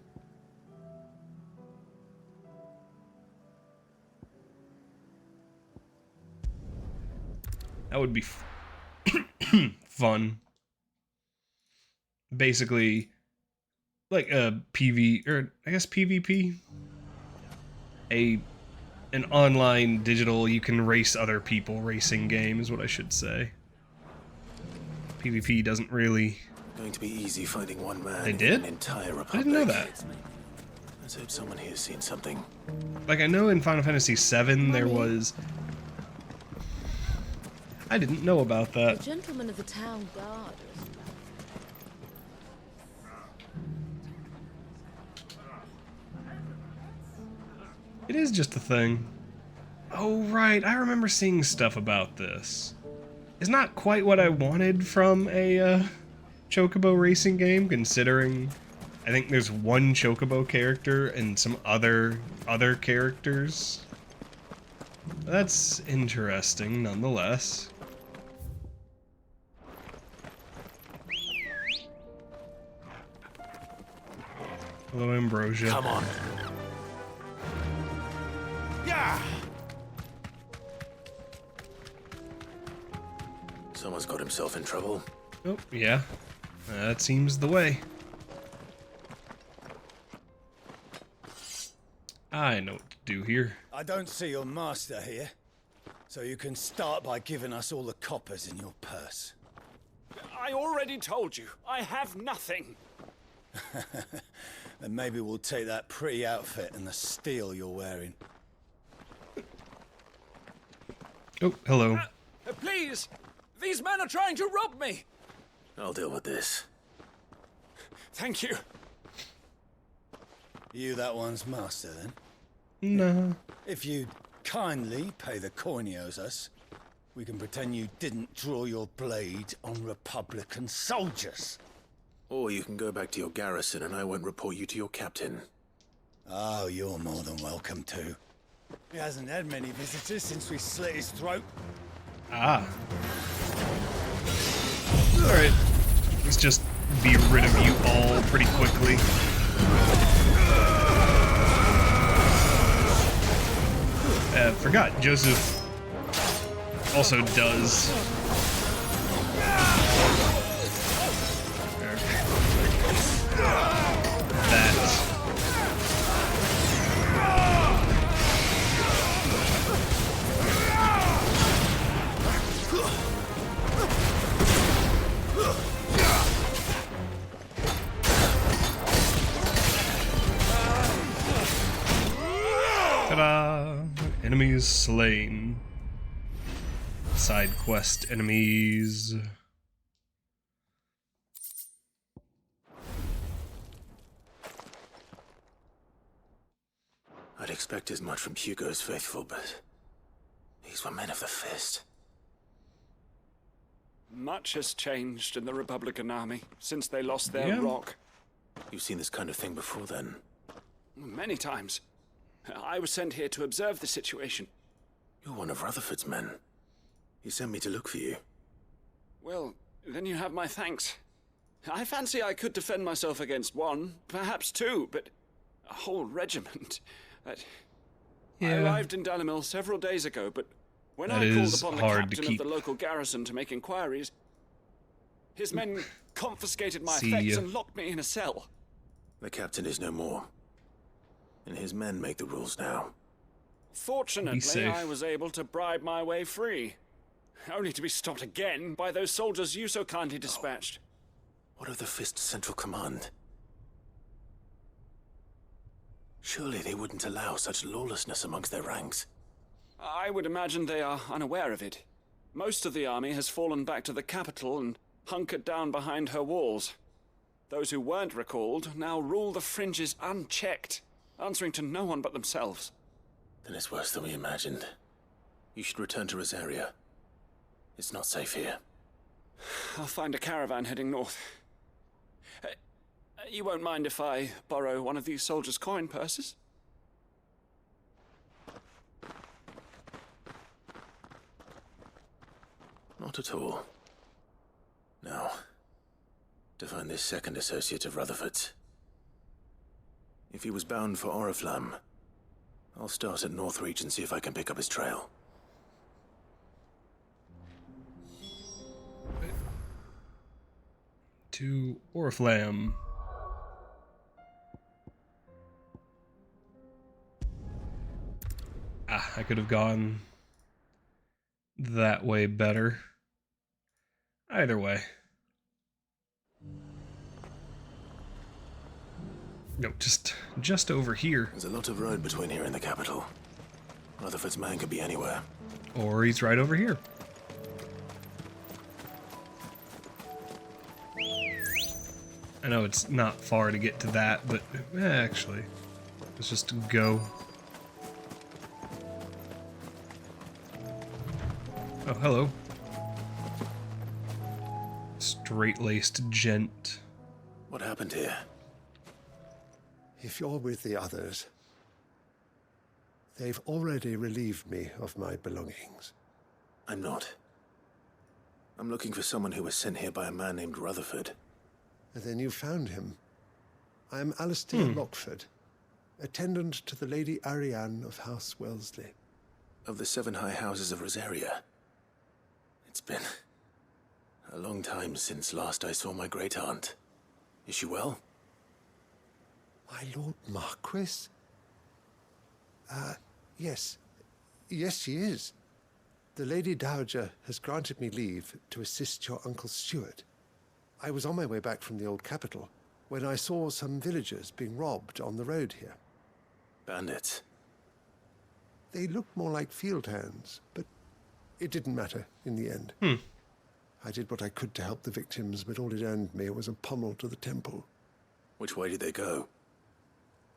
Speaker 1: That would be fun. Basically, like a PV, or I guess PvP? An online digital, you can race other people racing game is what I should say. PvP doesn't really...
Speaker 2: Going to be easy finding one man.
Speaker 1: They did?
Speaker 2: An entire republic.
Speaker 1: I didn't know that.
Speaker 2: Let's hope someone here's seen something.
Speaker 1: Like, I know in Final Fantasy VII there was... I didn't know about that.
Speaker 12: The gentleman of the town guard.
Speaker 1: It is just a thing. Oh, right. I remember seeing stuff about this. It's not quite what I wanted from a Chocobo racing game, considering I think there's one Chocobo character and some other characters. That's interesting, nonetheless. Hello, Ambrosia.
Speaker 2: Come on.
Speaker 9: Yeah.
Speaker 2: Someone's got himself in trouble.
Speaker 1: Oh, yeah. That seems the way. I know what to do here.
Speaker 10: I don't see your master here, so you can start by giving us all the coppers in your purse.
Speaker 9: I already told you, I have nothing.
Speaker 10: Then maybe we'll take that pretty outfit and the steel you're wearing.
Speaker 1: Oh, hello.
Speaker 9: Please! These men are trying to rob me!
Speaker 2: I'll deal with this.
Speaker 9: Thank you.
Speaker 10: You that one's master, then?
Speaker 1: No.
Speaker 10: If you kindly pay the coin he owes us, we can pretend you didn't draw your blade on Republican soldiers.
Speaker 2: Or you can go back to your garrison and I won't report you to your captain.
Speaker 10: Oh, you're more than welcome to. He hasn't had many visitors since we slit his throat.
Speaker 1: Ah. Alright. Let's just be rid of you all pretty quickly. Forgot, Joseph also does... that. Ta-da! Enemies slain. Side quest enemies.
Speaker 2: I'd expect as much from Hugo's faithful, but these were men of the fist.
Speaker 9: Much has changed in the Republican army since they lost their rock.
Speaker 2: You've seen this kind of thing before, then?
Speaker 9: Many times. I was sent here to observe the situation.
Speaker 2: You're one of Rutherford's men. He sent me to look for you.
Speaker 9: Well, then you have my thanks. I fancy I could defend myself against one, perhaps two, but a whole regiment. I arrived in Dalimil several days ago, but
Speaker 5: When
Speaker 1: That
Speaker 5: I called
Speaker 1: is
Speaker 5: upon the
Speaker 1: hard to
Speaker 5: captain of
Speaker 1: keep.
Speaker 5: the local garrison to make inquiries, his men confiscated my
Speaker 1: See
Speaker 5: effects
Speaker 1: ya.
Speaker 5: and locked me in a cell.
Speaker 2: The captain is no more. And his men make the rules now.
Speaker 5: Fortunately,
Speaker 1: safe.
Speaker 5: I was able to bribe my way free. Only to be stopped again by those soldiers you so kindly dispatched.
Speaker 2: What of the Fist Central Command? Surely they wouldn't allow such lawlessness amongst their ranks.
Speaker 5: I would imagine they are unaware of it. Most of the army has fallen back to the capital and hunkered down behind her walls. Those who weren't recalled now rule the fringes unchecked, answering to no one but themselves.
Speaker 2: Then it's worse than we imagined. You should return to Rosaria. It's not safe here.
Speaker 5: I'll find a caravan heading north. You won't mind if I borrow one of these soldiers' coin purses?
Speaker 2: Not at all. Now, to find this second associate of Rutherford's. If he was bound for Oriflamme, I'll start at Northreach and see if I can pick up his trail.
Speaker 1: To Oriflamme. Ah, I could have gone that way better. Either way. No, just over here.
Speaker 2: There's a lot of road between here and the capital. Rutherford's man could be anywhere.
Speaker 1: Or he's right over here. I know it's not far to get to that, but actually, let's just go. Oh, hello. Straight-laced gent.
Speaker 2: What happened here?
Speaker 20: If you're with the others, they've already relieved me of my belongings.
Speaker 2: I'm not. I'm looking for someone who was sent here by a man named Rutherford.
Speaker 20: And then you found him. I am Alistair Lockford, attendant to the Lady Ariane of House Wellesley.
Speaker 2: Of the 7 high houses of Rosaria. It's been a long time since last I saw my great-aunt. Is she well?
Speaker 20: My Lord Marquis? Yes. Yes, she is. The Lady Dowager has granted me leave to assist your Uncle Stuart. I was on my way back from the old capital when I saw some villagers being robbed on the road here.
Speaker 2: Bandits?
Speaker 20: They looked more like field hands, but it didn't matter in the end. I did what I could to help the victims, but all it earned me was a pommel to the temple.
Speaker 2: Which way did they go?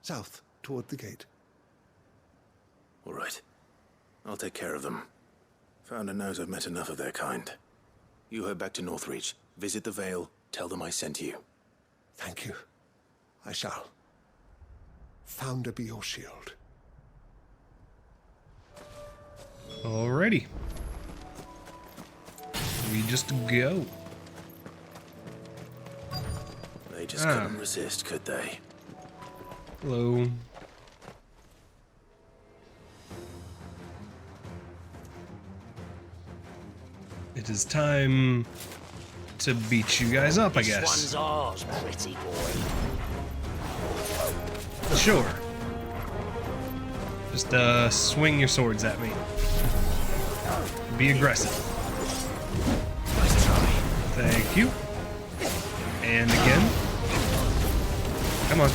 Speaker 20: South, toward the gate.
Speaker 2: All right. I'll take care of them. Founder knows I've met enough of their kind. You head back to Northreach, visit the Vale, tell them I sent you.
Speaker 20: Thank you. I shall. Founder be your shield.
Speaker 1: Alrighty. We just go.
Speaker 2: They just couldn't resist, could they?
Speaker 1: Hello. It is time to beat you guys up, I guess.
Speaker 21: This one's ours, pretty boy.
Speaker 1: Sure. Just swing your swords at me. Be aggressive.
Speaker 2: Nice try.
Speaker 1: Thank you. And again. Come on.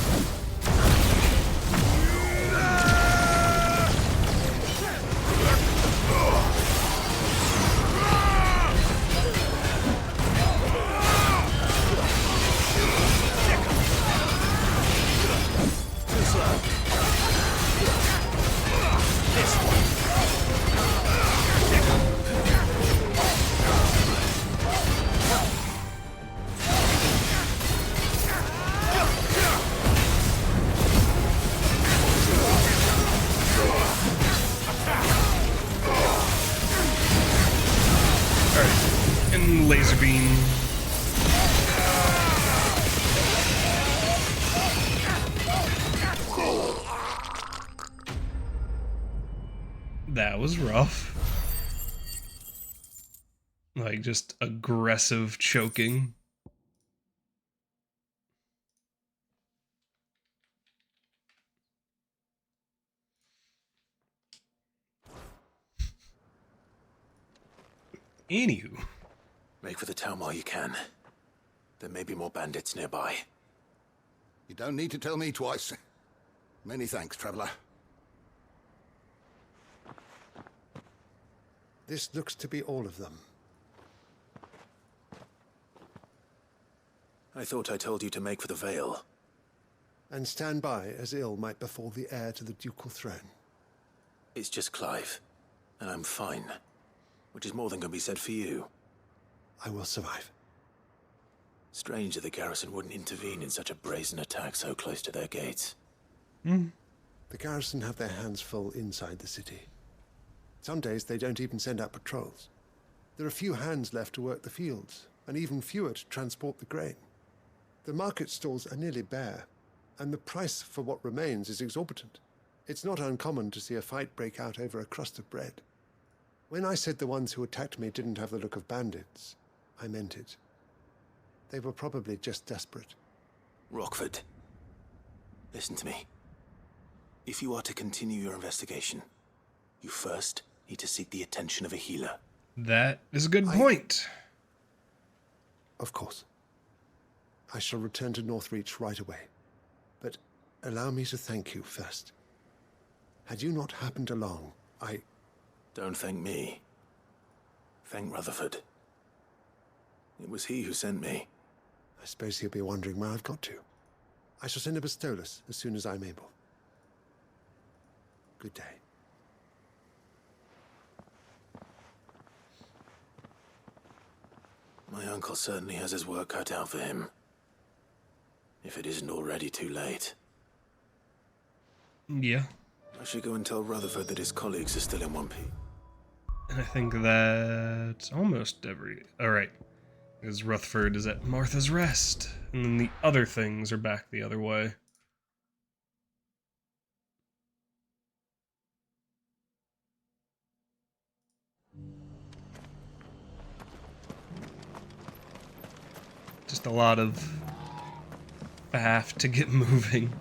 Speaker 1: Laser beam. That was rough. Like, just aggressive choking. Anywho.
Speaker 2: Make for the town while you can. There may be more bandits nearby.
Speaker 14: You don't need to tell me twice. Many thanks, traveler.
Speaker 20: This looks to be all of them.
Speaker 2: I thought I told you to make for the Vale.
Speaker 20: And stand by as ill might befall the heir to the ducal throne.
Speaker 2: It's just Clive, and I'm fine. Which is more than can be said for you.
Speaker 20: I will survive.
Speaker 2: Strange that the garrison wouldn't intervene in such a brazen attack so close to their gates.
Speaker 20: The garrison have their hands full inside the city. Some days they don't even send out patrols. There are few hands left to work the fields, and even fewer to transport the grain. The market stalls are nearly bare, and the price for what remains is exorbitant. It's not uncommon to see a fight break out over a crust of bread. When I said the ones who attacked me didn't have the look of bandits, I meant it. They were probably just desperate.
Speaker 2: Rockford, listen to me. If you are to continue your investigation, you first need to seek the attention of a healer.
Speaker 1: That is a good point.
Speaker 20: Of course. I shall return to Northreach right away. But allow me to thank you first. Had you not happened along,
Speaker 2: Don't thank me. Thank Rutherford. It was he who sent me.
Speaker 20: I suppose he'll be wondering where I've got to. I shall send a Bastolus as soon as I'm able. Good day.
Speaker 2: My uncle certainly has his work cut out for him. If it isn't already too late.
Speaker 1: Yeah.
Speaker 2: I should go and tell Rutherford that his colleagues are still in one piece.
Speaker 1: And I think that's almost Alright. Because Rutherford is at Martha's Rest. And then the other things are back the other way. Just a lot of faff to get moving.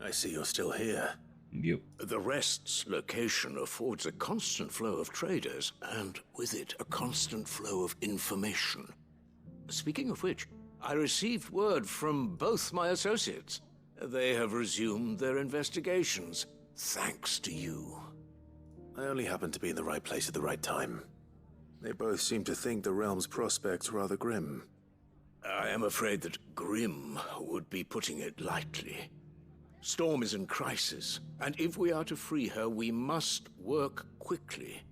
Speaker 2: I see you're still here.
Speaker 1: Yep.
Speaker 18: The Rest's location affords a constant flow of traders, and with it, a constant flow of information. Speaking of which, I received word from both my associates. They have resumed their investigations, thanks to you.
Speaker 2: I only happened to be in the right place at the right time. They both seem to think the realm's prospects rather grim.
Speaker 18: I am afraid that grim would be putting it lightly. Storm is in crisis, and if we are to free her, we must work quickly.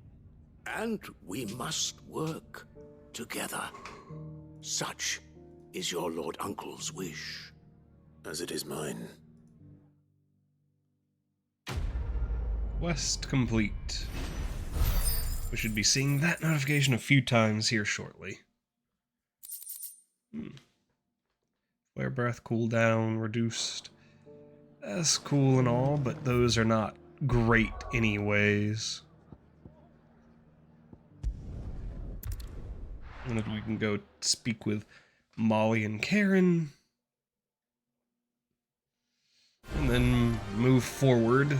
Speaker 18: And we must work together. Such is your Lord Uncle's wish.
Speaker 2: As it is mine.
Speaker 1: Quest complete. We should be seeing that notification a few times here shortly. Flare breath cooldown reduced. That's cool and all, but those are not great anyways. And if we can go speak with Molly and Karen. And then move forward.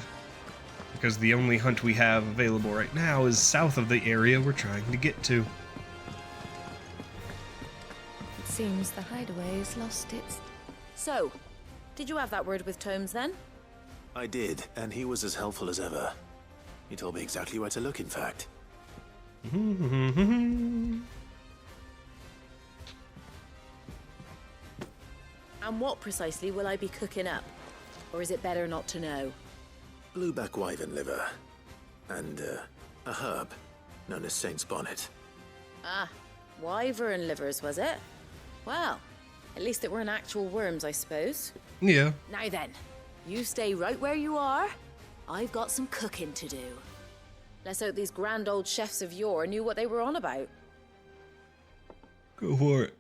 Speaker 1: Because the only hunt we have available right now is south of the area we're trying to get to.
Speaker 22: It seems the hideaway has lost its...
Speaker 12: So, did you have that word with Tomes then?
Speaker 2: I did, and he was as helpful as ever. He told me exactly where to look, in fact.
Speaker 12: And what precisely will I be cooking up? Or is it better not to know?
Speaker 2: Blueback wyvern liver. And, a herb known as Saint's Bonnet.
Speaker 12: Ah, wyvern livers, was it? Well, at least it weren't actual worms, I suppose.
Speaker 1: Yeah.
Speaker 12: Now then, you stay right where you are. I've got some cooking to do. Let's hope these grand old chefs of yore knew what they were on about.
Speaker 1: Go for it.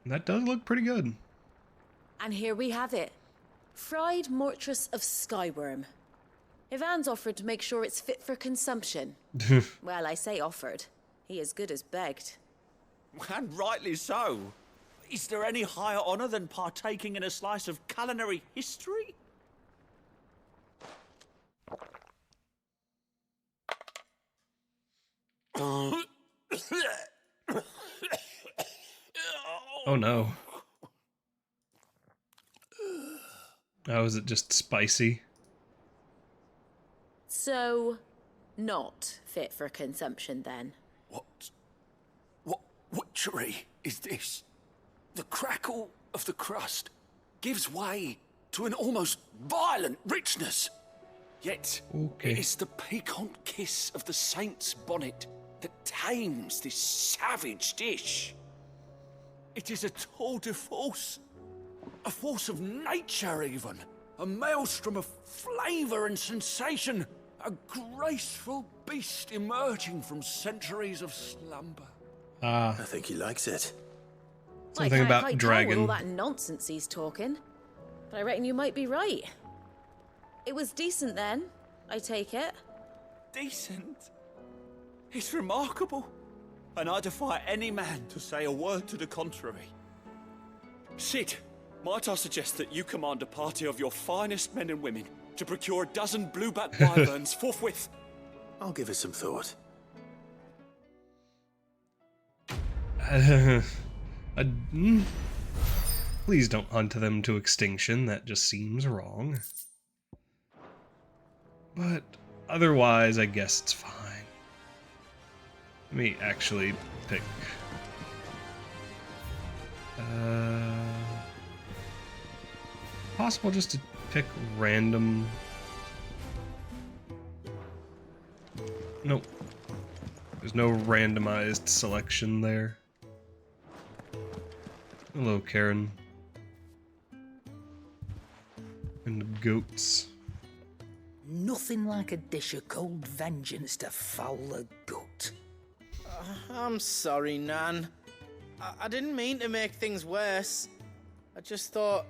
Speaker 1: That does look pretty good.
Speaker 12: And here we have it. Fried Mortress of Skyworm. Ivan's offered to make sure it's fit for consumption. Well, I say offered. He as good as begged.
Speaker 7: And rightly so. Is there any higher honor than partaking in a slice of culinary history?
Speaker 1: Oh no. Oh, is it just spicy?
Speaker 12: So, not fit for consumption then.
Speaker 3: What witchery is this? The crackle of the crust gives way to an almost violent richness. Yet, it is the piquant kiss of the saint's bonnet that tames this savage dish. It is a tour de force, a force of nature even, a maelstrom of flavour and sensation, a graceful beast emerging from centuries of slumber.
Speaker 2: I think he likes it.
Speaker 1: Something about
Speaker 12: I can't
Speaker 1: dragon.
Speaker 12: tell with all that nonsense he's talking, but I reckon you might be right. It was decent then, I take it.
Speaker 7: Decent? It's remarkable, and I defy any man to say a word to the contrary. Sid, might I suggest that you command a party of your finest men and women to procure a dozen blueback wyverns forthwith?
Speaker 2: I'll give it some thought.
Speaker 1: Please don't hunt them to extinction. That just seems wrong. But otherwise, I guess it's fine. Let me actually pick. Possible just to pick random. Nope. There's no randomized selection there. Hello, Karen. And the goats.
Speaker 16: Nothing like a dish of cold vengeance to foul the gut.
Speaker 23: I'm sorry, Nan. I didn't mean to make things worse. I just thought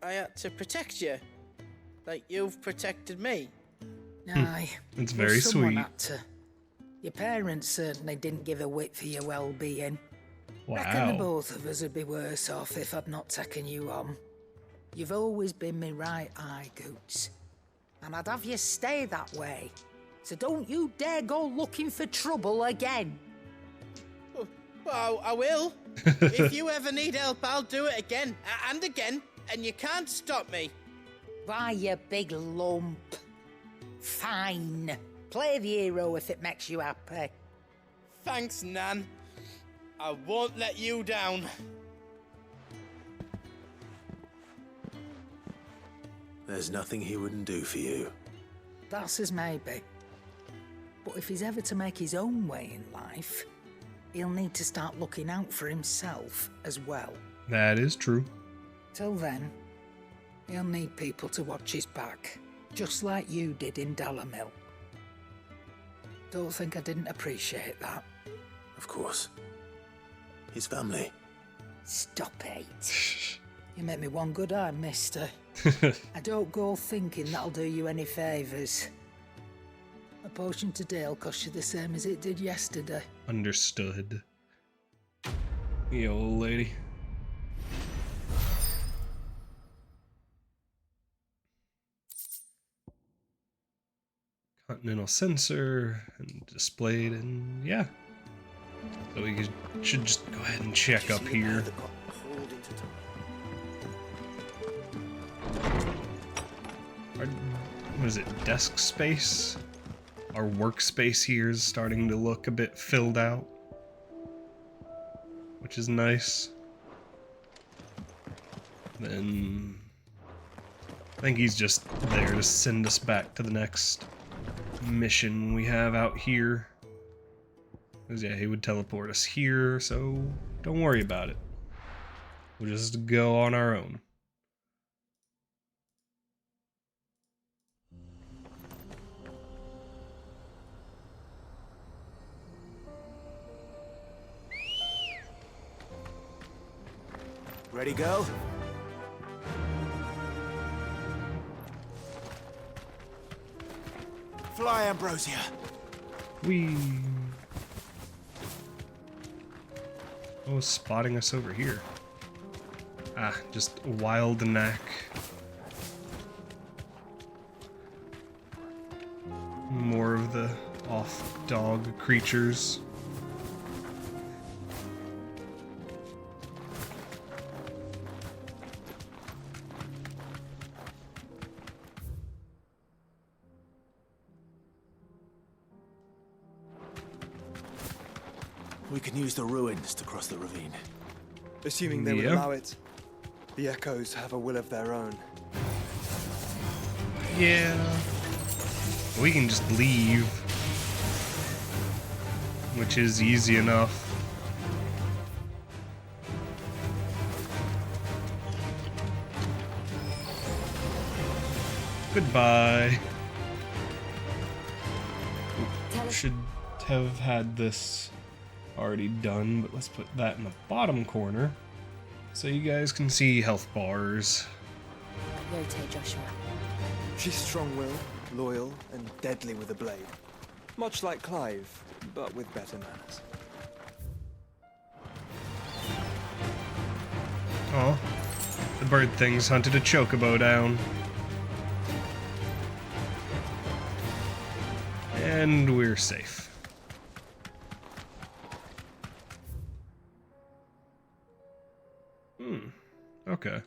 Speaker 23: I had to protect you. Like you've protected me.
Speaker 16: Aye.
Speaker 1: It's very
Speaker 16: someone
Speaker 1: sweet.
Speaker 16: Had to. Your parents certainly didn't give a whit for your well-being. Reckon the
Speaker 1: Wow.
Speaker 16: both of us would be worse off if I'd not taken you on. You've always been me right eye, Goots. And I'd have you stay that way. So don't you dare go looking for trouble again.
Speaker 23: Well, I will. If you ever need help, I'll do it again and again, and you can't stop me.
Speaker 16: Why, you big lump. Fine. Play the hero if it makes you happy.
Speaker 23: Thanks, Nan. I won't let you down.
Speaker 2: There's nothing he wouldn't do for you.
Speaker 16: That's as maybe. But if he's ever to make his own way in life, he'll need to start looking out for himself as well.
Speaker 1: That is true.
Speaker 16: Till then, he'll need people to watch his back, just like you did in Dalamil. Don't think I didn't appreciate that.
Speaker 2: Of course. His family.
Speaker 16: Stop it. You make me one good eye, mister. I don't go thinking that'll do you any favours. A potion today will cost you the same as it did yesterday.
Speaker 1: Understood. You old lady. Continental sensor and displayed, and yeah. So we should just go ahead and check up here. What is it, desk space? Our workspace here is starting to look a bit filled out, which is nice. Then I think he's just there to send us back to the next mission we have out here. Because yeah, he would teleport us here, so don't worry about it. We'll just go on our own.
Speaker 3: Ready, girl? Fly, Ambrosia.
Speaker 1: Whee! Oh, spotting us over here. Ah, just wild knack. More of the off-dog creatures.
Speaker 3: We can use the ruins to cross the ravine.
Speaker 6: Assuming they would allow it. The Echoes have a will of their own.
Speaker 1: Yeah. We can just leave. Which is easy enough. Goodbye. Should have had this already done, but let's put that in the bottom corner so you guys can see health bars.
Speaker 12: Yote, Joshua.
Speaker 6: She's strong-willed, loyal, and deadly with a blade. Much like Clive, but with better manners.
Speaker 1: Oh, the bird things hunted a Chocobo down. And we're safe. Okay.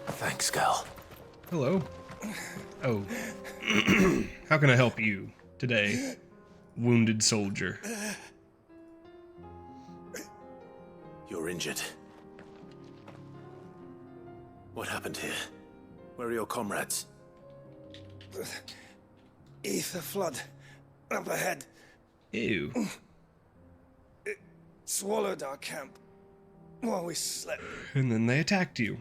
Speaker 3: Thanks, girl.
Speaker 1: Hello. Oh. How can I help you today, wounded soldier?
Speaker 2: You're injured. What happened here? Where are your comrades?
Speaker 6: Ether flood. Up ahead.
Speaker 1: Ew.
Speaker 6: It swallowed our camp while we slept.
Speaker 1: And then they attacked you.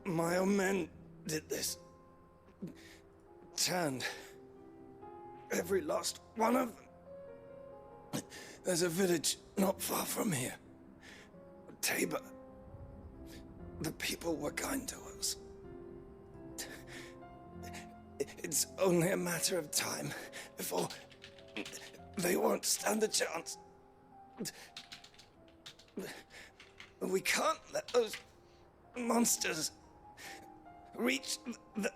Speaker 6: My own men did this. Turned. Every last one of them. There's a village not far from here. Tabor. The people were kind to us. It's only a matter of time before they won't stand a chance. We can't let those monsters reach the...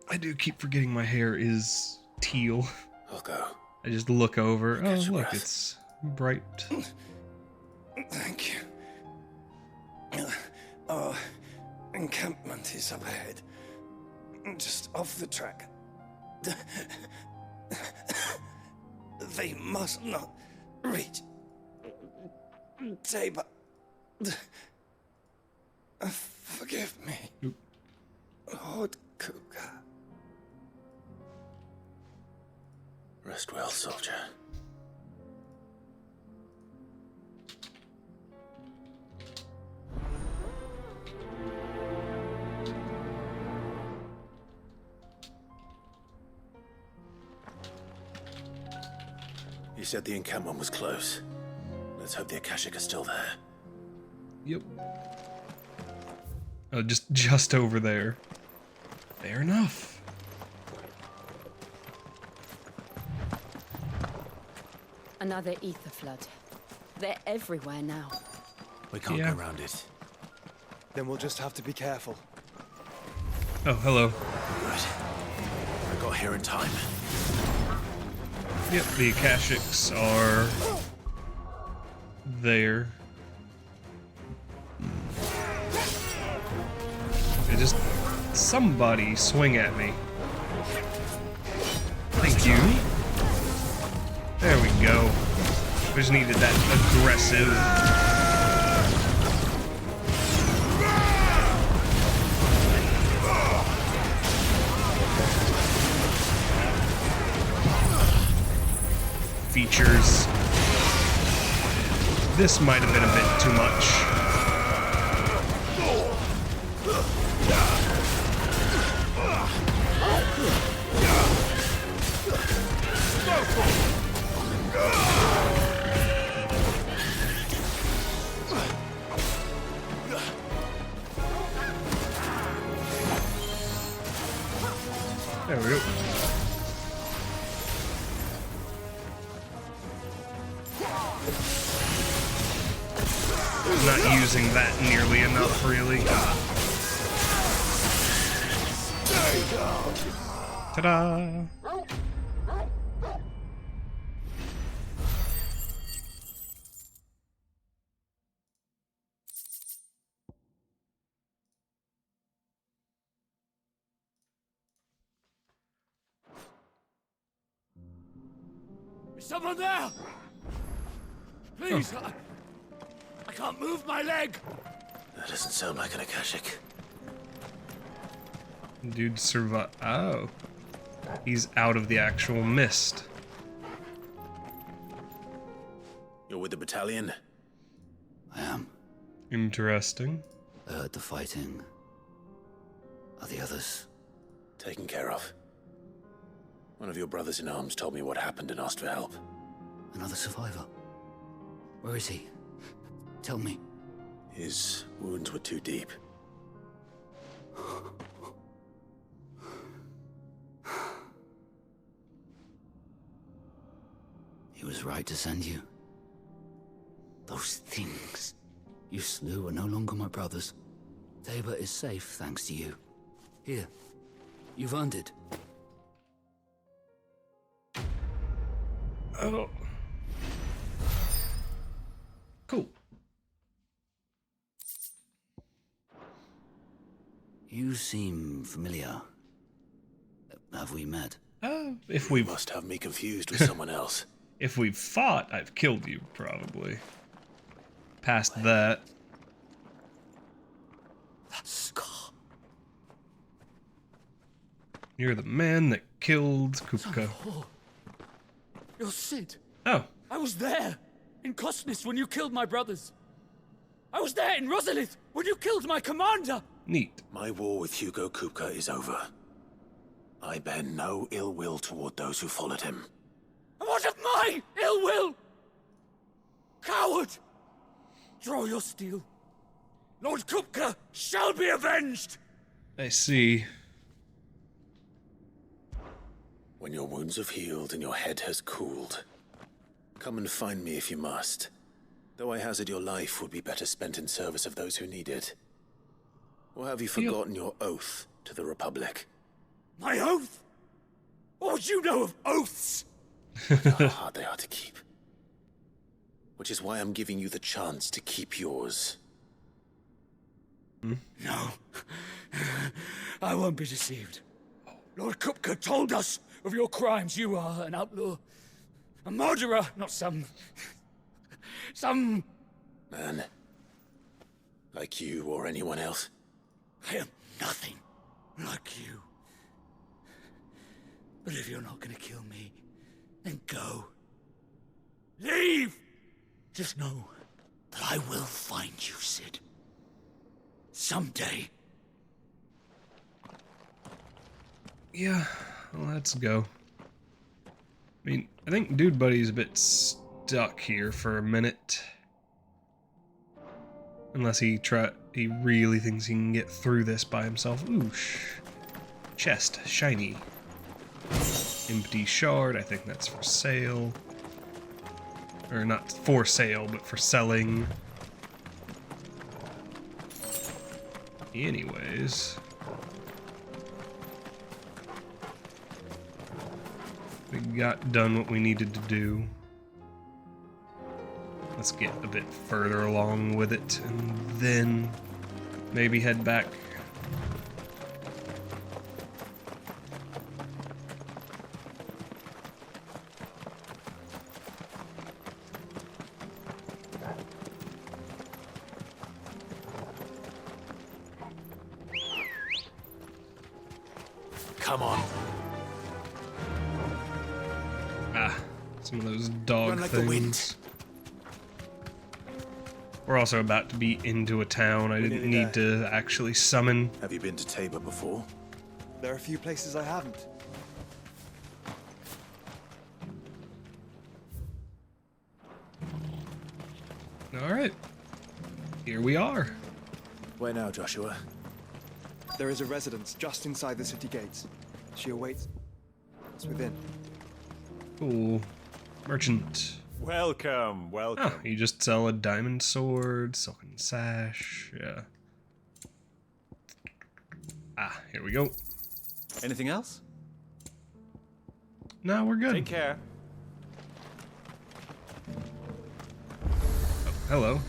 Speaker 1: I do keep forgetting my hair is teal.
Speaker 2: I'll go.
Speaker 1: I just look over. Oh, look, it's bright.
Speaker 6: Thank you. Our encampment is up ahead. Just off the track. They must not reach Tabor. Forgive me, Lord Cougar.
Speaker 2: Rest well, soldier. You said the encampment was close. Let's hope the Akashic are still there.
Speaker 1: Yep. Oh, just over there. Fair enough.
Speaker 12: Another ether flood. They're everywhere now.
Speaker 3: We can't go around it.
Speaker 6: Then we'll just have to be careful.
Speaker 1: Oh, hello.
Speaker 2: Right. I got here in time.
Speaker 1: Yep, the Akashics are there. Okay, just somebody swing at me. Thank you. There we go. We just needed that aggressive. Features. This might have been a bit too much. There we go. Not using that nearly enough, really. Ta-da!
Speaker 3: Is someone there? Please, I can't move my leg.
Speaker 2: That doesn't sound like an Akashic.
Speaker 1: Dude survive. Oh. He's out of the actual mist.
Speaker 2: You're with the battalion?
Speaker 8: I am.
Speaker 1: Interesting.
Speaker 8: I heard the fighting. Are the others?
Speaker 2: Taken care of. One of your brothers in arms told me what happened and asked for help.
Speaker 8: Another survivor? Where is he? Tell me.
Speaker 2: His wounds were too deep.
Speaker 8: He was right to send you. Those things you slew are no longer my brothers. Tabor is safe thanks to you. Here, you've earned it.
Speaker 1: Oh. Cool.
Speaker 8: You seem familiar. Have we met?
Speaker 1: If we
Speaker 2: must have me confused with someone else.
Speaker 1: If we've fought, I've killed you, probably. Past that.
Speaker 8: That scar.
Speaker 1: You're the man that killed Kupka.
Speaker 7: You're Sid.
Speaker 1: Oh.
Speaker 7: I was there in Kosnis when you killed my brothers. I was there in Rosalith when you killed my commander.
Speaker 1: Neat.
Speaker 2: My war with Hugo Kupka is over. I bear no ill will toward those who followed him.
Speaker 7: And what of my ill will? Coward! Draw your steel. Lord Kupka shall be avenged!
Speaker 1: I see.
Speaker 2: When your wounds have healed and your head has cooled, come and find me if you must. Though I hazard your life would be better spent in service of those who need it. Or have you forgotten your oath to the Republic?
Speaker 7: My oath? What would you know of oaths?
Speaker 2: How hard they are to keep. Which is why I'm giving you the chance to keep yours.
Speaker 7: No. I won't be deceived. Lord Kupka told us of your crimes. You are an outlaw. A murderer, not some
Speaker 2: man. Like you or anyone else.
Speaker 7: I am nothing like you. But if you're not gonna kill me, then go. Leave! Just know that I will find you, Sid. Someday.
Speaker 1: Yeah, well, let's go. I mean, I think Dude Buddy's a bit stuck here for a minute. Unless he really thinks he can get through this by himself. Ooh, chest, shiny. Empty shard, I think that's for sale. Or not for sale, but for selling. Anyways. We got done what we needed to do. Let's get a bit further along with it, and then maybe head back.
Speaker 2: Come on.
Speaker 1: Ah, some of those dog
Speaker 2: Run like
Speaker 1: things.
Speaker 2: the wind.
Speaker 1: We're also about to be into a town I didn't need to actually summon.
Speaker 2: Have you been to Tabor before?
Speaker 6: There are a few places I haven't.
Speaker 1: Alright. Here we are.
Speaker 2: Where now, Joshua?
Speaker 6: There is a residence just inside the city gates. She awaits. It's within.
Speaker 1: Cool. Merchant.
Speaker 4: Welcome, welcome.
Speaker 1: Oh, you just sell a diamond sword, silken sash, yeah. Ah, here we go.
Speaker 4: Anything else?
Speaker 1: No, we're good.
Speaker 4: Take care.
Speaker 1: Oh, hello.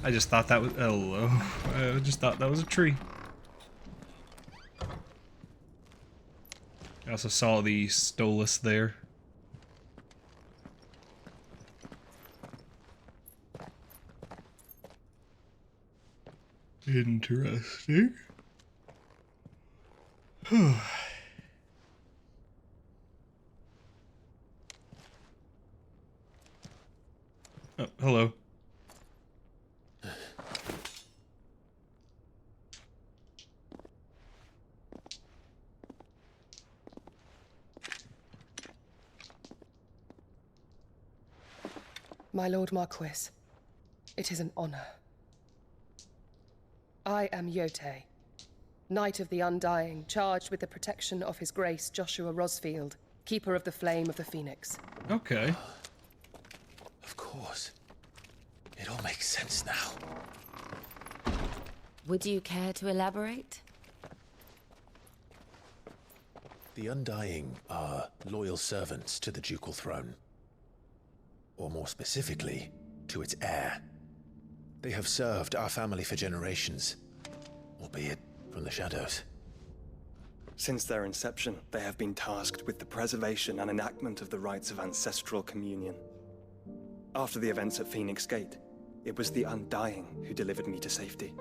Speaker 1: I just thought that was... Hello. I just thought that was a tree. I also saw the Stolas there. Interesting. Oh, hello.
Speaker 11: My Lord Marquis, it is an honor. I am Yote, Knight of the Undying, charged with the protection of His Grace Joshua Rosfield, Keeper of the Flame of the Phoenix.
Speaker 1: Okay.
Speaker 2: Of course. It all makes sense now.
Speaker 12: Would you care to elaborate?
Speaker 2: The Undying are loyal servants to the ducal throne. Or more specifically, to its heir. They have served our family for generations, albeit from the shadows.
Speaker 6: Since their inception, they have been tasked with the preservation and enactment of the rites of ancestral communion. After the events at Phoenix Gate, it was the Undying who delivered me to safety.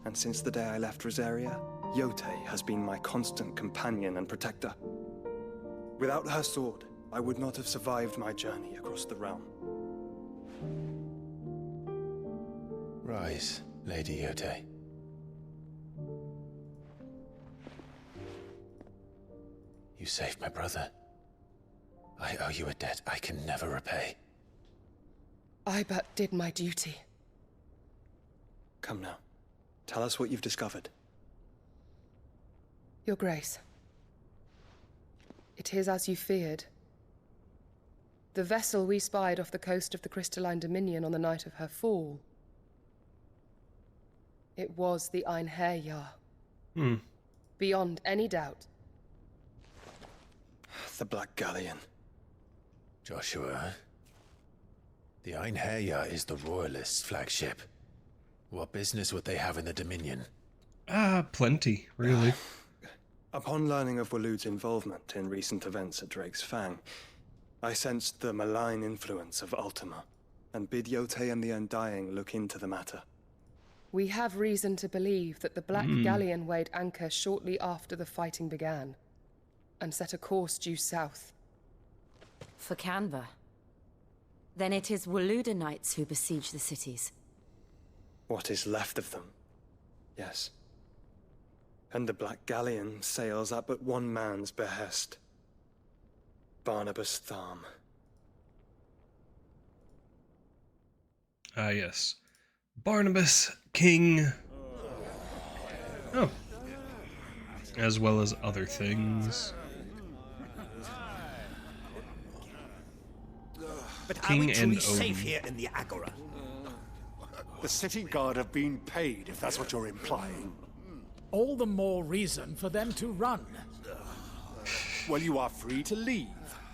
Speaker 6: And since the day I left Rosaria, Yote has been my constant companion and protector. Without her sword, I would not have survived my journey across the realm.
Speaker 2: Rise, Lady Yote. You saved my brother. I owe you a debt I can never repay.
Speaker 11: I but did my duty.
Speaker 6: Come now. Tell us what you've discovered.
Speaker 11: Your Grace. It is as you feared. The vessel we spied off the coast of the Crystalline Dominion on the night of her fall. It was the Einherjar. Beyond any doubt.
Speaker 6: The Black Galleon.
Speaker 2: Joshua, the Einherjar is the Royalists' flagship. What business would they have in the Dominion?
Speaker 1: Plenty, really.
Speaker 6: Upon learning of Waloed's involvement in recent events at Drake's Fang, I sensed the malign influence of Ultima, and bid Yote and the Undying look into the matter.
Speaker 11: We have reason to believe that the Black Galleon weighed anchor shortly after the fighting began, and set a course due south.
Speaker 12: For Canva. Then it is Waloed knights who besiege the cities.
Speaker 6: What is left of them, yes. And the Black Galleon sails at but one man's behest. Barnabas Tharm.
Speaker 1: Ah, yes. Barnabas, King. Oh. As well as other things.
Speaker 9: But
Speaker 1: King
Speaker 9: are we truly
Speaker 1: and
Speaker 9: safe
Speaker 1: Odin.
Speaker 9: here in the Agora? The city guard have been paid, if that's what you're implying.
Speaker 17: All the more reason for them to run.
Speaker 9: Well, you are free to leave,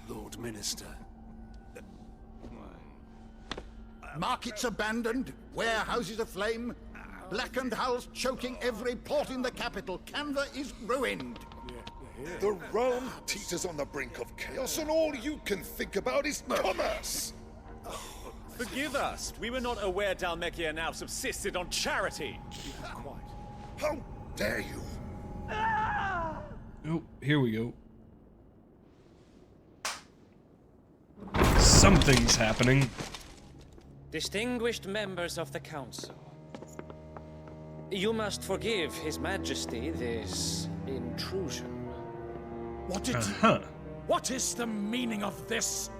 Speaker 9: Lord Minister.
Speaker 14: Markets abandoned, warehouses aflame, blackened hulls choking every port in the capital. Canva is ruined.
Speaker 15: The realm teeters on the brink of chaos, and all you can think about is commerce.
Speaker 4: Forgive us. We were not aware Dalmekia now subsisted on charity.
Speaker 15: How dare you?
Speaker 1: Oh, here we go. Something's happening.
Speaker 24: Distinguished members of the Council, you must forgive His Majesty this intrusion.
Speaker 17: What is the meaning of this?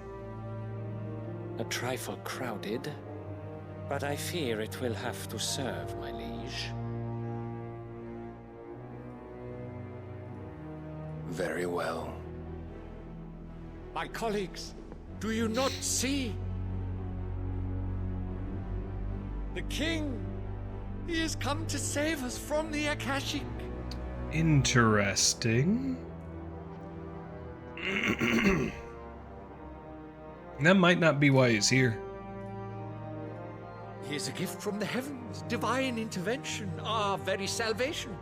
Speaker 24: A trifle crowded, but I fear it will have to serve, my liege.
Speaker 3: Very well.
Speaker 9: My colleagues, do you not see? The king! He has come to save us from the Akashic.
Speaker 1: Interesting. That might not be why he's here.
Speaker 9: He is a gift from the heavens, divine intervention, our very salvation.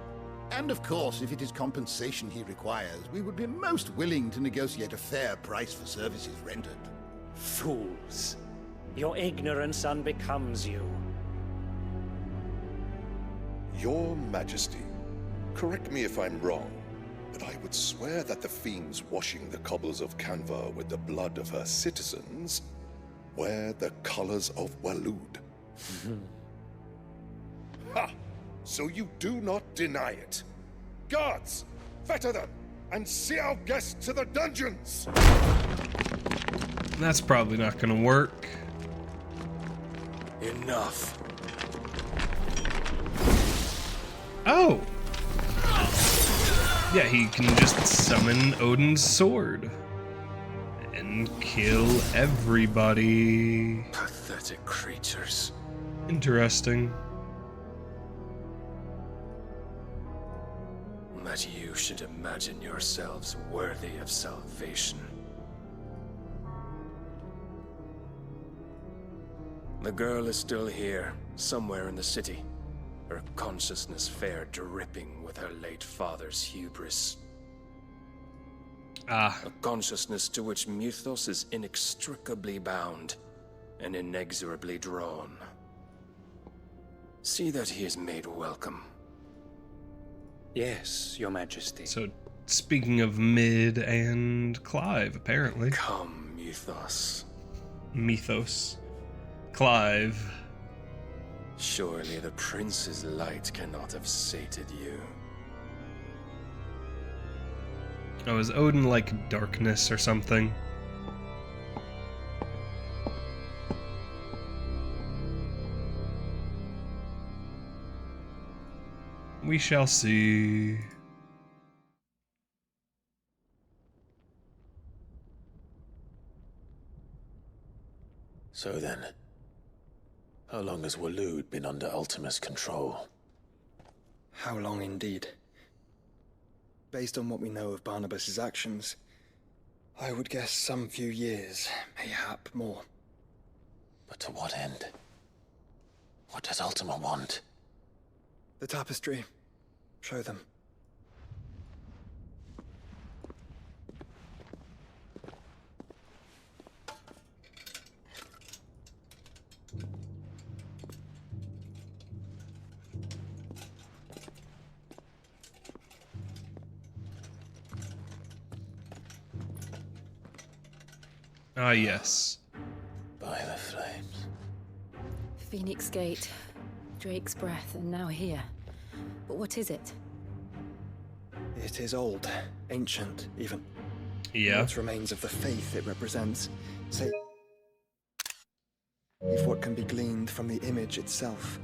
Speaker 14: And of course, if it is compensation he requires, we would be most willing to negotiate a fair price for services rendered.
Speaker 24: Fools. Your ignorance unbecomes you.
Speaker 15: Your Majesty, correct me if I'm wrong, but I would swear that the fiends washing the cobbles of Canva with the blood of her citizens wear the colors of Waloed. Ha! So you do not deny it. Guards, fetter them, and see our guests to the dungeons!
Speaker 1: That's probably not gonna work.
Speaker 3: Enough.
Speaker 1: Oh! Yeah, he can just summon Odin's sword. And kill everybody.
Speaker 3: Pathetic creatures.
Speaker 1: Interesting.
Speaker 3: That you should imagine yourselves worthy of salvation. The girl is still here, somewhere in the city. Her consciousness fair dripping with her late father's hubris.
Speaker 1: Ah.
Speaker 3: A consciousness to which Mythos is inextricably bound and inexorably drawn. See that he is made welcome.
Speaker 24: Yes, Your Majesty.
Speaker 1: So, speaking of Mid and Clive, apparently.
Speaker 3: Come, Mythos.
Speaker 1: Mythos. Clive.
Speaker 3: Surely the prince's light cannot have sated you.
Speaker 1: Oh, is Odin like darkness or something? We shall see.
Speaker 2: So then, how long has Waloed been under Ultima's control?
Speaker 6: How long indeed? Based on what we know of Barnabas's actions, I would guess some few years, mayhap more.
Speaker 2: But to what end? What does Ultima want?
Speaker 6: The tapestry. Show them.
Speaker 1: Ah, yes.
Speaker 2: By the flames.
Speaker 12: Phoenix Gate, Drake's Breath, and now here. But what is it?
Speaker 6: It is old, ancient, even.
Speaker 1: Yeah.
Speaker 6: What remains of the faith it represents, say, if what can be gleaned from the image itself.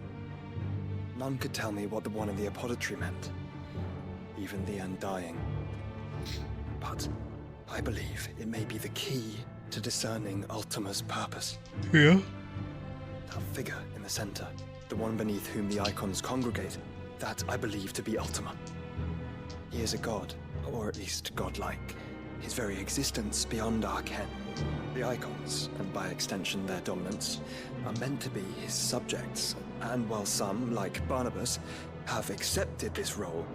Speaker 6: None could tell me what the one in the apothecary meant, even the Undying. But I believe it may be the key to discerning Ultima's purpose.
Speaker 1: Yeah.
Speaker 6: That figure in the center, the one beneath whom the Eikons congregate, that I believe to be Ultima. He is a god, or at least godlike. His very existence beyond our ken. The Eikons, and by extension their dominants, are meant to be his subjects, and while some, like Barnabas, have accepted this role,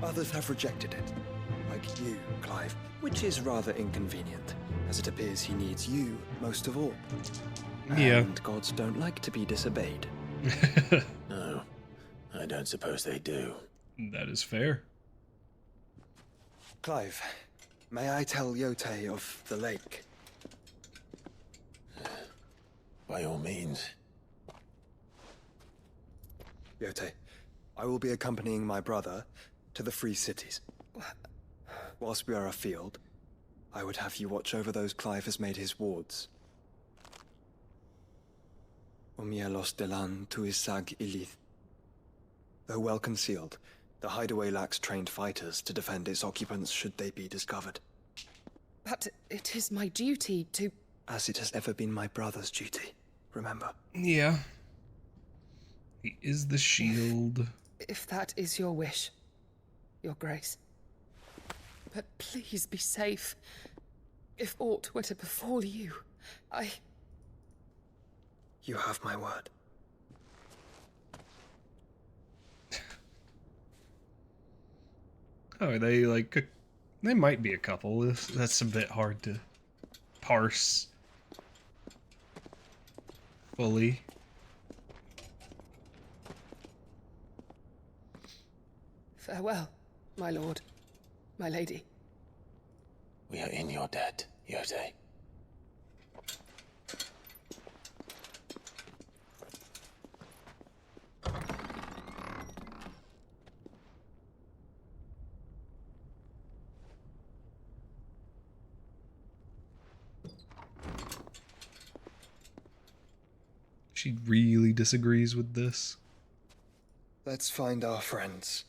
Speaker 6: others have rejected it. Like you, Clive, which is rather inconvenient, as it appears he needs you most of all.
Speaker 1: Yeah.
Speaker 6: And gods don't like to be disobeyed.
Speaker 2: No, I don't suppose they do.
Speaker 1: That is fair.
Speaker 6: Clive, may I tell Yote of the lake?
Speaker 2: By all means.
Speaker 6: Yote, I will be accompanying my brother to the Free Cities. Whilst we are afield, I would have you watch over those Clive has made his wards. Umielos delan tuisag ilith. Though well concealed, the hideaway lacks trained fighters to defend its occupants should they be discovered.
Speaker 11: But it is my duty to...
Speaker 6: As it has ever been my brother's duty, remember?
Speaker 1: Yeah. He is the shield.
Speaker 11: If that is your wish, Your Grace. But please be safe. If aught were to befall you,
Speaker 6: You have my word.
Speaker 1: Oh, are they like... They might be a couple. That's a bit hard to parse fully.
Speaker 11: Farewell, my lord, my lady.
Speaker 2: We are in your debt, Yode.
Speaker 1: She really disagrees with this.
Speaker 6: Let's find our friends.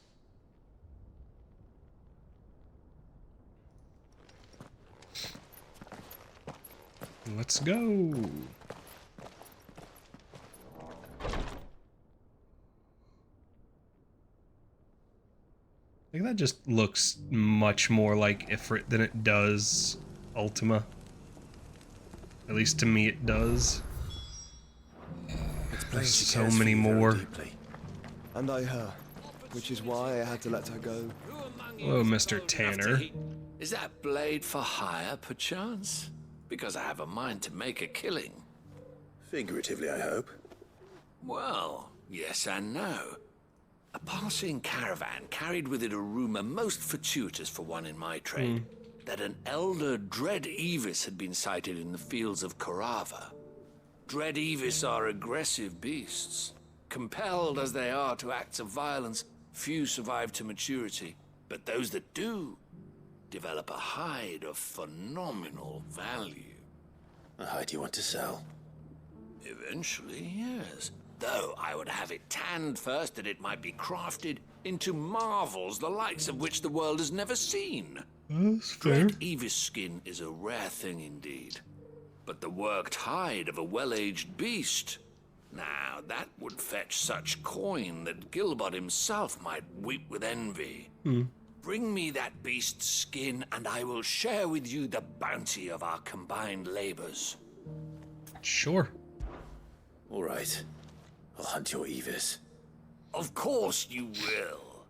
Speaker 1: Let's go. Like, that just looks much more like Ifrit than it does Ultima. At least to me it does. There's so many more.
Speaker 6: And I her, which is why I had to let her go.
Speaker 1: Hello, Mr. Tanner.
Speaker 18: Is that blade for hire, perchance? Because I have a mind to make a killing.
Speaker 2: Figuratively, I hope.
Speaker 18: Well, yes and no. A passing caravan carried with it a rumor most fortuitous for one in my trade, that an elder Dread Evis had been sighted in the fields of Korava. Dread Evis are aggressive beasts. Compelled as they are to acts of violence, few survive to maturity, but those that do develop a hide of phenomenal value.
Speaker 2: A hide you want to sell?
Speaker 18: Eventually, yes. Though I would have it tanned first that it might be crafted into marvels the likes of which the world has never seen.
Speaker 1: That's fair.
Speaker 18: Dread Evis skin is a rare thing indeed. But the worked hide of a well-aged beast, now that would fetch such coin that Gilbert himself might weep with envy. Bring me that beast's skin, and I will share with you the bounty of our combined labors.
Speaker 1: Sure.
Speaker 2: All right. I'll hunt your Evis.
Speaker 18: Of course you will.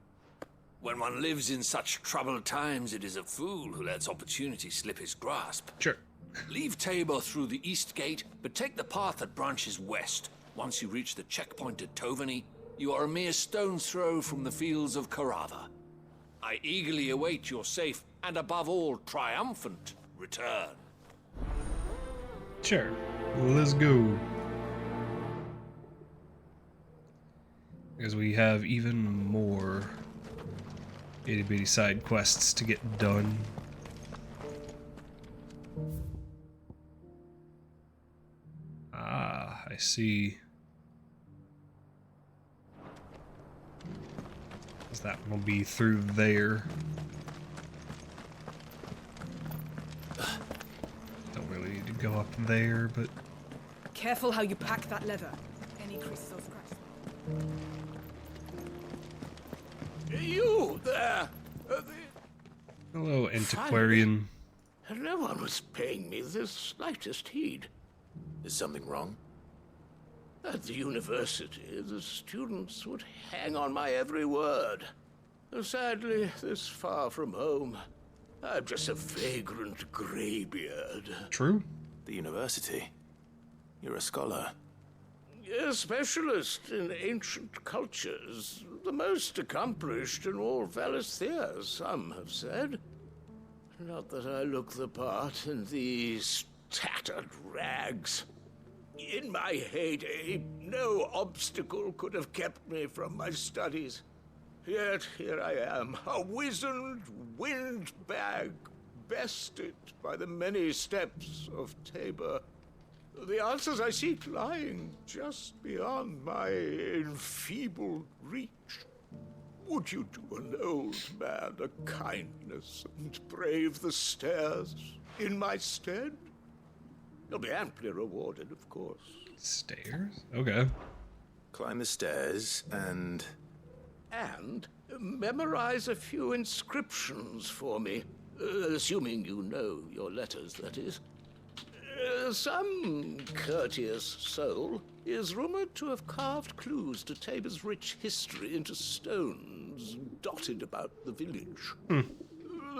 Speaker 18: When one lives in such troubled times, it is a fool who lets opportunity slip his grasp.
Speaker 1: Sure.
Speaker 18: Leave Tabor through the east gate, but take the path that branches west. Once you reach the checkpoint at Tovany, you are a mere stone's throw from the fields of Korava. I eagerly await your safe, and above all, triumphant return.
Speaker 1: Sure. Let's go. Because we have even more itty-bitty side quests to get done. Ah, I see. That will be through there. Don't really need to go up there, but...
Speaker 5: Careful how you pack that leather. Any creases or scratches.
Speaker 18: You there!
Speaker 1: Hello, antiquarian.
Speaker 18: No one was paying me the slightest heed.
Speaker 2: Is something wrong?
Speaker 18: At the university, the students would hang on my every word. Sadly, this far from home, I'm just a vagrant greybeard.
Speaker 1: True.
Speaker 2: The university? You're a scholar.
Speaker 18: A specialist in ancient cultures. The most accomplished in all Valisthea, some have said. Not that I look the part in these tattered rags. In my heyday, no obstacle could have kept me from my studies. Yet here I am, a wizened windbag, bested by the many steps of Tabor. The answers I seek lying just beyond my enfeebled reach. Would you do an old man a kindness and brave the stairs in my stead? You'll be amply rewarded, of course.
Speaker 1: Stairs? Okay.
Speaker 2: Climb the stairs and...
Speaker 18: And memorize a few inscriptions for me. Assuming you know your letters, that is. Some courteous soul is rumored to have carved clues to Tabor's rich history into stones dotted about the village.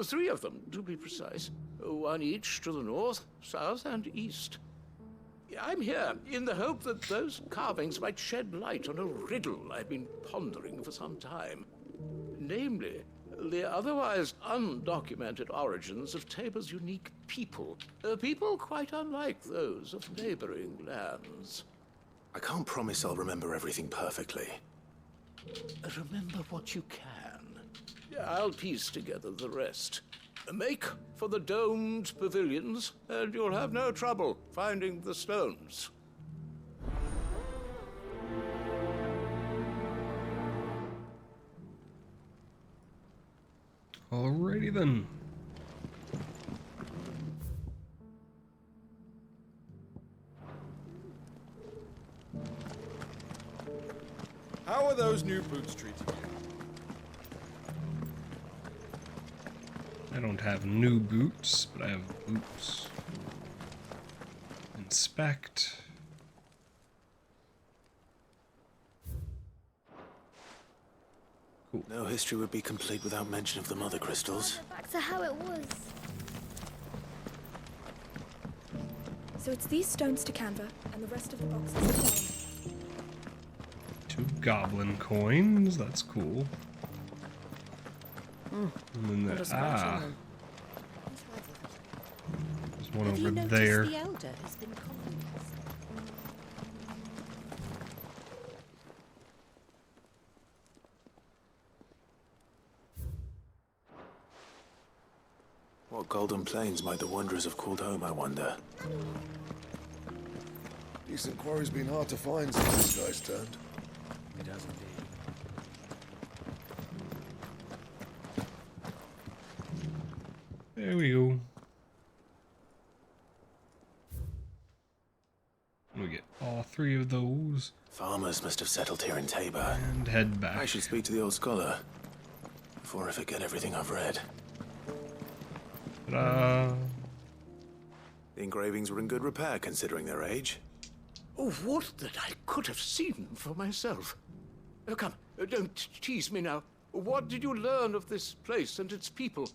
Speaker 18: 3 of them, to be precise. 1 each to the north, south, and east. I'm here in the hope that those carvings might shed light on a riddle I've been pondering for some time. Namely, the otherwise undocumented origins of Tabor's unique people. People quite unlike those of neighboring lands.
Speaker 2: I can't promise I'll remember everything perfectly.
Speaker 18: Remember what you can. I'll piece together the rest. Make for the domed pavilions, and you'll have no trouble finding the stones.
Speaker 1: Alrighty then.
Speaker 4: How are those new boots treating you?
Speaker 1: I don't have new boots, but I have boots. Inspect. Cool.
Speaker 2: No history would be complete without mention of the mother crystals.
Speaker 10: Back to how it was. So it's these stones to Canva, and the rest of the box is down.
Speaker 1: 2 goblin coins. That's cool. And then there's one over there.
Speaker 12: The elder has been compromised?
Speaker 2: What golden plains might the wanderers have called home, I wonder?
Speaker 15: Decent quarry's been hard to find since this guy's turned.
Speaker 24: It has indeed.
Speaker 1: There we go. We get all 3 of those.
Speaker 2: Farmers must have settled here in Tabor.
Speaker 1: And head back.
Speaker 2: I should speak to the old scholar before I forget everything I've read.
Speaker 1: Ta-da.
Speaker 2: The engravings were in good repair considering their age.
Speaker 18: Oh, what that I could have seen for myself. Come, don't tease me now. What did you learn of this place and its people?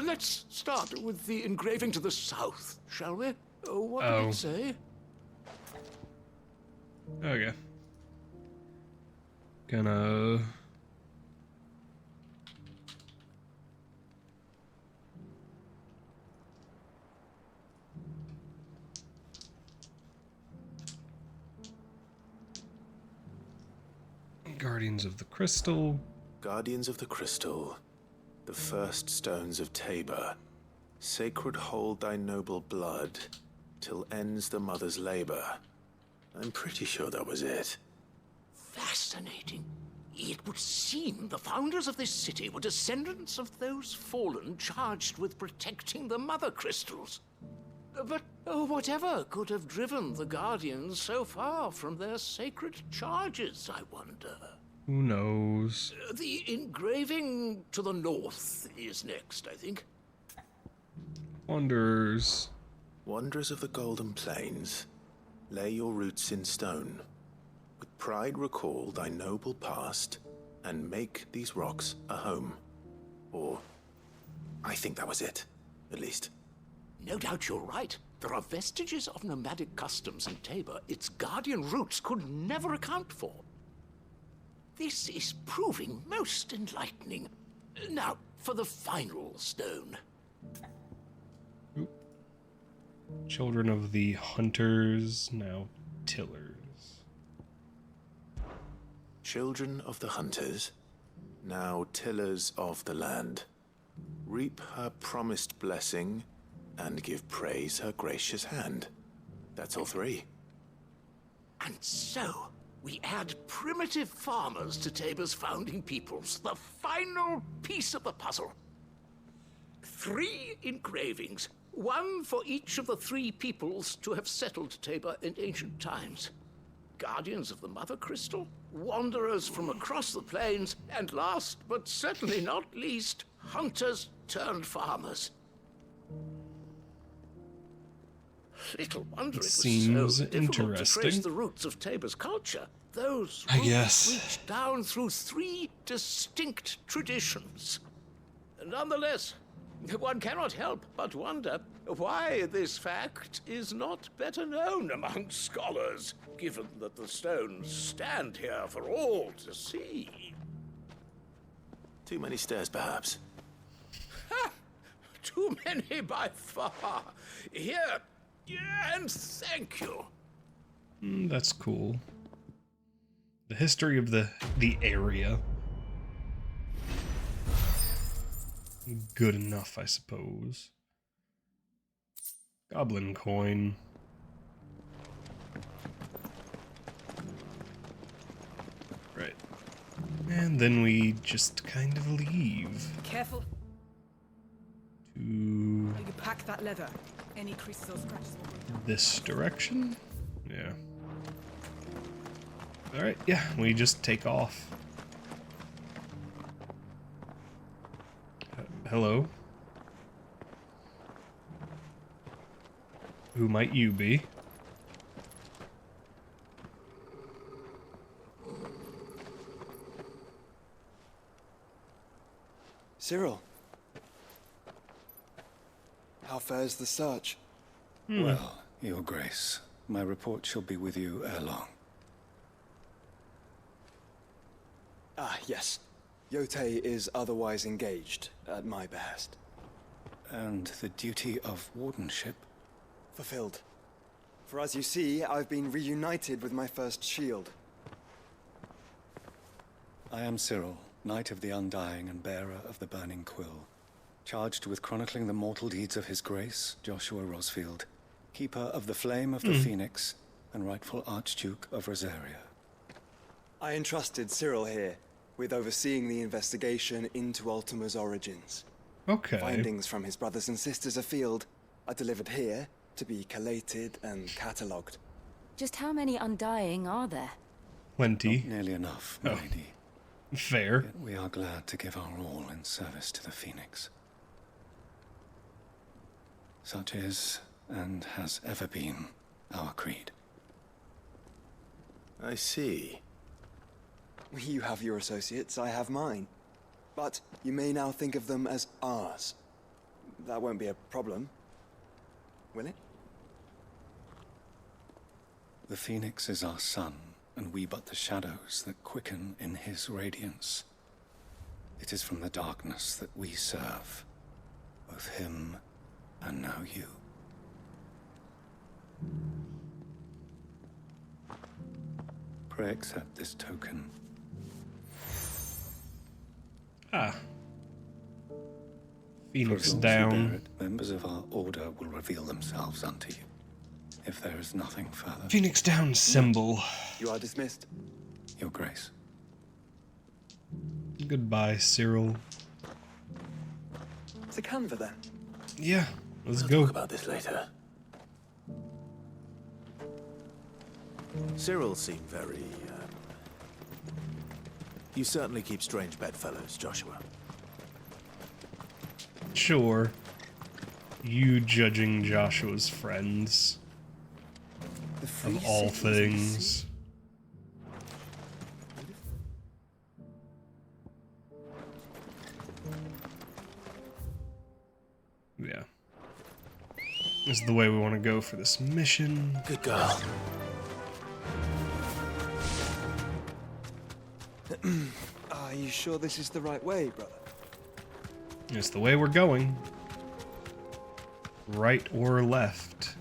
Speaker 18: Let's start with the engraving to the south, shall we? What did it say?
Speaker 1: Okay. Gonna... Guardians of the Crystal.
Speaker 2: Guardians of the Crystal. The first stones of Tabor. Sacred hold thy noble blood, till ends the mother's labor. I'm pretty sure that was it.
Speaker 18: Fascinating. It would seem the founders of this city were descendants of those fallen charged with protecting the mother crystals. But whatever could have driven the Guardians so far from their sacred charges, I wonder?
Speaker 1: Who knows?
Speaker 18: The engraving to the north is next, I think.
Speaker 1: Wanderers.
Speaker 2: Wanderers of the Golden Plains, lay your roots in stone. With pride recall thy noble past, and make these rocks a home. Or, I think that was it, at least.
Speaker 18: No doubt you're right. There are vestiges of nomadic customs in Tabor its guardian roots could never account for. This is proving most enlightening. Now, for the final stone.
Speaker 1: Oop. Children of the Hunters, now Tillers.
Speaker 2: Children of the Hunters, now tillers of the land. Reap her promised blessing, and give praise her gracious hand. That's all three.
Speaker 18: And so, we add primitive farmers to Tabor's founding peoples, the final piece of the puzzle. 3 engravings, one for each of the 3 peoples to have settled Tabor in ancient times. Guardians of the Mother Crystal, wanderers from across the plains, and last but certainly not least, hunters turned farmers. Little wonder it was
Speaker 1: Seems
Speaker 18: so difficult to trace
Speaker 1: interesting.
Speaker 18: the roots of Tabor's culture. Those
Speaker 1: I
Speaker 18: roots
Speaker 1: guess.
Speaker 18: reach down through 3 distinct traditions. Nonetheless, one cannot help but wonder why this fact is not better known among scholars, given that the stones stand here for all to see.
Speaker 2: Too many stairs, perhaps.
Speaker 18: Ha! Too many by far. Here, and thank you.
Speaker 1: That's cool. The history of the area. Good enough, I suppose. Goblin coin. Right. And then we just kind of leave.
Speaker 5: Careful.
Speaker 1: To
Speaker 5: You pack that leather. Any creases or scratches will break down.
Speaker 1: this direction? Yeah. Alright, yeah, we just take off. Hello? Who might you be?
Speaker 6: Cyril. How fares the search?
Speaker 13: Well, Your Grace, my report shall be with you ere long.
Speaker 6: Ah, yes. Yotei is otherwise engaged, at my behest.
Speaker 13: And the duty of wardenship?
Speaker 6: Fulfilled. For as you see, I've been reunited with my first shield.
Speaker 13: I am Cyril, Knight of the Undying and bearer of the Burning Quill, charged with chronicling the mortal deeds of His Grace, Joshua Rosfield, keeper of the Flame of the Phoenix and rightful Archduke of Rosaria.
Speaker 6: I entrusted Cyril here with overseeing the investigation into Ultima's origins.
Speaker 1: Okay.
Speaker 6: Findings from his brothers and sisters afield are delivered here to be collated and catalogued.
Speaker 12: Just how many Undying are there?
Speaker 1: Plenty.
Speaker 13: Not nearly enough, my lady.
Speaker 1: Fair.
Speaker 13: Yet we are glad to give our all in service to the Phoenix. Such is, and has ever been, our creed.
Speaker 2: I see.
Speaker 6: You have your associates, I have mine. But you may now think of them as ours. That won't be a problem, will it?
Speaker 13: The Phoenix is our sun, and we but the shadows that quicken in his radiance. It is from the darkness that we serve, both him and now you. Pray accept this token.
Speaker 1: Ah. Phoenix
Speaker 13: For as long as you
Speaker 1: down.
Speaker 13: bear it, members of our order will reveal themselves unto you. If there is nothing further.
Speaker 1: Phoenix down symbol.
Speaker 6: You are dismissed.
Speaker 13: Your Grace.
Speaker 1: Goodbye, Cyril.
Speaker 6: To Canva then.
Speaker 1: Yeah, let's
Speaker 2: We'll
Speaker 1: go.
Speaker 2: talk about this later. Cyril seemed very, You certainly keep strange bedfellows, Joshua.
Speaker 1: Sure. You judging Joshua's friends. Of all things. Yeah. This is the way we want to go for this mission.
Speaker 2: Good girl.
Speaker 6: Are you sure this is the right way, brother?
Speaker 1: It's the way we're going. Right or left?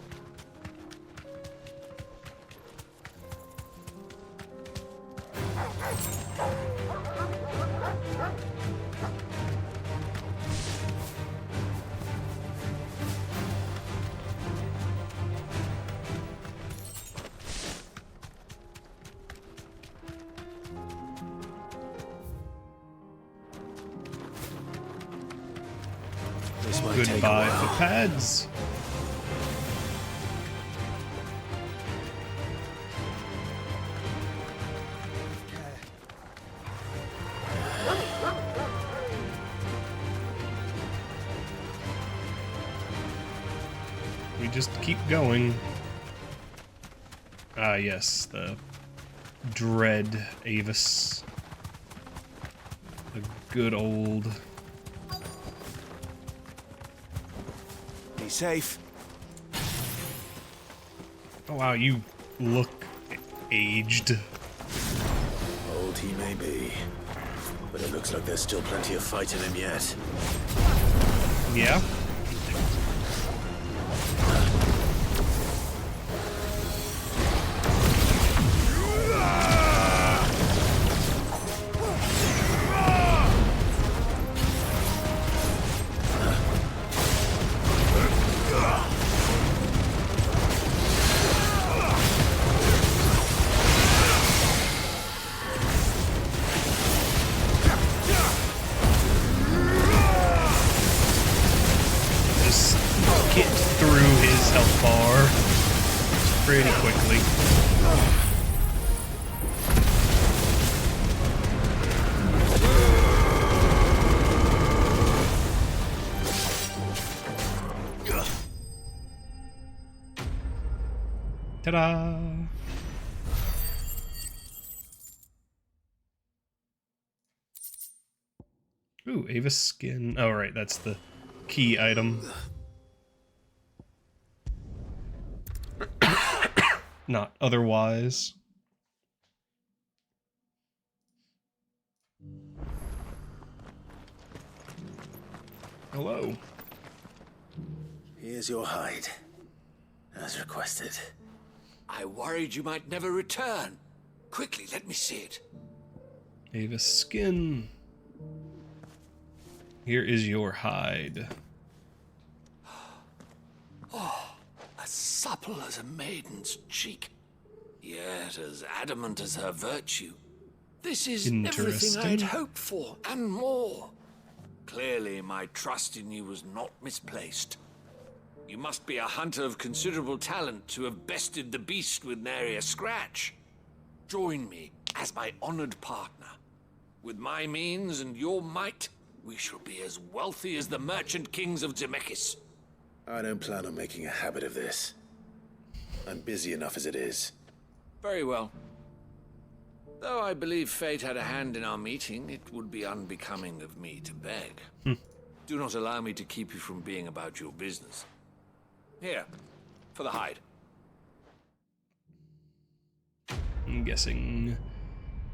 Speaker 2: might take a
Speaker 1: Goodbye,
Speaker 2: while.
Speaker 1: footpads. We just keep going. Ah, yes, the dread Avis. The good old.
Speaker 3: Be safe.
Speaker 1: Oh wow, you look aged.
Speaker 2: Old he may be, but it looks like there's still plenty of fight in him yet.
Speaker 1: Yeah? Get through his health bar pretty quickly. Ta-da! Ooh, Avis skin. Oh, right, that's the key item. Not otherwise. Hello.
Speaker 2: Here's your hide, as requested.
Speaker 3: I worried you might never return. Quickly, let me see it.
Speaker 1: Avis skin. Here is your hide.
Speaker 3: Oh, as supple as a maiden's cheek, yet as adamant as her virtue. This is everything I had hoped for, and more. Clearly, my trust in you was not misplaced. You must be a hunter of considerable talent to have bested the beast with nary a scratch. Join me as my honored partner. With my means and your might, we shall be as wealthy as the merchant kings of Zemeckis.
Speaker 2: I don't plan on making a habit of this. I'm busy enough as it is.
Speaker 3: Very well. Though I believe fate had a hand in our meeting, it would be unbecoming of me to beg. Do not allow me to keep you from being about your business. Here, for the hide.
Speaker 1: I'm guessing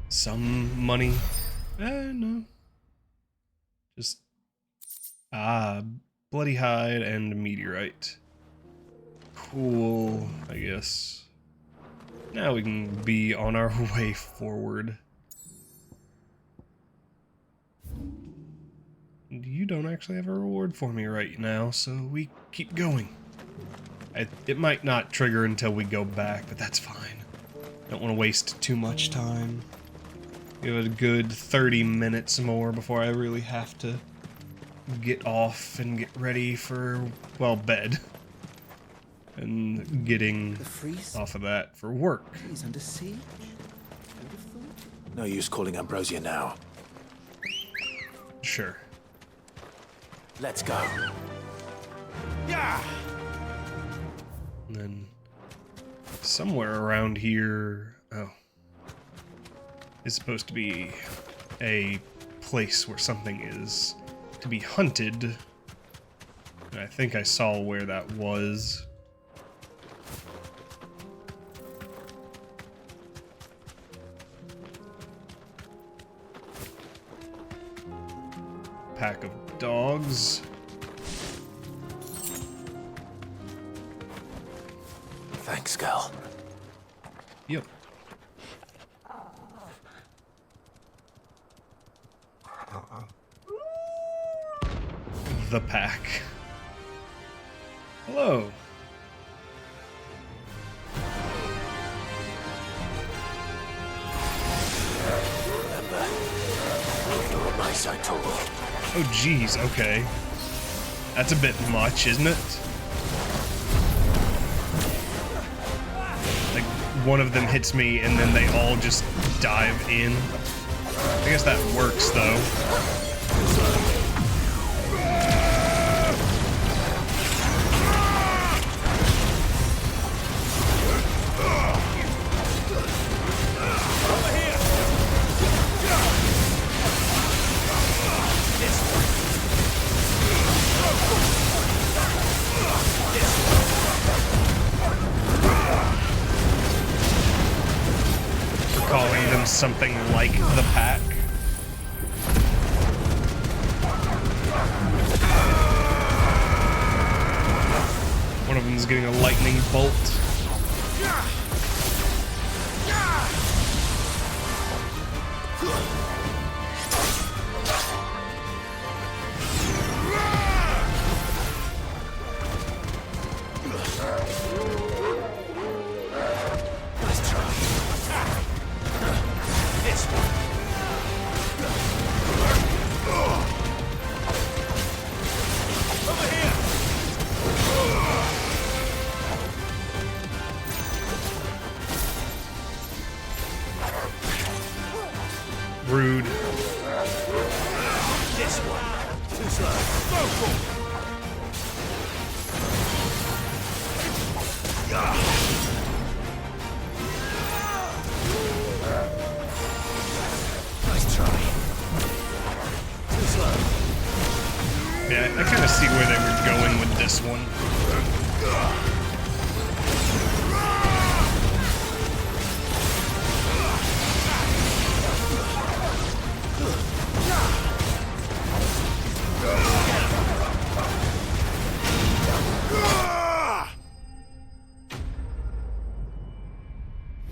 Speaker 1: some money. No. Just bloody hide and meteorite. Cool, I guess. Now we can be on our way forward. You don't actually have a reward for me right now, so we keep going. It might not trigger until we go back, but that's fine. Don't want to waste too much time. Give it a good 30 minutes more before I really have to get off and get ready for, well, bed. And getting off of that for work.
Speaker 2: He's under siege. No use calling Ambrosia now.
Speaker 1: Sure.
Speaker 2: Let's go.
Speaker 3: Yeah.
Speaker 1: And then somewhere around here, is supposed to be a place where something is to be hunted. And I think I saw where that was. Pack of dogs.
Speaker 2: Thanks, Gal.
Speaker 1: Yep. The pack. Hello.
Speaker 2: Remember, after what my side told me.
Speaker 1: Oh, geez, okay. That's a bit much, isn't it? Like, one of them hits me and then they all just dive in. I guess that works, though. Calling them something like the pack. One of them is getting a lightning bolt. Rude.
Speaker 3: This one. Too slow. Nice try. Too slow.
Speaker 1: Yeah, I kind of see where they were going with this one.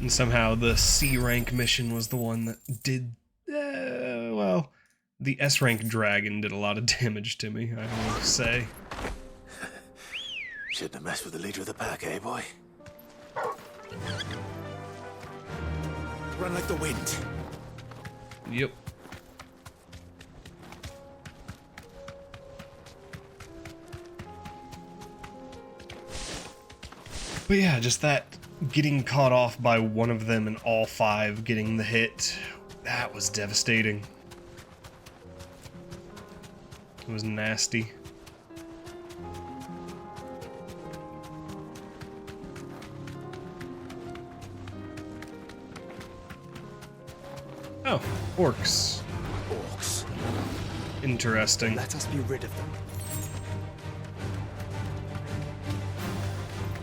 Speaker 1: And somehow the C rank mission was the one that did, well, the S rank dragon did a lot of damage to me, I will say.
Speaker 2: Shouldn't have messed with the leader of the pack, eh, boy?
Speaker 3: Run like the wind.
Speaker 1: Yep. But yeah, just that getting caught off by one of them and all five getting the hit, that was devastating. It was nasty. Oh, orcs.
Speaker 6: Orcs.
Speaker 1: Interesting.
Speaker 6: Let us be rid of them.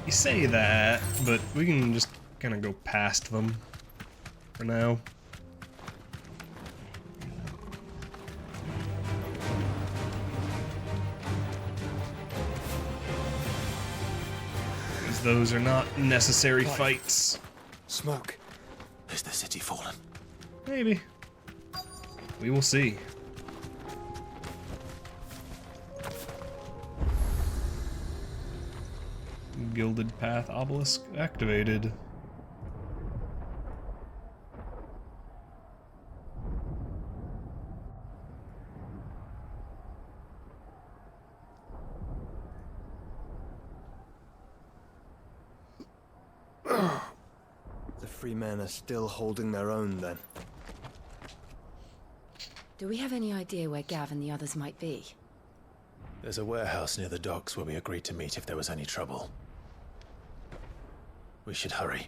Speaker 1: You say that, but we can just kind of go past them for now. Because those are not necessary fights.
Speaker 6: Smoke.
Speaker 2: Is the city fallen?
Speaker 1: Maybe. We will see. Gilded Path obelisk activated.
Speaker 6: The free men are still holding their own, then.
Speaker 12: Do we have any idea where Gav and the others might be?
Speaker 2: There's a warehouse near the docks where we agreed to meet if there was any trouble. We should hurry.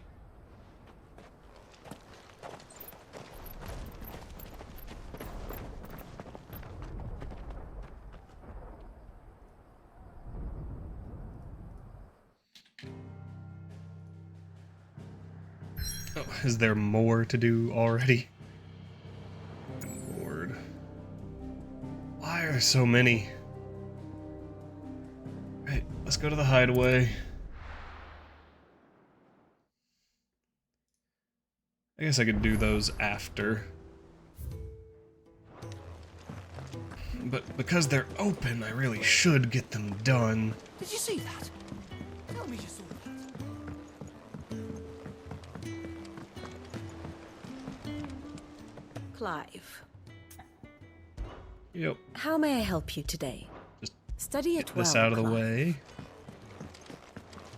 Speaker 1: Oh, is there more to do already? Lord. Why are there so many? Right, let's go to the hideaway. I guess I could do those after. But because they're open, I really should get them done.
Speaker 16: Did you see that? Tell me you saw that.
Speaker 12: Clive.
Speaker 1: Yep.
Speaker 12: How may I help you today?
Speaker 1: Just
Speaker 12: Study
Speaker 1: Get
Speaker 12: it
Speaker 1: this
Speaker 12: well,
Speaker 1: out of the
Speaker 12: Clive.
Speaker 1: way.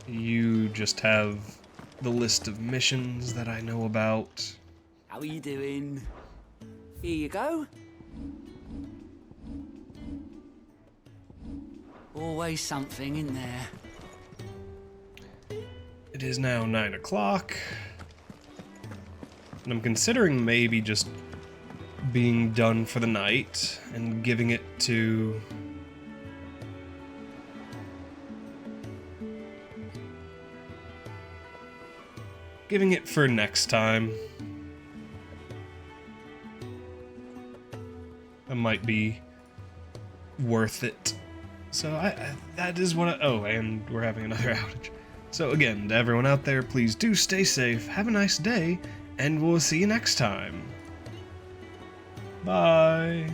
Speaker 1: You just have the list of missions that I know about.
Speaker 19: How are you doing? Here you go. Always something in there.
Speaker 1: It is now 9 o'clock. And I'm considering maybe just being done for the night and giving it to... giving it for next time. That might be worth it. So that is what oh, and we're having another outage. So again, to everyone out there, please do stay safe, have a nice day, and we'll see you next time. Bye.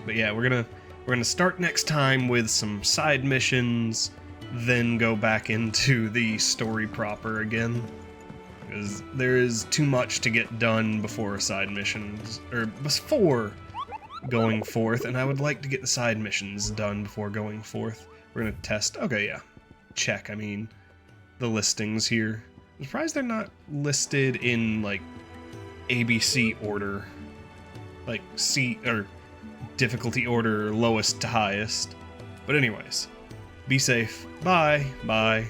Speaker 1: But yeah, we're gonna start next time with some side missions, then go back into the story proper again. Because there is too much to get done before side missions, or before going forth, and I would like to get the side missions done before going forth. We're gonna test. Okay, yeah. Check, I mean, the listings here. I'm surprised they're not listed in, like, ABC order. Like, C, or difficulty order, lowest to highest. But anyways, be safe. Bye. Bye.